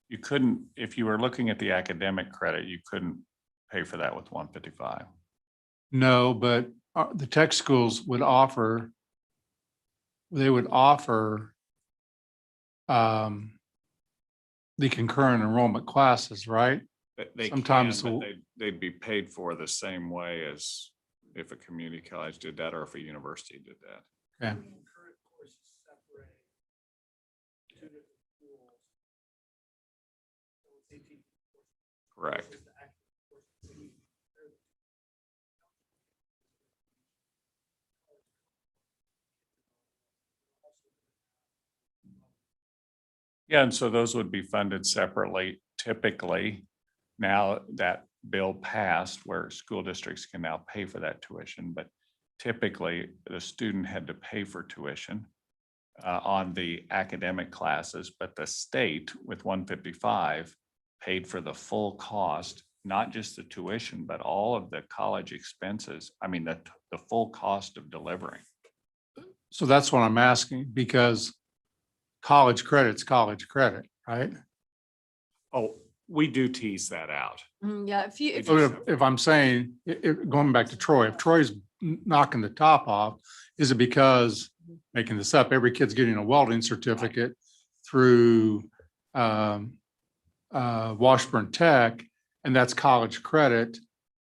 You couldn't, if you were looking at the academic credit, you couldn't pay for that with 155. No, but the tech schools would offer, the concurrent enrollment classes, right? They Sometimes can, but they'd be paid for the same way as if a community college did that or if a university did that. Okay. Correct. Yeah, and so those would be funded separately. Typically, now that bill passed where school districts can now pay for that tuition, but typically the student had to pay for tuition on the academic classes, but the state with 155 paid for the full cost, not just the tuition, but all of the college expenses. I mean, the full cost of delivering. So that's what I'm asking, because college credit's college credit, right? Oh, we do tease that out. Yeah, if So if I'm saying, going back to Troy, if Troy's knocking the top off, is it because, making this up, every kid's getting a welding certificate through Washburn Tech, and that's college credit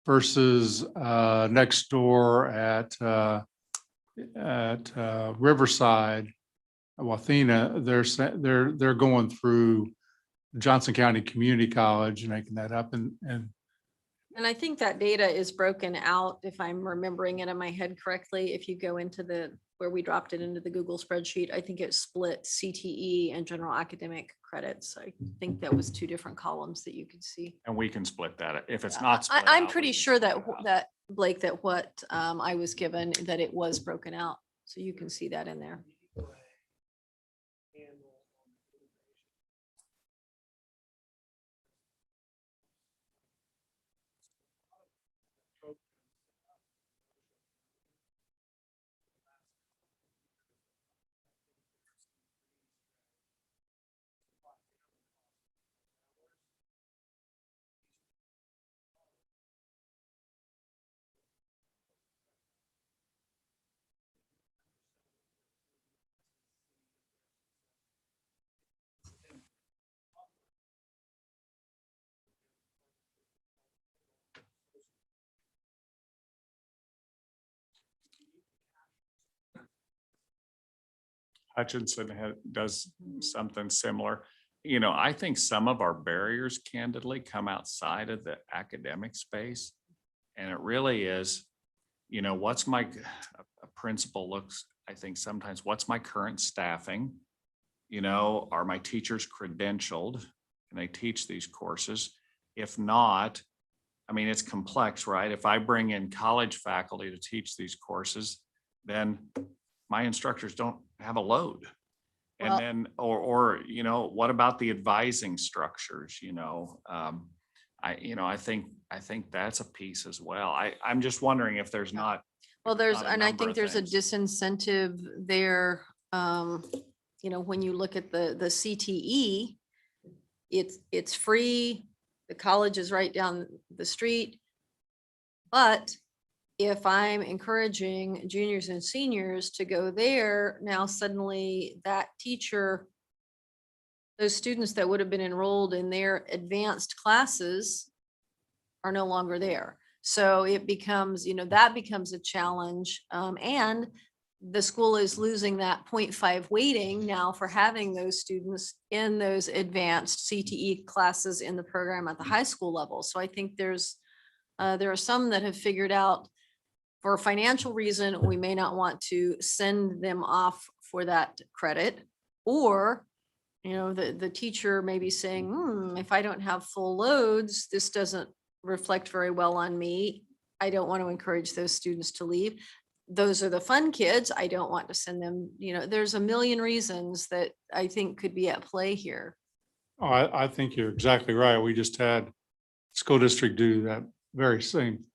versus next door at Riverside, Wathena, they're going through Johnson County Community College and making that up, and I think that data is broken out, if I'm remembering it in my head correctly. If you go into where we dropped it into the Google spreadsheet, I think it split CTE and general academic credits. I think that was 2 different columns that you could see. And we can split that if it's not split I'm out, pretty we can sure split it out. that Blake, that what I was given, that it was broken out. So you can see that in there. Hutchinson does something similar. I think some of our barriers candidly come outside of the academic space. And it really is, what's a principal looks, I think sometimes, what's my current staffing? Are my teachers credentialed? Can they teach these courses? If not, I mean, it's complex, right? If I bring in college faculty to teach these courses, then my instructors don't have a load. And Well- then, or, what about the advising structures, I think that's a piece as well. I'm just wondering if there's not. Well, there's, not a and I number think of there's a things. disincentive there. When you look at the CTE, it's free. The college is right down the street. But if I'm encouraging juniors and seniors to go there, now suddenly that teacher, those students that would have been enrolled in their advanced classes are no longer there. So it becomes, that becomes a challenge. And the school is losing that 0.5 weighting now for having those students in those advanced CTE classes in the program at the high school level. So I think there are some that have figured out, for a financial reason, we may not want to send them off for that credit. Or, the teacher may be saying, if I don't have full loads, this doesn't reflect very well on me. I don't want to encourage those students to leave. Those are the fun kids. I don't want to send them, there's a million reasons that I think could be at play here. Oh, I think you're exactly right. We just had school district do that very thing.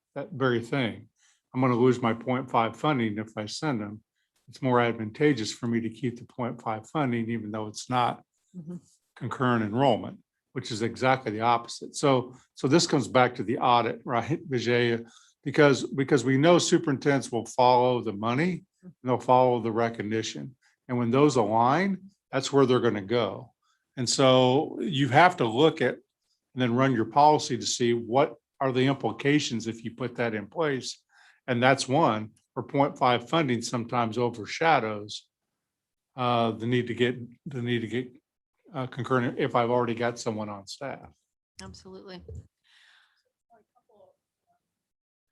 I'm going to lose my 0.5 funding if I send them. It's more advantageous for me to keep the 0.5 funding, even though it's not Mhm. concurrent enrollment, which is exactly the opposite. So this comes back to the audit, right, Vijay? Because we know superintendents will follow the money and they'll follow the recognition. And when those align, that's where they're going to go. And so you have to look at and then run your policy to see what are the implications if you put that in place. And that's one, where 0.5 funding sometimes overshadows the need to get concurrent if I've already got someone on staff. Absolutely.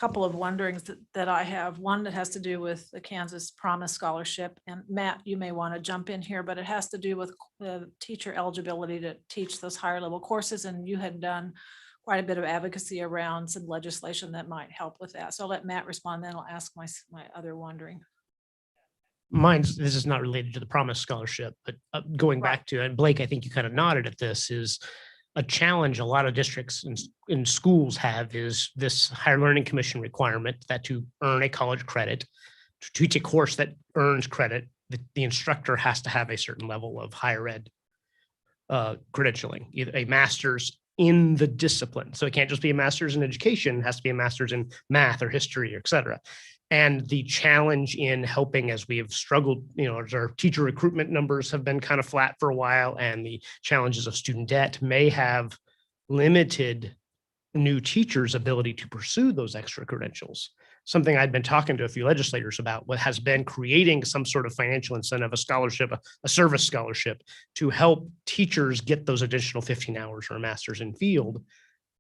Couple of wonderings that I have. One that has to do with the Kansas Promise Scholarship. And Matt, you may want to jump in here, but it has to do with the teacher eligibility to teach those higher level courses. And you had done quite a bit of advocacy around some legislation that might help with that. So I'll let Matt respond, then I'll ask my other wondering. This is not related to the Promise Scholarship, but going back to, and Blake, I think you kind of nodded at this, is a challenge a lot of districts in schools have is this higher learning commission requirement that to earn a college credit, to teach a course that earns credit, the instructor has to have a certain level of higher ed credentialing, either a master's in the discipline. So it can't just be a master's in education, it has to be a master's in math or history, et cetera. And the challenge in helping, as we have struggled, as our teacher recruitment numbers have been kind of flat for a while, and the challenges of student debt may have limited new teachers' ability to pursue those extra credentials. Something I'd been talking to a few legislators about, what has been creating some sort of financial incentive, a scholarship, a service scholarship, to help teachers get those additional 15 hours or a master's in field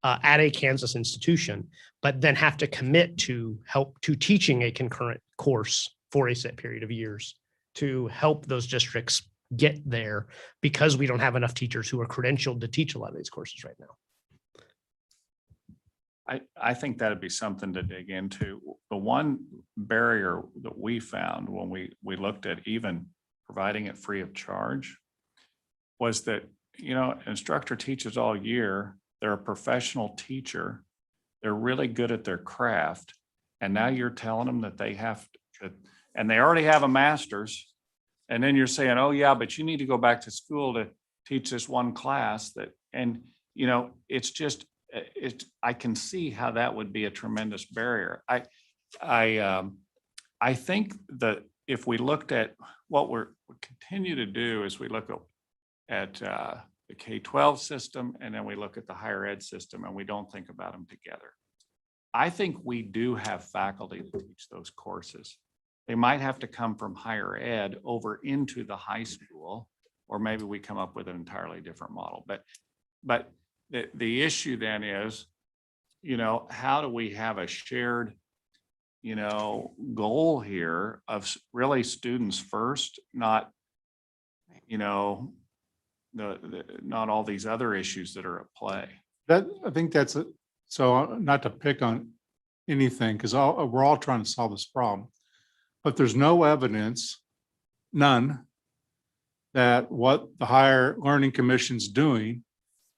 at a Kansas institution, but then have to commit to help to teaching a concurrent course for a set period of years to help those districts get there, because we don't have enough teachers who are credentialed to teach a lot of these courses right now. I think that'd be something to dig into. The one barrier that we found when we looked at even providing it free of charge was that, instructor teaches all year. They're a professional teacher. They're really good at their craft. And now you're telling them that they have to, and they already have a master's. And then you're saying, oh yeah, but you need to go back to school to teach this one class it's just, I can see how that would be a tremendous barrier. I think that if we looked at what we continue to do is we look at the K-12 system, and then we look at the higher ed system, and we don't think about them together. I think we do have faculty to teach those courses. They might have to come from higher ed over into the high school or maybe we come up with an entirely different model. But the issue then is, how do we have a shared, goal here of really students first, not, not all these other issues that are at play. I think that's it. So not to pick on anything, because we're all trying to solve this problem. But there's no evidence, none, that what the Higher Learning Commission's doing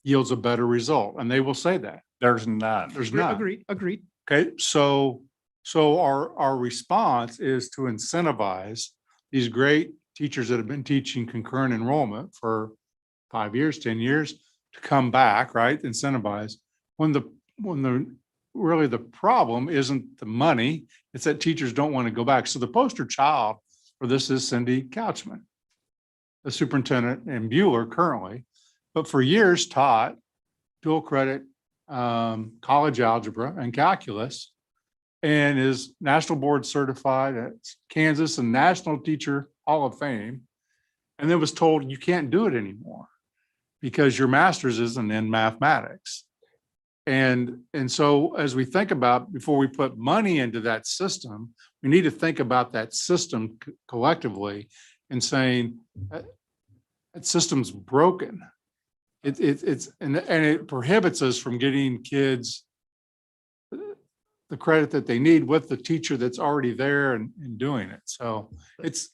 yields a better result. And they will say that. There's none. There's none. Agreed. Okay, so our response is to incentivize these great teachers that have been teaching concurrent enrollment for 5 years, 10 years to come back, right? Incentivize when really the problem isn't the money, it's that teachers don't want to go back. So the poster child for this is Cindy Couchman, the superintendent in Bueller currently, but for years taught dual credit college algebra and calculus, and is national board certified at Kansas and National Teacher Hall of Fame, and then was told you can't do it anymore because your master's isn't in mathematics. And so as we think about, before we put money into that system, we need to think about that system collectively and saying that system's broken. And it prohibits us from getting kids the credit that they need with the teacher that's already there and doing it. So it's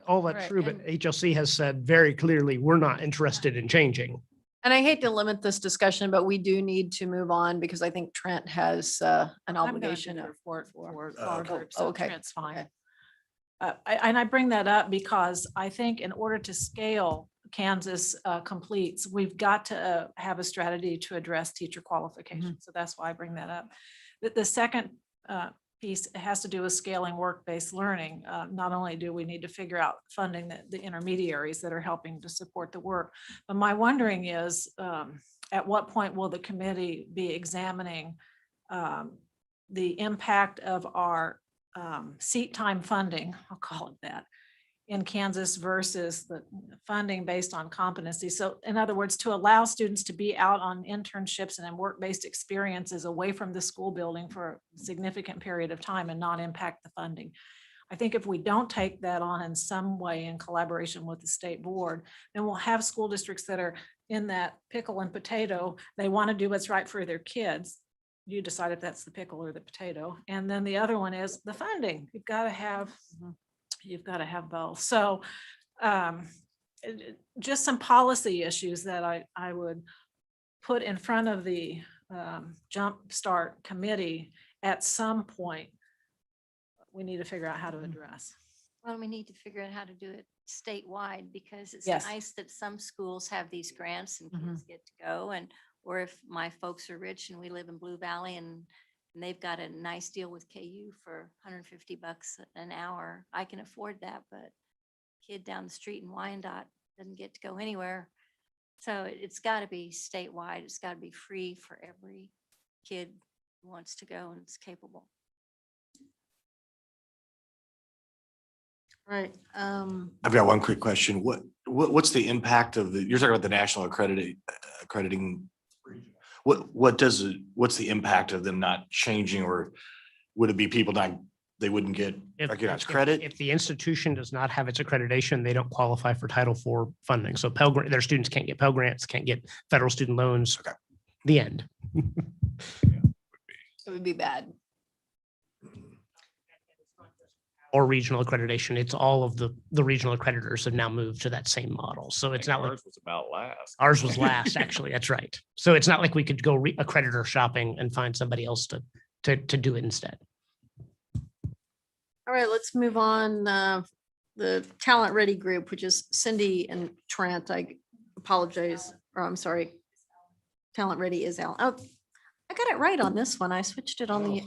All that's Right, true, but and- HLC has said very clearly, we're not interested in changing. And I hate to limit this discussion, but we do need to move on because I think Trent has an I'm gonna do obligation. the of- report for Oh, our okay. group, so Okay. Trent's fine. Okay. And I bring that up because I think in order to scale Kansas completes, we've got to have a strategy to address teacher qualification. So that's why I bring that up. The second piece has to do with scaling work-based learning. Not only do we need to figure out funding the intermediaries that are helping to support the work, but my wondering is, at what point will the committee be examining the impact of our seat time funding, I'll call it that, in Kansas versus the funding based on competency. So in other words, to allow students to be out on internships and in work-based experiences away from the school building for a significant period of time and not impact the funding. I think if we don't take that on in some way in collaboration with the state board, then we'll have school districts that are in that pickle and potato. They want to do what's right for their kids. You decide if that's the pickle or the potato. And then the other one is the funding. You've got to have both. So just some policy issues that I would put in front of the Jumpstart committee at some point. We need to figure out how to address. Well, we need to figure out how to do it statewide because it's Yes. nice that some schools have these grants and Mhm. kids get to go. And, or if my folks are rich and we live in Blue Valley and they've got a nice deal with KU for $150 an hour, I can afford that, but kid down the street in Wyandotte doesn't get to go anywhere. So it's got to be statewide. It's got to be free for every kid who wants to go and is capable. Right. I've got one quick question. What's the impact of you're talking about the national accrediting? What's the impact of them not changing, or would it be people they wouldn't get recognized credit? If the institution does not have its accreditation, they don't qualify for Title IV funding. So Pell Grant, their students can't get Pell Grants, can't get federal student loans. Okay. The end. It would be bad. Or regional accreditation. It's all of the regional accreditors have now moved to that same model. So it's not like Ours was about last. ours was last, actually. That's right. So it's not like we could go accreditor shopping and find somebody else to do it instead. All right, let's move on. The Talent Ready group, which is Cindy and Trent. I apologize, or I'm sorry. Talent Ready is Alan. Oh, I got it right on this one. I switched it on the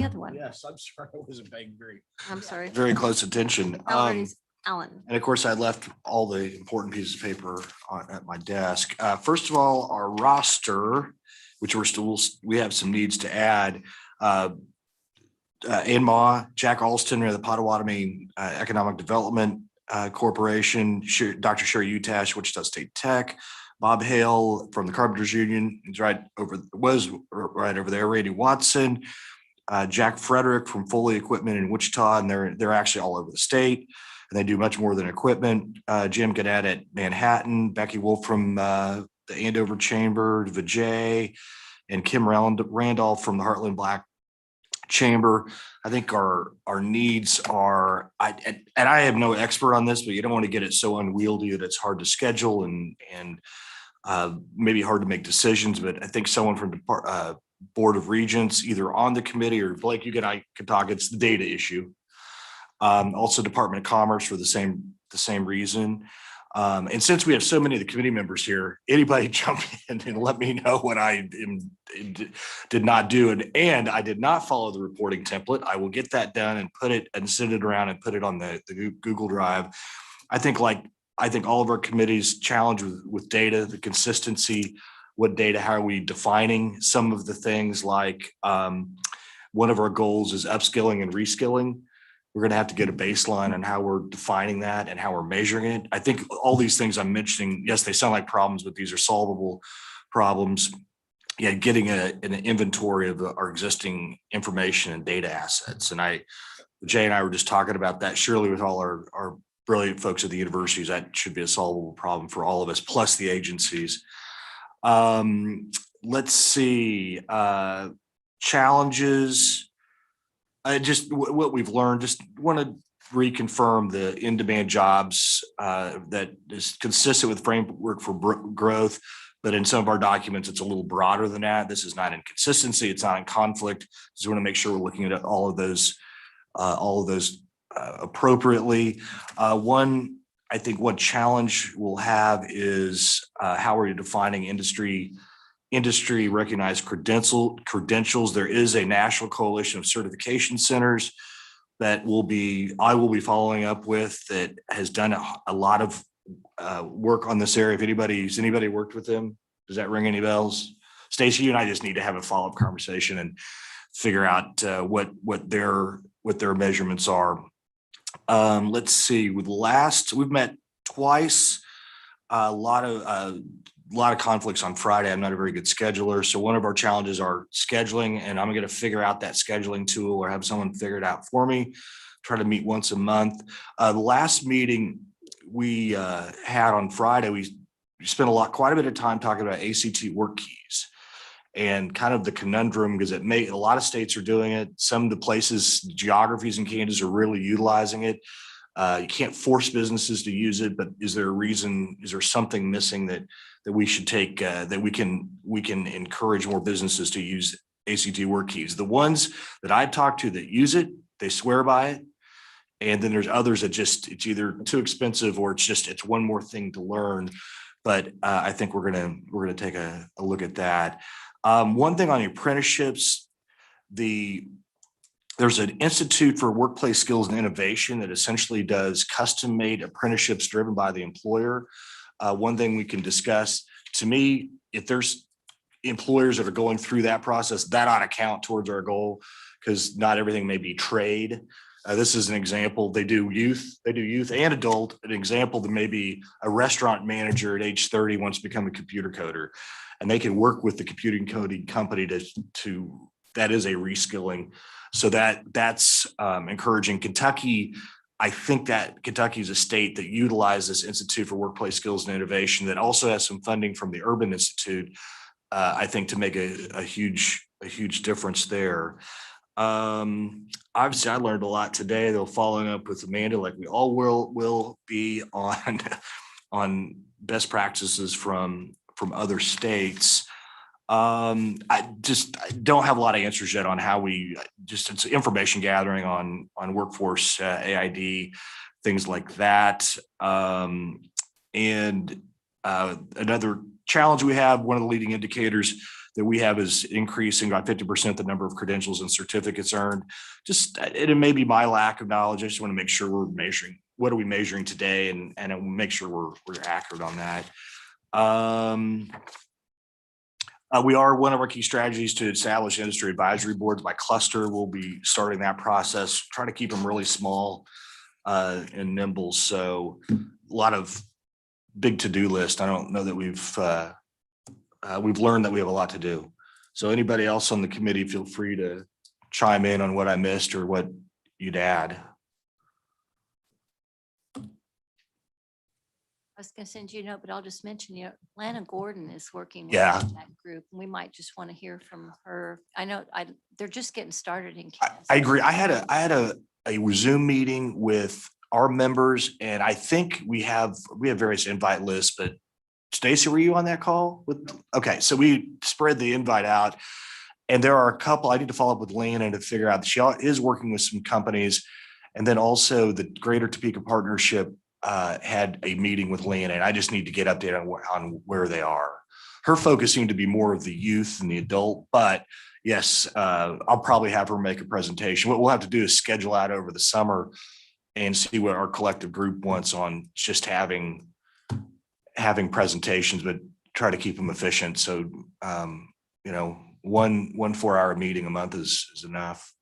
other one. Yes, I'm sorry. I wasn't paying I'm sorry. very close attention. Talent Ready's Alan. And of course, I left all the important pieces of paper at my desk. First of all, our roster, which we have some needs to add. Ann Ma, Jack Alston, the Potawatomi Economic Development Corporation, Dr. Sherry Utash, Wichita State Tech, Bob Hale from the Carpenters Union, was right over there, Randy Watson, Jack Frederick from Foley Equipment in Wichita, and they're actually all over the state, and they do much more than equipment. Jim Gannett at Manhattan, Becky Wolf from the Andover Chamber, Vijay, and Kim Randolph from the Heartland Black Chamber. I think our needs are, and I am no expert on this, but you don't want to get it so unwieldy that it's hard to schedule and maybe hard to make decisions. But I think someone from Board of Regents, either on the committee, or Blake, you and I could talk, it's the data issue. Also Department of Commerce for the same reason. And since we have so many of the committee members here, anybody jump in and let me know what I did not do. And I did not follow the reporting template. I will get that done and put it and send it around and put it on the Google Drive. I think all of our committees challenged with data, the consistency, what data, how are we defining some of the things, like one of our goals is upskilling and reskilling. We're going to have to get a baseline on how we're defining that and how we're measuring it. I think all these things I'm mentioning, yes, they sound like problems, but these are solvable problems. Yeah, getting an inventory of our existing information and data assets. And Jay and I were just talking about that. Surely with all our brilliant folks at the universities, that should be a solvable problem for all of us, plus the agencies. Let's see, challenges. Just what we've learned, just want to reconfirm the in-demand jobs that is consistent with framework for growth, but in some of our documents, it's a little broader than that. This is not inconsistency. It's not in conflict. Just want to make sure we're looking at all of those appropriately. One challenge we'll have is how are you defining industry recognized credentials. There is a national coalition of certification centers that I will be following up with, that has done a lot of work on this area. If anybody worked with them, does that ring any bells? Stacy, you and I just need to have a follow-up conversation and figure out what their measurements are. Let's see. We've met twice. A lot of conflicts on Friday. I'm not a very good scheduler. So one of our challenges are scheduling, and I'm going to figure out that scheduling tool or have someone figure it out for me. Try to meet once a month. The last meeting we had on Friday, we spent quite a bit of time talking about ACT work keys and kind of the conundrum, because a lot of states are doing it. Some of the places, geographies in Kansas are really utilizing it. You can't force businesses to use it, but is there a reason? Is there something missing that we should take, that we can encourage more businesses to use ACT work keys? The ones that I talked to that use it, they swear by it. And then there's others that it's either too expensive or it's one more thing to learn. But I think we're gonna take a look at that. One thing on the apprenticeships, there's an Institute for Workplace Skills and Innovation that essentially does custom-made apprenticeships driven by the employer. One thing we can discuss, to me, if there's employers that are going through that process, that ought to count towards our goal, because not everything may be trade. This is an example. They do youth and adult. An example that maybe a restaurant manager at age 30 wants to become a computer coder, and they can work with the computing coding company to that is a reskilling. So that's encouraging. Kentucky, I think that Kentucky is a state that utilizes Institute for Workplace Skills and Innovation that also has some funding from the Urban Institute, I think, to make a huge difference there. Obviously, I learned a lot today, though, following up with Amanda, like we all will be on best practices from other states. I don't have a lot of answers yet on how it's information gathering on workforce, AID, things like that. And another challenge we have, one of the leading indicators that we have, is increasing by 50% the number of credentials and certificates earned. It may be my lack of knowledge. I just want to make sure we're measuring. What are we measuring today, and make sure we're accurate on that. We are, one of our key strategies to establish industry advisory boards by cluster. We'll be starting that process, trying to keep them really small. and nimble. So a lot of big to-do list. I don't know that we've learned that we have a lot to do. So anybody else on the committee, feel free to chime in on what I missed or what you'd add. I was gonna send you a note, but I'll just mention, Lana Gordon is working with Yeah. that group. We might just want to hear from her. I know they're just getting started in I Kansas. agree. I had a Zoom meeting with our members, and I think we have various invite lists, but Stacy, were you on that call with? Okay, so we spread the invite out, and there are a couple, I need to follow up with Lana to figure out, she is working with some companies. And then also the Greater Topeka Partnership had a meeting with Lana, and I just need to get updated on where they are. Her focus seemed to be more of the youth and the adult, but yes, I'll probably have her make a presentation. What we'll have to do is schedule out over the summer and see what our collective group wants on just having presentations, but try to keep them efficient. So, one 4-hour meeting a month is enough.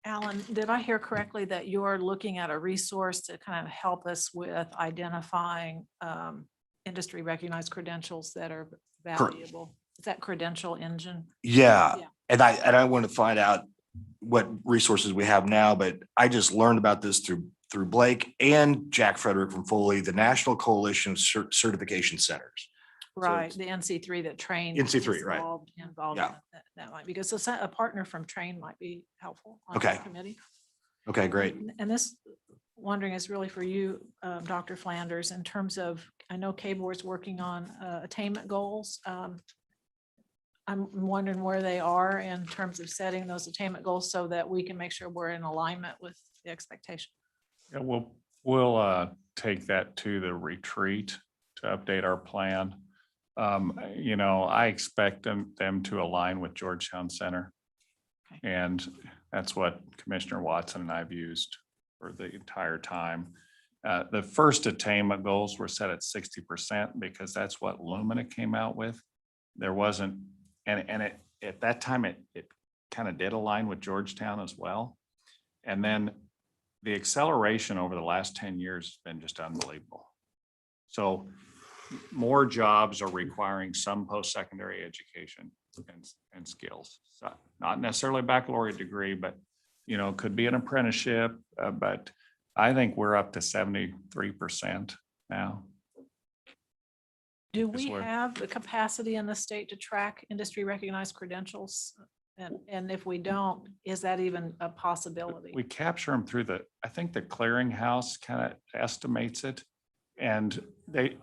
Alan, did I hear correctly that you're looking at a resource to kind of help us with identifying industry recognized credentials that are valuable? Is that Credential Engine? Yeah. Yeah. And I want to find out what resources we have now, but I just learned about this through Blake and Jack Frederick from Foley, the National Coalition of Certification Centers. Right, the NC3 that Train. NC3, is right. Involved Yeah. in it. That might, because a partner from Train might be helpful on Okay. the committee. Okay, great. And this, wondering is really for you, Dr. Flanders, in terms of, I know KBOR's working on attainment goals. I'm wondering where they are in terms of setting those attainment goals so that we can make sure we're in alignment with the expectation. Yeah, we'll take that to the retreat to update our plan. I expect them to align with Georgetown Center. Okay. And that's what Commissioner Watson and I've used for the entire time. The first attainment goals were set at 60% because that's what Lumina came out with. There wasn't, and it, at that time, it kind of did align with Georgetown as well. And then the acceleration over the last 10 years has been just unbelievable. So more jobs are requiring some post-secondary education and skills. So not necessarily a baccalaureate degree, but could be an apprenticeship. But I think we're up to 73% now. Do Yes, we Lord. have the capacity in the state to track industry recognized credentials? And if we don't, is that even a possibility? We capture them through I think the clearinghouse kind of estimates it. And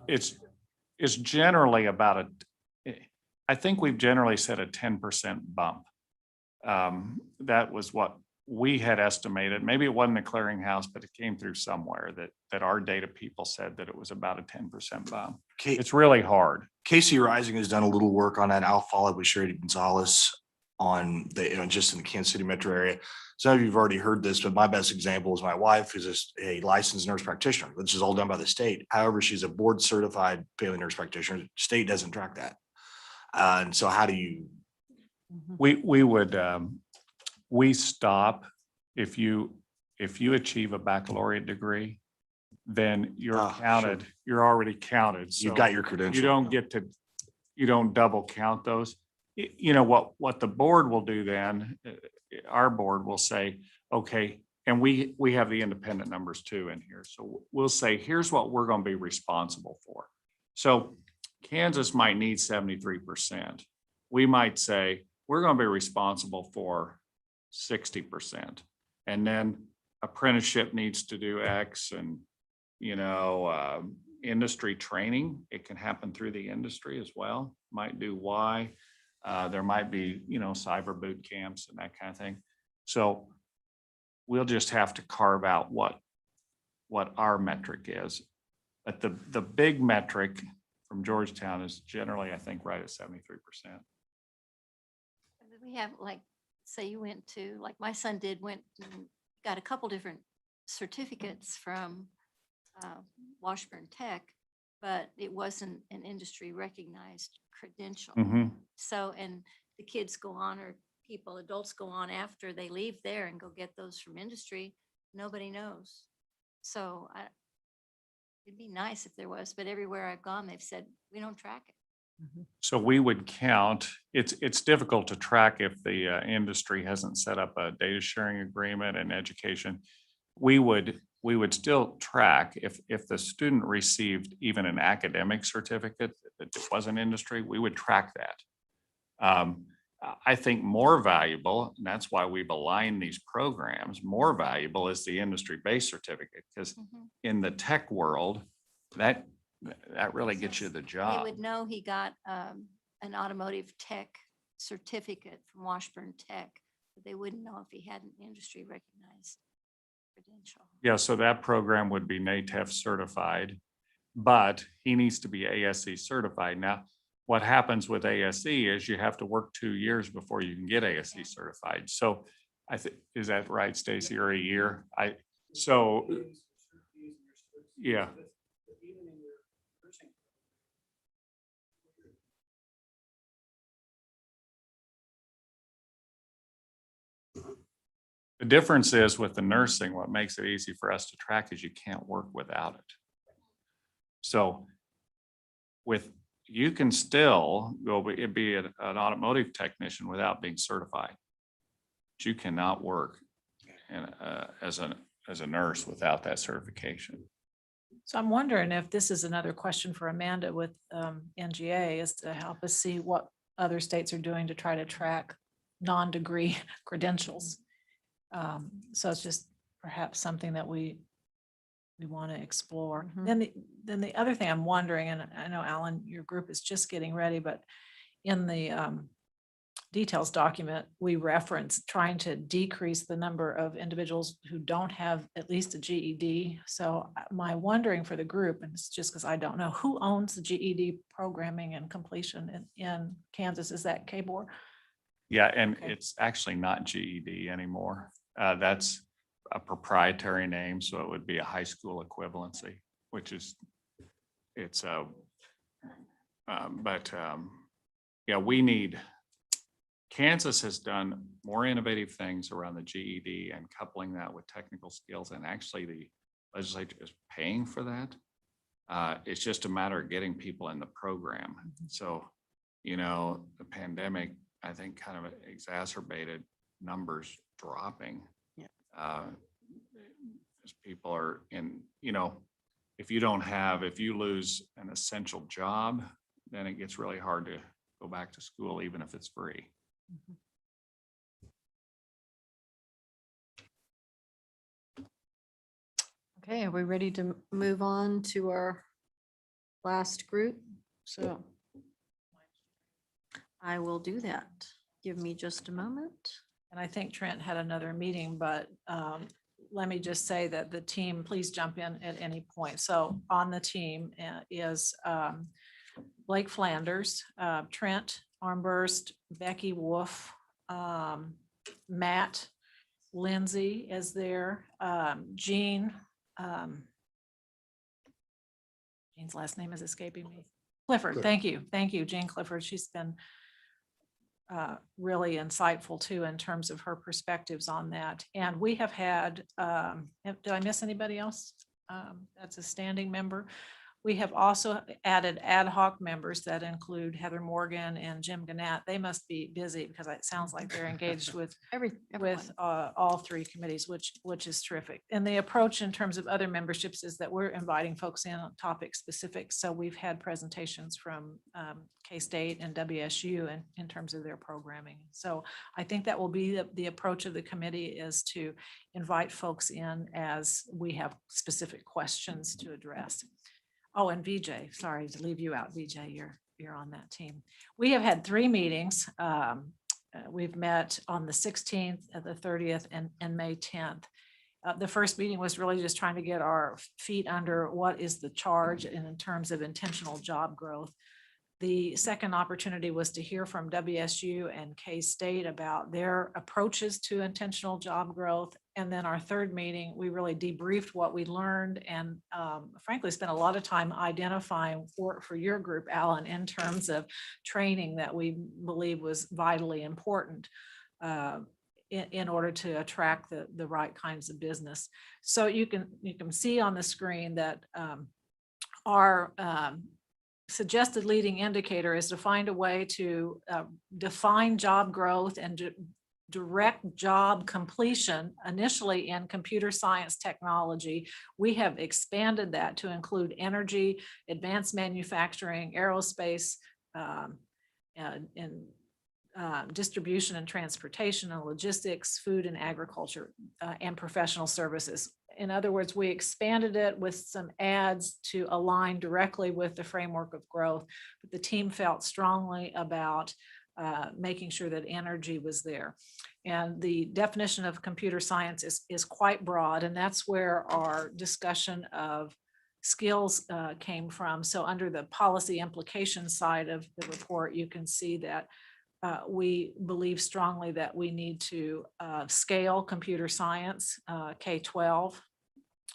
it's generally about I think we've generally set a 10% bump. That was what we had estimated. Maybe it wasn't a clearinghouse, but it came through somewhere that our data people said that it was about a 10% bump. It's really hard. Casey Rising has done a little work on that. I'll follow up with Sherry Gonzalez on just in the Kansas City metro area. Some of you have already heard this, but my best example is my wife, who's a licensed nurse practitioner. This is all done by the state. However, she's a board certified family nurse practitioner. State doesn't track that. And so how do you? We stop if you achieve a baccalaureate degree, then you're counted. Sure. You're already counted. You've got your credential. You don't double count those. What the board will do then, our board will say, okay, and we have the independent numbers too in here. So we'll say, here's what we're going to be responsible for. So Kansas might need 73%. We might say, we're going to be responsible for 60%. And then apprenticeship needs to do X, and, industry training, it can happen through the industry as well, might do Y. There might be, cyber boot camps and that kind of thing. So we'll just have to carve out what our metric is. But the big metric from Georgetown is generally, I think, right at 73%. We have, say you went to, like my son got a couple different certificates from Washburn Tech, but it wasn't an industry recognized credential. Mm-hmm. So, and the kids go on, or people, adults go on after they leave there and go get those from industry. Nobody knows. So it'd be nice if there was, but everywhere I've gone, they've said, we don't track it. So we would count, it's difficult to track if the industry hasn't set up a data sharing agreement and education. We would still track if the student received even an academic certificate that wasn't industry, we would track that. I think more valuable, and that's why we've aligned these programs, more valuable is the industry-based certificate, because in the tech world, that really gets you the They job. would know he got an automotive tech certificate from Washburn Tech, but they wouldn't know if he had an industry recognized credential. Yeah, so that program would be NATEF certified, but he needs to be ASE certified. Now, what happens with ASE is you have to work 2 years before you can get ASE certified. So I think, is that right, Stacy, or a year? Yeah. The difference is with the nursing, what makes it easy for us to track is you can't work without it. So you can still be an automotive technician without being certified. But you cannot work as a nurse without that certification. So I'm wondering if this is another question for Amanda with NGA, is to help us see what other states are doing to try to track non-degree credentials. So it's just perhaps something that we want to explore. Then the other thing I'm wondering, and I know Alan, your group is just getting ready, but in the details document, we reference trying to decrease the number of individuals who don't have at least a GED. So my wondering for the group, and it's just because I don't know, who owns the GED programming and completion in Kansas? Is that KBOR? Yeah, and Okay. it's actually not GED anymore. That's a proprietary name, so it would be a high school equivalency, which is, Kansas has done more innovative things around the GED and coupling that with technical skills, and actually the legislature is paying for that. It's just a matter of getting people in the program. So, the pandemic, I think, kind of exacerbated numbers dropping. Yeah. As people are in, if you lose an essential job, then it gets really hard to go back to school, even if it's free. Okay, are we ready to move on to our last group? So I will do that. Give me just a moment. And I think Trent had another meeting, but let me just say that the team, please jump in at any point. So on the team is Blake Flanders, Trent Armburst, Becky Wolf, Matt Lindsay is there, Jean. Jean's last name is escaping me. Clifford, thank you. Thank you, Jean Clifford. She's been really insightful too in terms of her perspectives on that. And we have had, did I miss anybody else? That's a standing member. We have also added ad hoc members that include Heather Morgan and Jim Gannett. They must be busy because it sounds like they're engaged with Everyone. all three committees, which is terrific. And the approach in terms of other memberships is that we're inviting folks in on topic specific. So we've had presentations from K-State and WSU in terms of their programming. So I think that will be the approach of the committee, is to invite folks in as we have specific questions to address. Oh, and VJ, sorry to leave you out, VJ, you're on that team. We have had 3 meetings. We've met on the 16th, the 30th, and May 10th. The first meeting was really just trying to get our feet under what is the charge in terms of intentional job growth. The second opportunity was to hear from WSU and K-State about their approaches to intentional job growth. And then our third meeting, we really debriefed what we learned and frankly spent a lot of time identifying for your group, Alan, in terms of training that we believe was vitally important. in order to attract the right kinds of business. So you can see on the screen that our suggested leading indicator is to find a way to define job growth and direct job completion initially in computer science technology. We have expanded that to include energy, advanced manufacturing, aerospace, and distribution and transportation and logistics, food and agriculture, and professional services. In other words, we expanded it with some adds to align directly with the framework of growth, but the team felt strongly about making sure that energy was there. And the definition of computer science is quite broad, and that's where our discussion of skills came from. So under the policy implication side of the report, you can see that we believe strongly that we need to scale computer science K-12.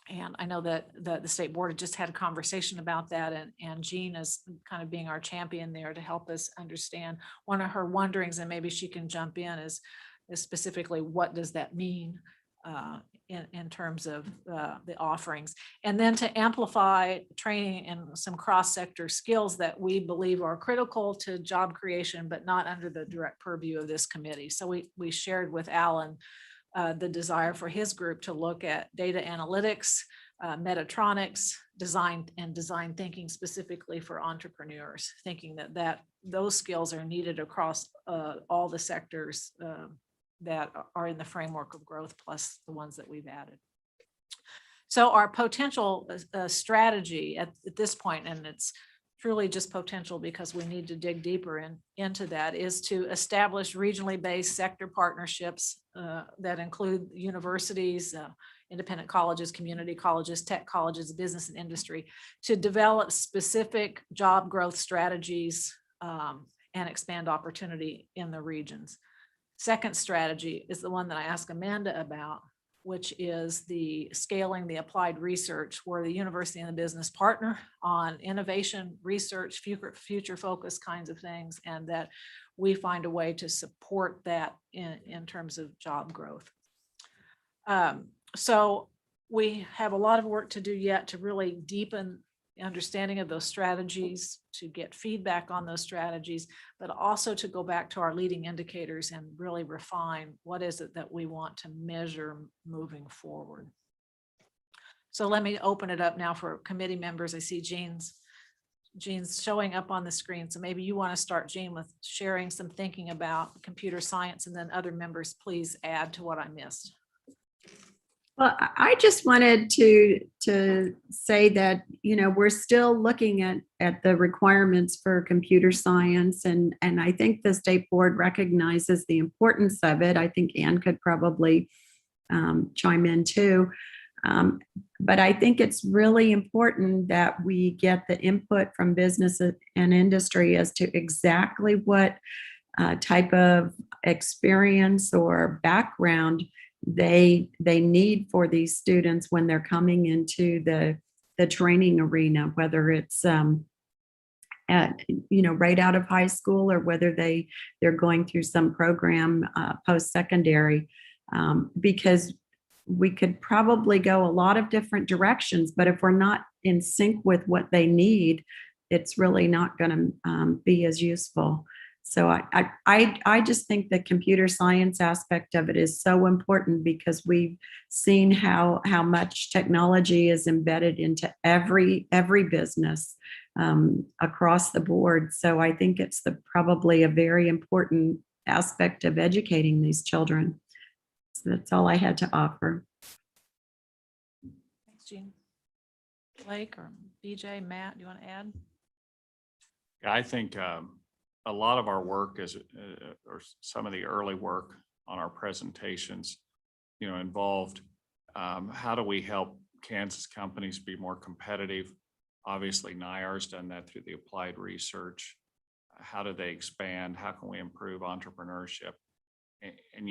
And I know that the state board had just had a conversation about that, and Jean is kind of being our champion there to help us understand. One of her wonderings, and maybe she can jump in, is specifically what does that mean in terms of the offerings, and then to amplify training and some cross-sector skills that we believe are critical to job creation, but not under the direct purview of this committee. So we shared with Alan the desire for his group to look at data analytics, Metatronics, design thinking specifically for entrepreneurs, thinking that those skills are needed across all the sectors that are in the framework of growth, plus the ones that we've added. So our potential strategy at this point, and it's truly just potential because we need to dig deeper into that, is to establish regionally based sector partnerships that include universities, independent colleges, community colleges, tech colleges, business and industry, to develop specific job growth strategies and expand opportunity in the regions. Second strategy is the one that I asked Amanda about, which is the scaling the applied research, where the university and the business partner on innovation, research, future focus kinds of things, and that we find a way to support that in terms of job growth. So we have a lot of work to do yet to really deepen the understanding of those strategies, to get feedback on those strategies, but also to go back to our leading indicators and really refine what is it that we want to measure moving forward. So let me open it up now for committee members. I see Jean's showing up on the screen. So maybe you want to start, Jean, with sharing some thinking about computer science, and then other members, please add to what I missed. Well, I just wanted to say that, we're still looking at the requirements for computer science, and I think the state board recognizes the importance of it. I think Ann could probably chime in too. But I think it's really important that we get the input from business and industry as to exactly what type of experience or background they need for these students when they're coming into the training arena, whether it's right out of high school, or whether they're going through some program post-secondary, because we could probably go a lot of different directions, but if we're not in sync with what they need, it's really not going to be as useful. So I just think the computer science aspect of it is so important, because we've seen how much technology is embedded into every business across the board. So I think it's probably a very important aspect of educating these children. So that's all I had to offer. Thanks, Jean. Blake or BJ, Matt, do you want to add? Yeah, I think a lot of our work is, or some of the early work on our presentations, involved how do we help Kansas companies be more competitive? Obviously, NIAR's done that through the applied research. How do they expand? How can we improve entrepreneurship? And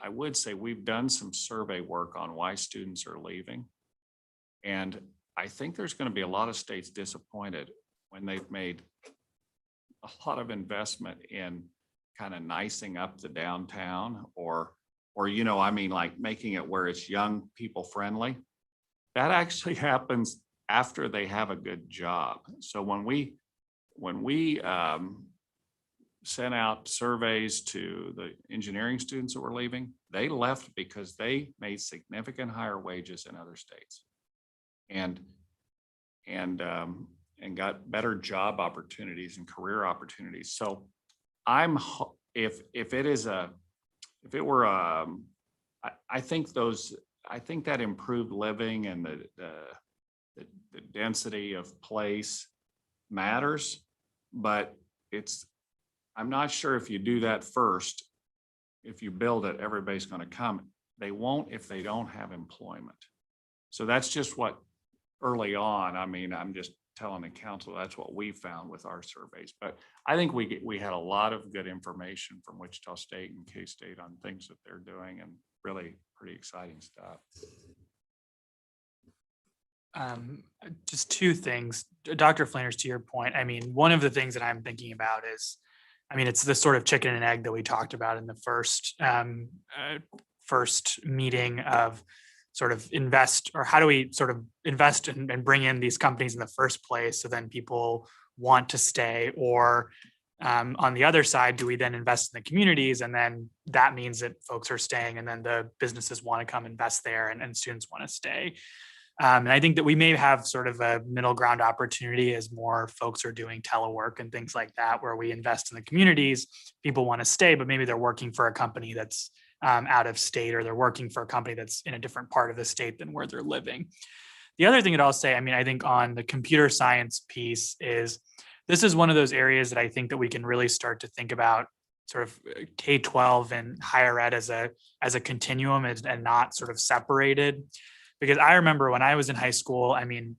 I would say we've done some survey work on why students are leaving. And I think there's going to be a lot of states disappointed when they've made a lot of investment in kind of nicing up the downtown or, you know, I mean, like making it where it's young people friendly. That actually happens after they have a good job. So when we sent out surveys to the engineering students that were leaving, they left because they made significant higher wages in other states and got better job opportunities and career opportunities. So if it were I think that improved living and the density of place matters, but I'm not sure if you do that first, if you build it, everybody's going to come. They won't if they don't have employment. So that's just what early on, I mean, I'm just telling the council, that's what we found with our surveys. But I think we had a lot of good information from Wichita State and K-State on things that they're doing and really pretty exciting stuff. Just two things, Dr. Flanders, to your point. I mean, one of the things that I'm thinking about is, I mean, it's the sort of chicken and egg that we talked about in the first meeting of sort of invest, or how do we sort of invest and bring in these companies in the first place so then people want to stay, or on the other side, do we then invest in the communities and then that means that folks are staying and then the businesses want to come invest there and students want to stay. And I think that we may have sort of a middle ground opportunity as more folks are doing telework and things like that, where we invest in the communities, people want to stay, but maybe they're working for a company that's out of state, or they're working for a company that's in a different part of the state than where they're living. The other thing that I'll say, I mean, I think on the computer science piece is, this is one of those areas that I think that we can really start to think about sort of K-12 and higher ed as a continuum and not sort of separated. Because I remember when I was in high school, I mean,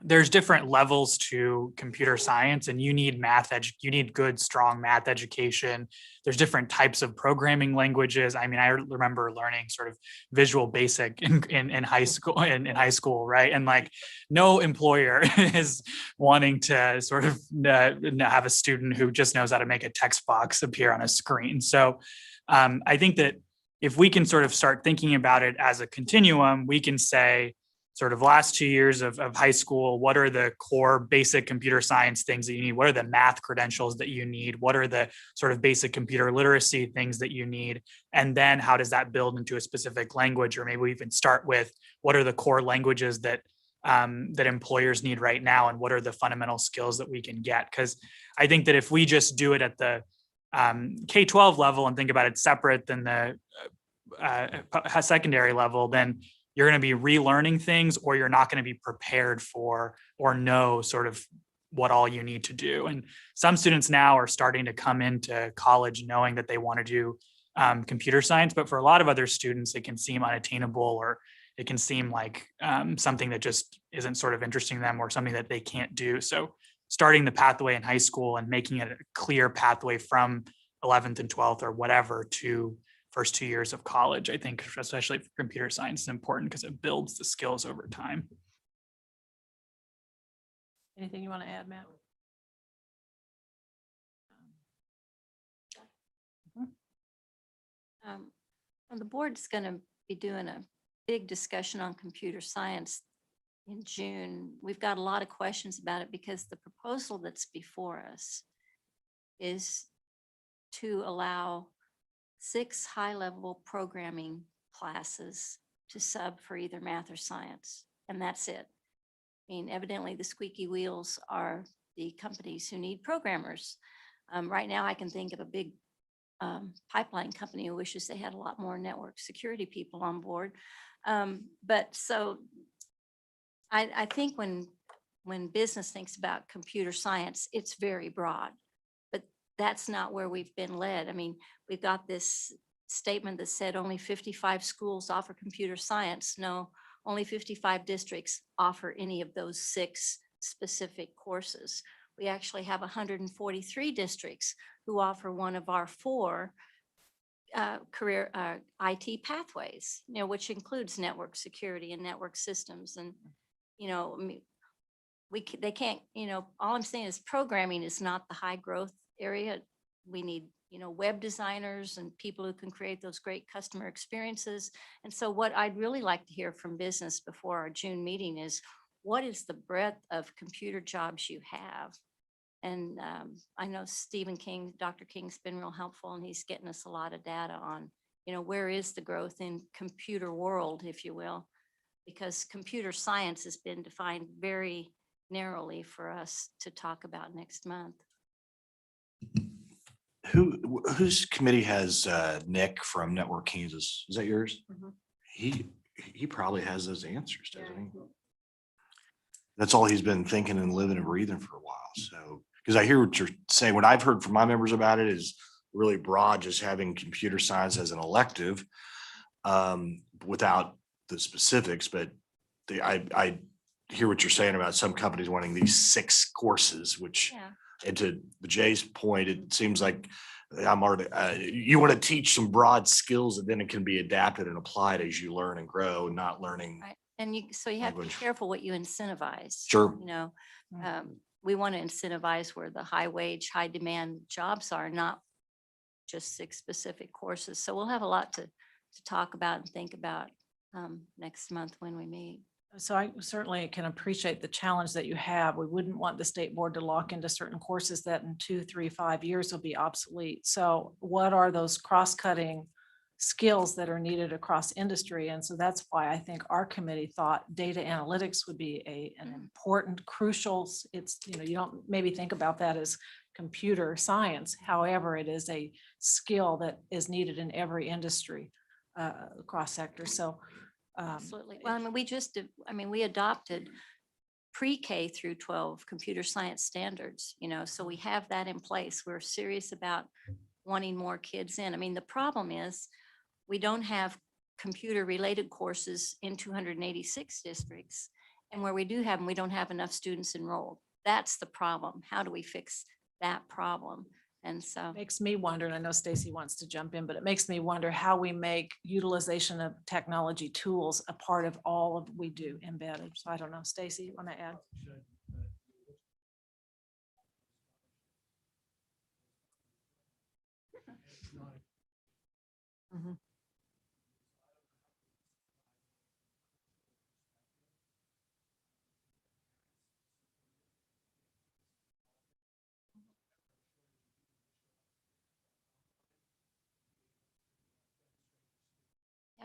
there's different levels to computer science, and you need you need good, strong math education. There's different types of programming languages. I mean, I remember learning sort of Visual Basic in high school, right? And like, no employer is wanting to sort of have a student who just knows how to make a text box appear on a screen. So I think that if we can sort of start thinking about it as a continuum, we can say, sort of last 2 years of high school, what are the core basic computer science things that you need? What are the math credentials that you need? What are the sort of basic computer literacy things that you need? And then how does that build into a specific language? Or maybe we even start with, what are the core languages that that employers need right now? And what are the fundamental skills that we can get? Because I think that if we just do it at the K-12 level and think about it separate than the secondary level, then you're going to be relearning things, or you're not going to be prepared for or know sort of what all you need to do. And some students now are starting to come into college knowing that they want to do computer science, but for a lot of other students, it can seem unattainable, or it can seem like something that just isn't sort of interesting to them, or something that they can't do. So starting the pathway in high school and making it a clear pathway from 11th and 12th or whatever to first 2 years of college, I think, especially for computer science, is important because it builds the skills over time. Anything you want to add, Matt? The board's going to be doing a big discussion on computer science in June. We've got a lot of questions about it because the proposal that's before us is to allow 6 high-level programming classes to sub for either math or science, and that's it. I mean, evidently the squeaky wheels are the companies who need programmers. Right now, I can think of a big pipeline company who wishes they had a lot more network security people on board. But so I think when business thinks about computer science, it's very broad. That's not where we've been led. I mean, we've got this statement that said only 55 schools offer computer science. No, only 55 districts offer any of those 6 specific courses. We actually have 143 districts who offer one of our 4 career IT pathways, you know, which includes network security and network systems. And, you know, I mean, they can't, you know, all I'm saying is programming is not the high growth area. We need web designers and people who can create those great customer experiences. And so what I'd really like to hear from business before our June meeting is, what is the breadth of computer jobs you have? And I know Dr. King's been real helpful, and he's getting us a lot of data on, where is the growth in computer world, if you will, because computer science has been defined very narrowly for us to talk about next month. Whose committee has Nick from Network Kansas? Is that yours? Mhm. He probably has those answers, doesn't he? That's all he's been thinking and living and breathing for a while. So, because I hear what you're saying, what I've heard from my members about it is really broad, just having computer science as an elective, without the specifics. But I hear what you're saying about some companies wanting these 6 courses, which, Yeah. and to Jay's point, it seems like I'm already, you want to teach some broad skills, and then it can be adapted and applied as you learn and grow, not learning. Right. And so you have to be Language. careful what you incentivize. Sure. We want to incentivize where the high wage, high demand jobs are, not just 6 specific courses. So we'll have a lot to talk about and think about next month when we meet. So I certainly can appreciate the challenge that you have. We wouldn't want the state board to lock into certain courses that in 2, 3, 5 years will be obsolete. So what are those cross-cutting skills that are needed across industry? And so that's why I think our committee thought data analytics would be an important, crucial, it's, you don't maybe think about that as computer science. However, it is a skill that is needed in every industry across sectors. So Absolutely. Well, we adopted pre-K through 12 computer science standards, so we have that in place. We're serious about wanting more kids in. I mean, the problem is we don't have computer related courses in 286 districts. And where we do have them, we don't have enough students enrolled. That's the problem. How do we fix that problem? And so makes me wonder, and I know Stacy wants to jump in, but it makes me wonder how we make utilization of technology tools a part of all of we do embedded. So I don't know, Stacy, you want to add? Mhm.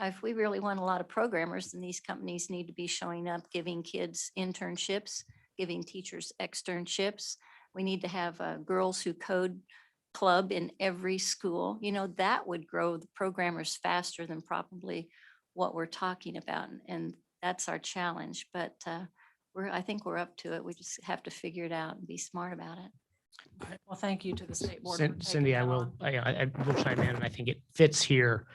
if we really want a lot of programmers, then these companies need to be showing up, giving kids internships, giving teachers externships. We need to have a girls who code club in every school. That would grow the programmers faster than probably what we're talking about. And that's our challenge. But I think we're up to it. We just have to figure it out and be smart about it. Well, thank you to the state board. for taking Cindy, I that will, on. I will chime in, and I think it fits here.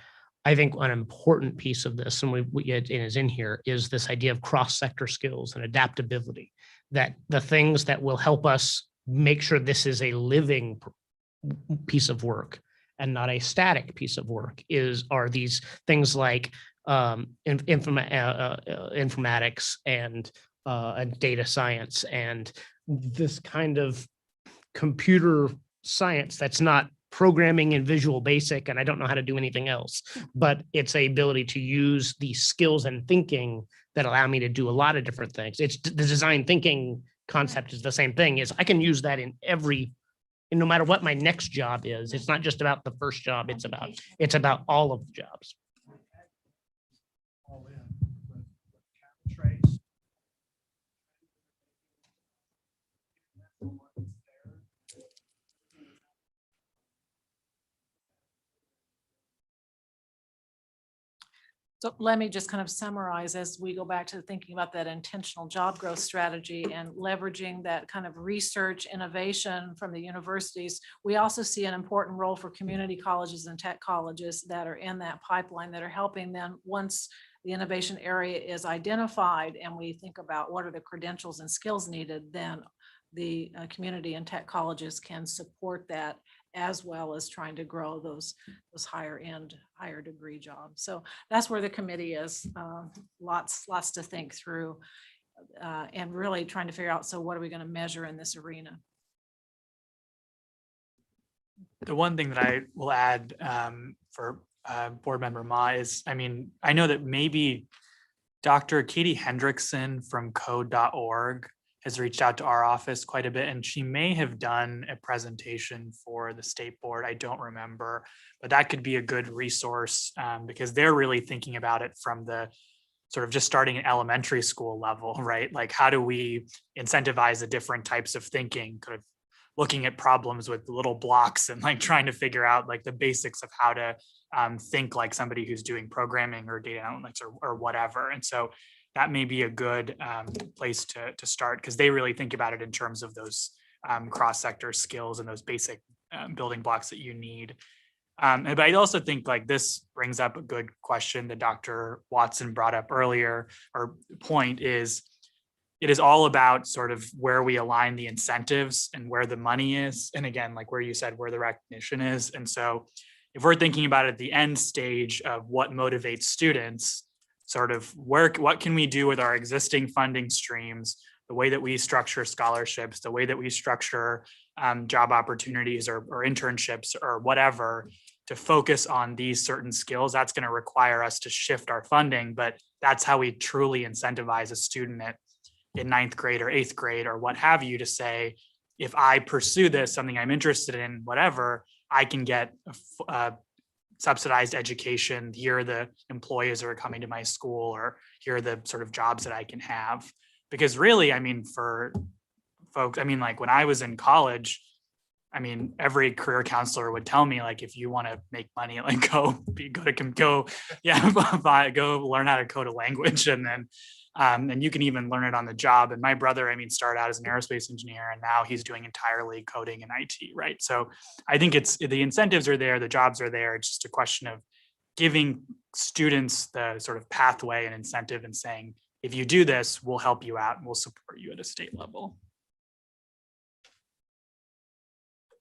I think an important piece of this, and it is in here, is this idea of cross-sector skills and adaptability. That the things that will help us make sure this is a living piece of work and not a static piece of work are these things like informatics and data science and this kind of computer science that's not programming in Visual Basic, and I don't know how to do anything else, but it's a ability to use the skills and thinking that allow me to do a lot of different things. It's the design thinking concept is the same thing, is I can use that in no matter what my next job is. It's not just about the first job, it's about all of the jobs. So let me just kind of summarize as we go back to thinking about that intentional job growth strategy and leveraging that kind of research innovation from the universities. We also see an important role for community colleges and tech colleges that are in that pipeline that are helping them once the innovation area is identified and we think about what are the credentials and skills needed, then the community and tech colleges can support that, as well as trying to grow those higher end, higher degree jobs. So that's where the committee is. Lots to think through and really trying to figure out, so what are we going to measure in this arena? The one thing that I will add for Board Member Ma is, I mean, I know that maybe Dr. Katie Hendrickson from code.org has reached out to our office quite a bit, and she may have done a presentation for the state board. I don't remember, but that could be a good resource because they're really thinking about it from the sort of just starting at elementary school level, right? Like, how do we incentivize the different types of thinking, kind of looking at problems with little blocks and like trying to figure out like the basics of how to think like somebody who's doing programming or data analytics or whatever. And so that may be a good place to start, because they really think about it in terms of those cross-sector skills and those basic building blocks that you need. But I also think like this brings up a good question that Dr. Watson brought up earlier, or point is, it is all about sort of where we align the incentives and where the money is. And again, like where you said, where the recognition is. And so if we're thinking about it at the end stage of what motivates students, sort of what can we do with our existing funding streams, the way that we structure scholarships, the way that we structure job opportunities or internships or whatever, to focus on these certain skills, that's going to require us to shift our funding. But that's how we truly incentivize a student in ninth grade or eighth grade or what have you, to say, if I pursue this, something I'm interested in, whatever, I can get a subsidized education. Here are the employees that are coming to my school, or here are the sort of jobs that I can have. Because really, I mean, for folks, I mean, like when I was in college, I mean, every career counselor would tell me, like, if you want to make money, like go learn how to code a language, and then and you can even learn it on the job. And my brother, I mean, started out as an aerospace engineer, and now he's doing entirely coding and IT, right? So I think it's the incentives are there, the jobs are there. It's just a question of giving students the sort of pathway and incentive and saying, if you do this, we'll help you out and we'll support you at a state level.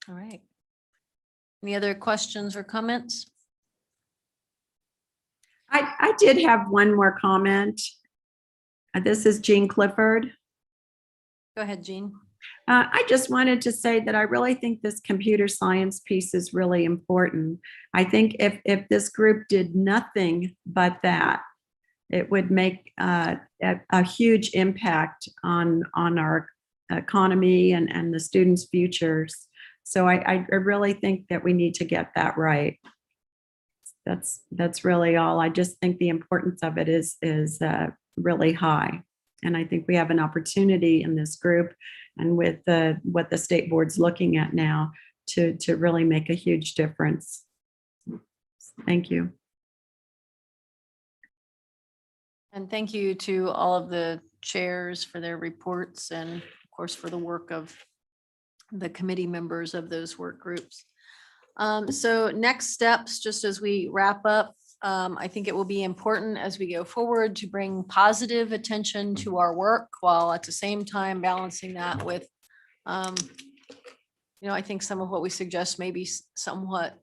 All right. Any other questions or comments? I did have one more comment. This is Jean Clifford. Go ahead, Jean. I just wanted to say that I really think this computer science piece is really important. I think if this group did nothing but that, it would make a huge impact on our economy and the students' futures. So I really think that we need to get that right. That's really all. I just think the importance of it is really high. And I think we have an opportunity in this group and with what the state board's looking at now to really make a huge difference. Thank you. And thank you to all of the chairs for their reports, and of course for the work of the committee members of those work groups. So next steps, just as we wrap up, I think it will be important as we go forward to bring positive attention to our work, while at the same time balancing that with, I think some of what we suggest may be somewhat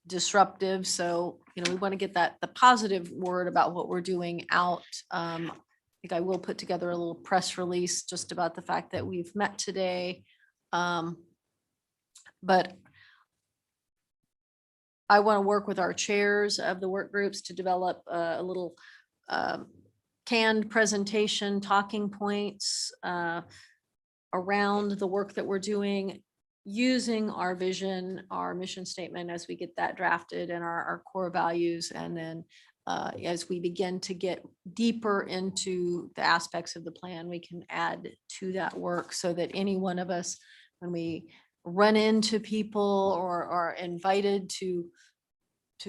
disruptive. So, we want to get the positive word about what we're doing out. I think I will put together a little press release just about the fact that we've met today. But I want to work with our chairs of the work groups to develop a little canned presentation, talking points around the work that we're doing, using our vision, our mission statement as we get that drafted, and our core values. And then as we begin to get deeper into the aspects of the plan, we can add to that work so that any one of us, when we run into people or are invited to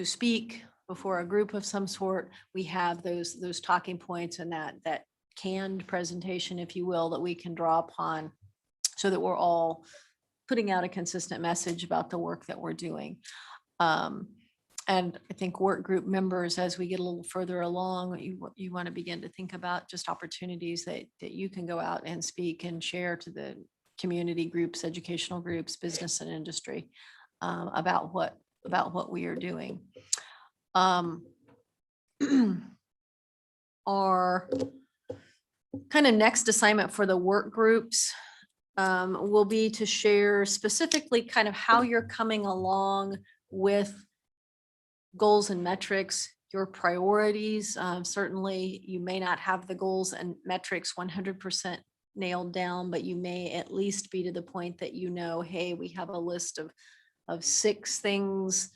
speak before a group of some sort, we have those talking points and that canned presentation, if you will, that we can draw upon, so that we're all putting out a consistent message about the work that we're doing. And I think work group members, as we get a little further along, you want to begin to think about just opportunities that you can go out and speak and share to the community groups, educational groups, business and industry about what we are doing. Our kind of next assignment for the work groups will be to share specifically kind of how you're coming along with goals and metrics, your priorities. Certainly, you may not have the goals and metrics 100% nailed down, but you may at least be to the point that you know, hey, we have a list of 6 things.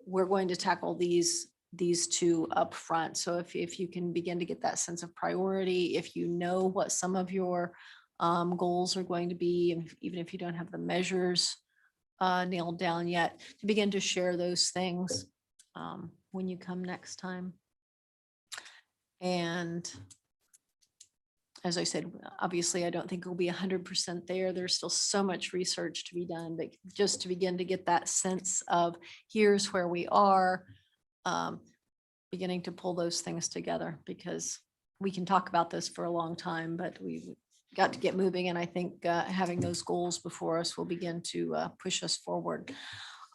We're going to tackle these 2 up front. So if you can begin to get that sense of priority, if you know what some of your goals are going to be, even if you don't have the measures nailed down yet, to begin to share those things when you come next time. And as I said, obviously, I don't think we'll be 100% there. There's still so much research to be done, but just to begin to get that sense of here's where we are, beginning to pull those things together, because we can talk about this for a long time, but we've got to get moving. And I think having those goals before us will begin to push us forward.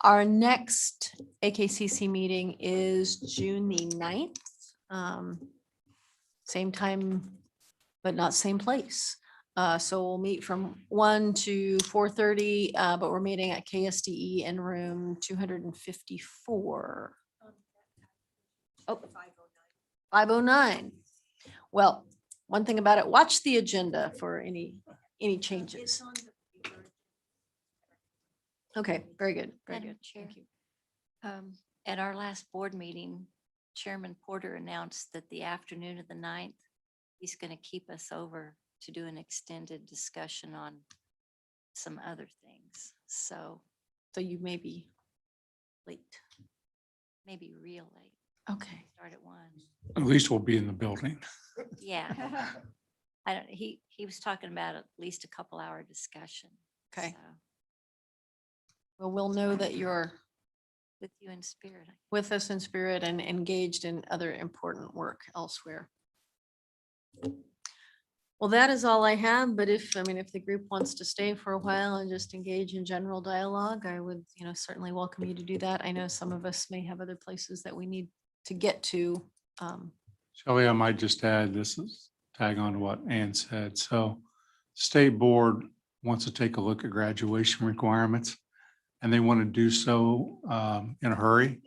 Our next AKCC meeting is June the 9th. Same time, but not same place. So we'll meet from 1 to 4:30, but we're meeting at KSDE in room 254. Oh, 509. Well, one thing about it, watch the agenda for any changes. Okay, very good, very Madam good. Chair. Thank you. At our last board meeting, Chairman Porter announced that the afternoon of the 9th, he's going to keep us over to do an extended discussion on some other things. So So you may be late. maybe real late, Okay. start at 1. At least we'll be in the building. Yeah. I don't, he was talking about at least a couple hour discussion. Okay. So, Well, we'll know that you're with you in spirit. with us in spirit and engaged in other important work elsewhere. Well, that is all I have, but if the group wants to stay for a while and just engage in general dialogue, I would, certainly welcome you to do that. I know some of us may have other places that we need to get to. Shelley, I might just add, this is tag on to what Ann said. So state board wants to take a look at graduation requirements, and they want to do so in a hurry,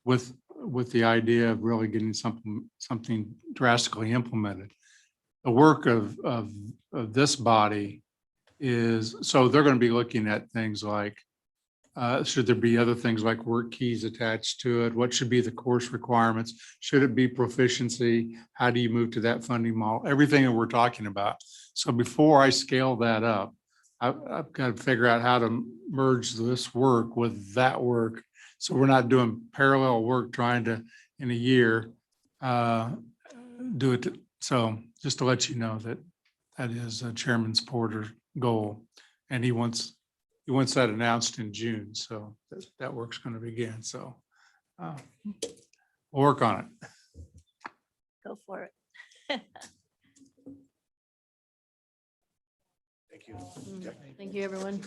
with the idea of really getting something drastically implemented. The work of this body is, so they're going to be looking at things like, should there be other things like work keys attached to it? What should be the course requirements? Should it be proficiency? How do you move to that funding model? Everything that we're talking about. So before I scale that up, I've got to figure out how to merge this work with that work. So we're not doing parallel work trying to, in a year, do it. So just to let you know that is Chairman Porter's goal. And he wants that announced in June. So that work's going to begin. So we'll work on it. Go for it. Thank you. Thank you, everyone.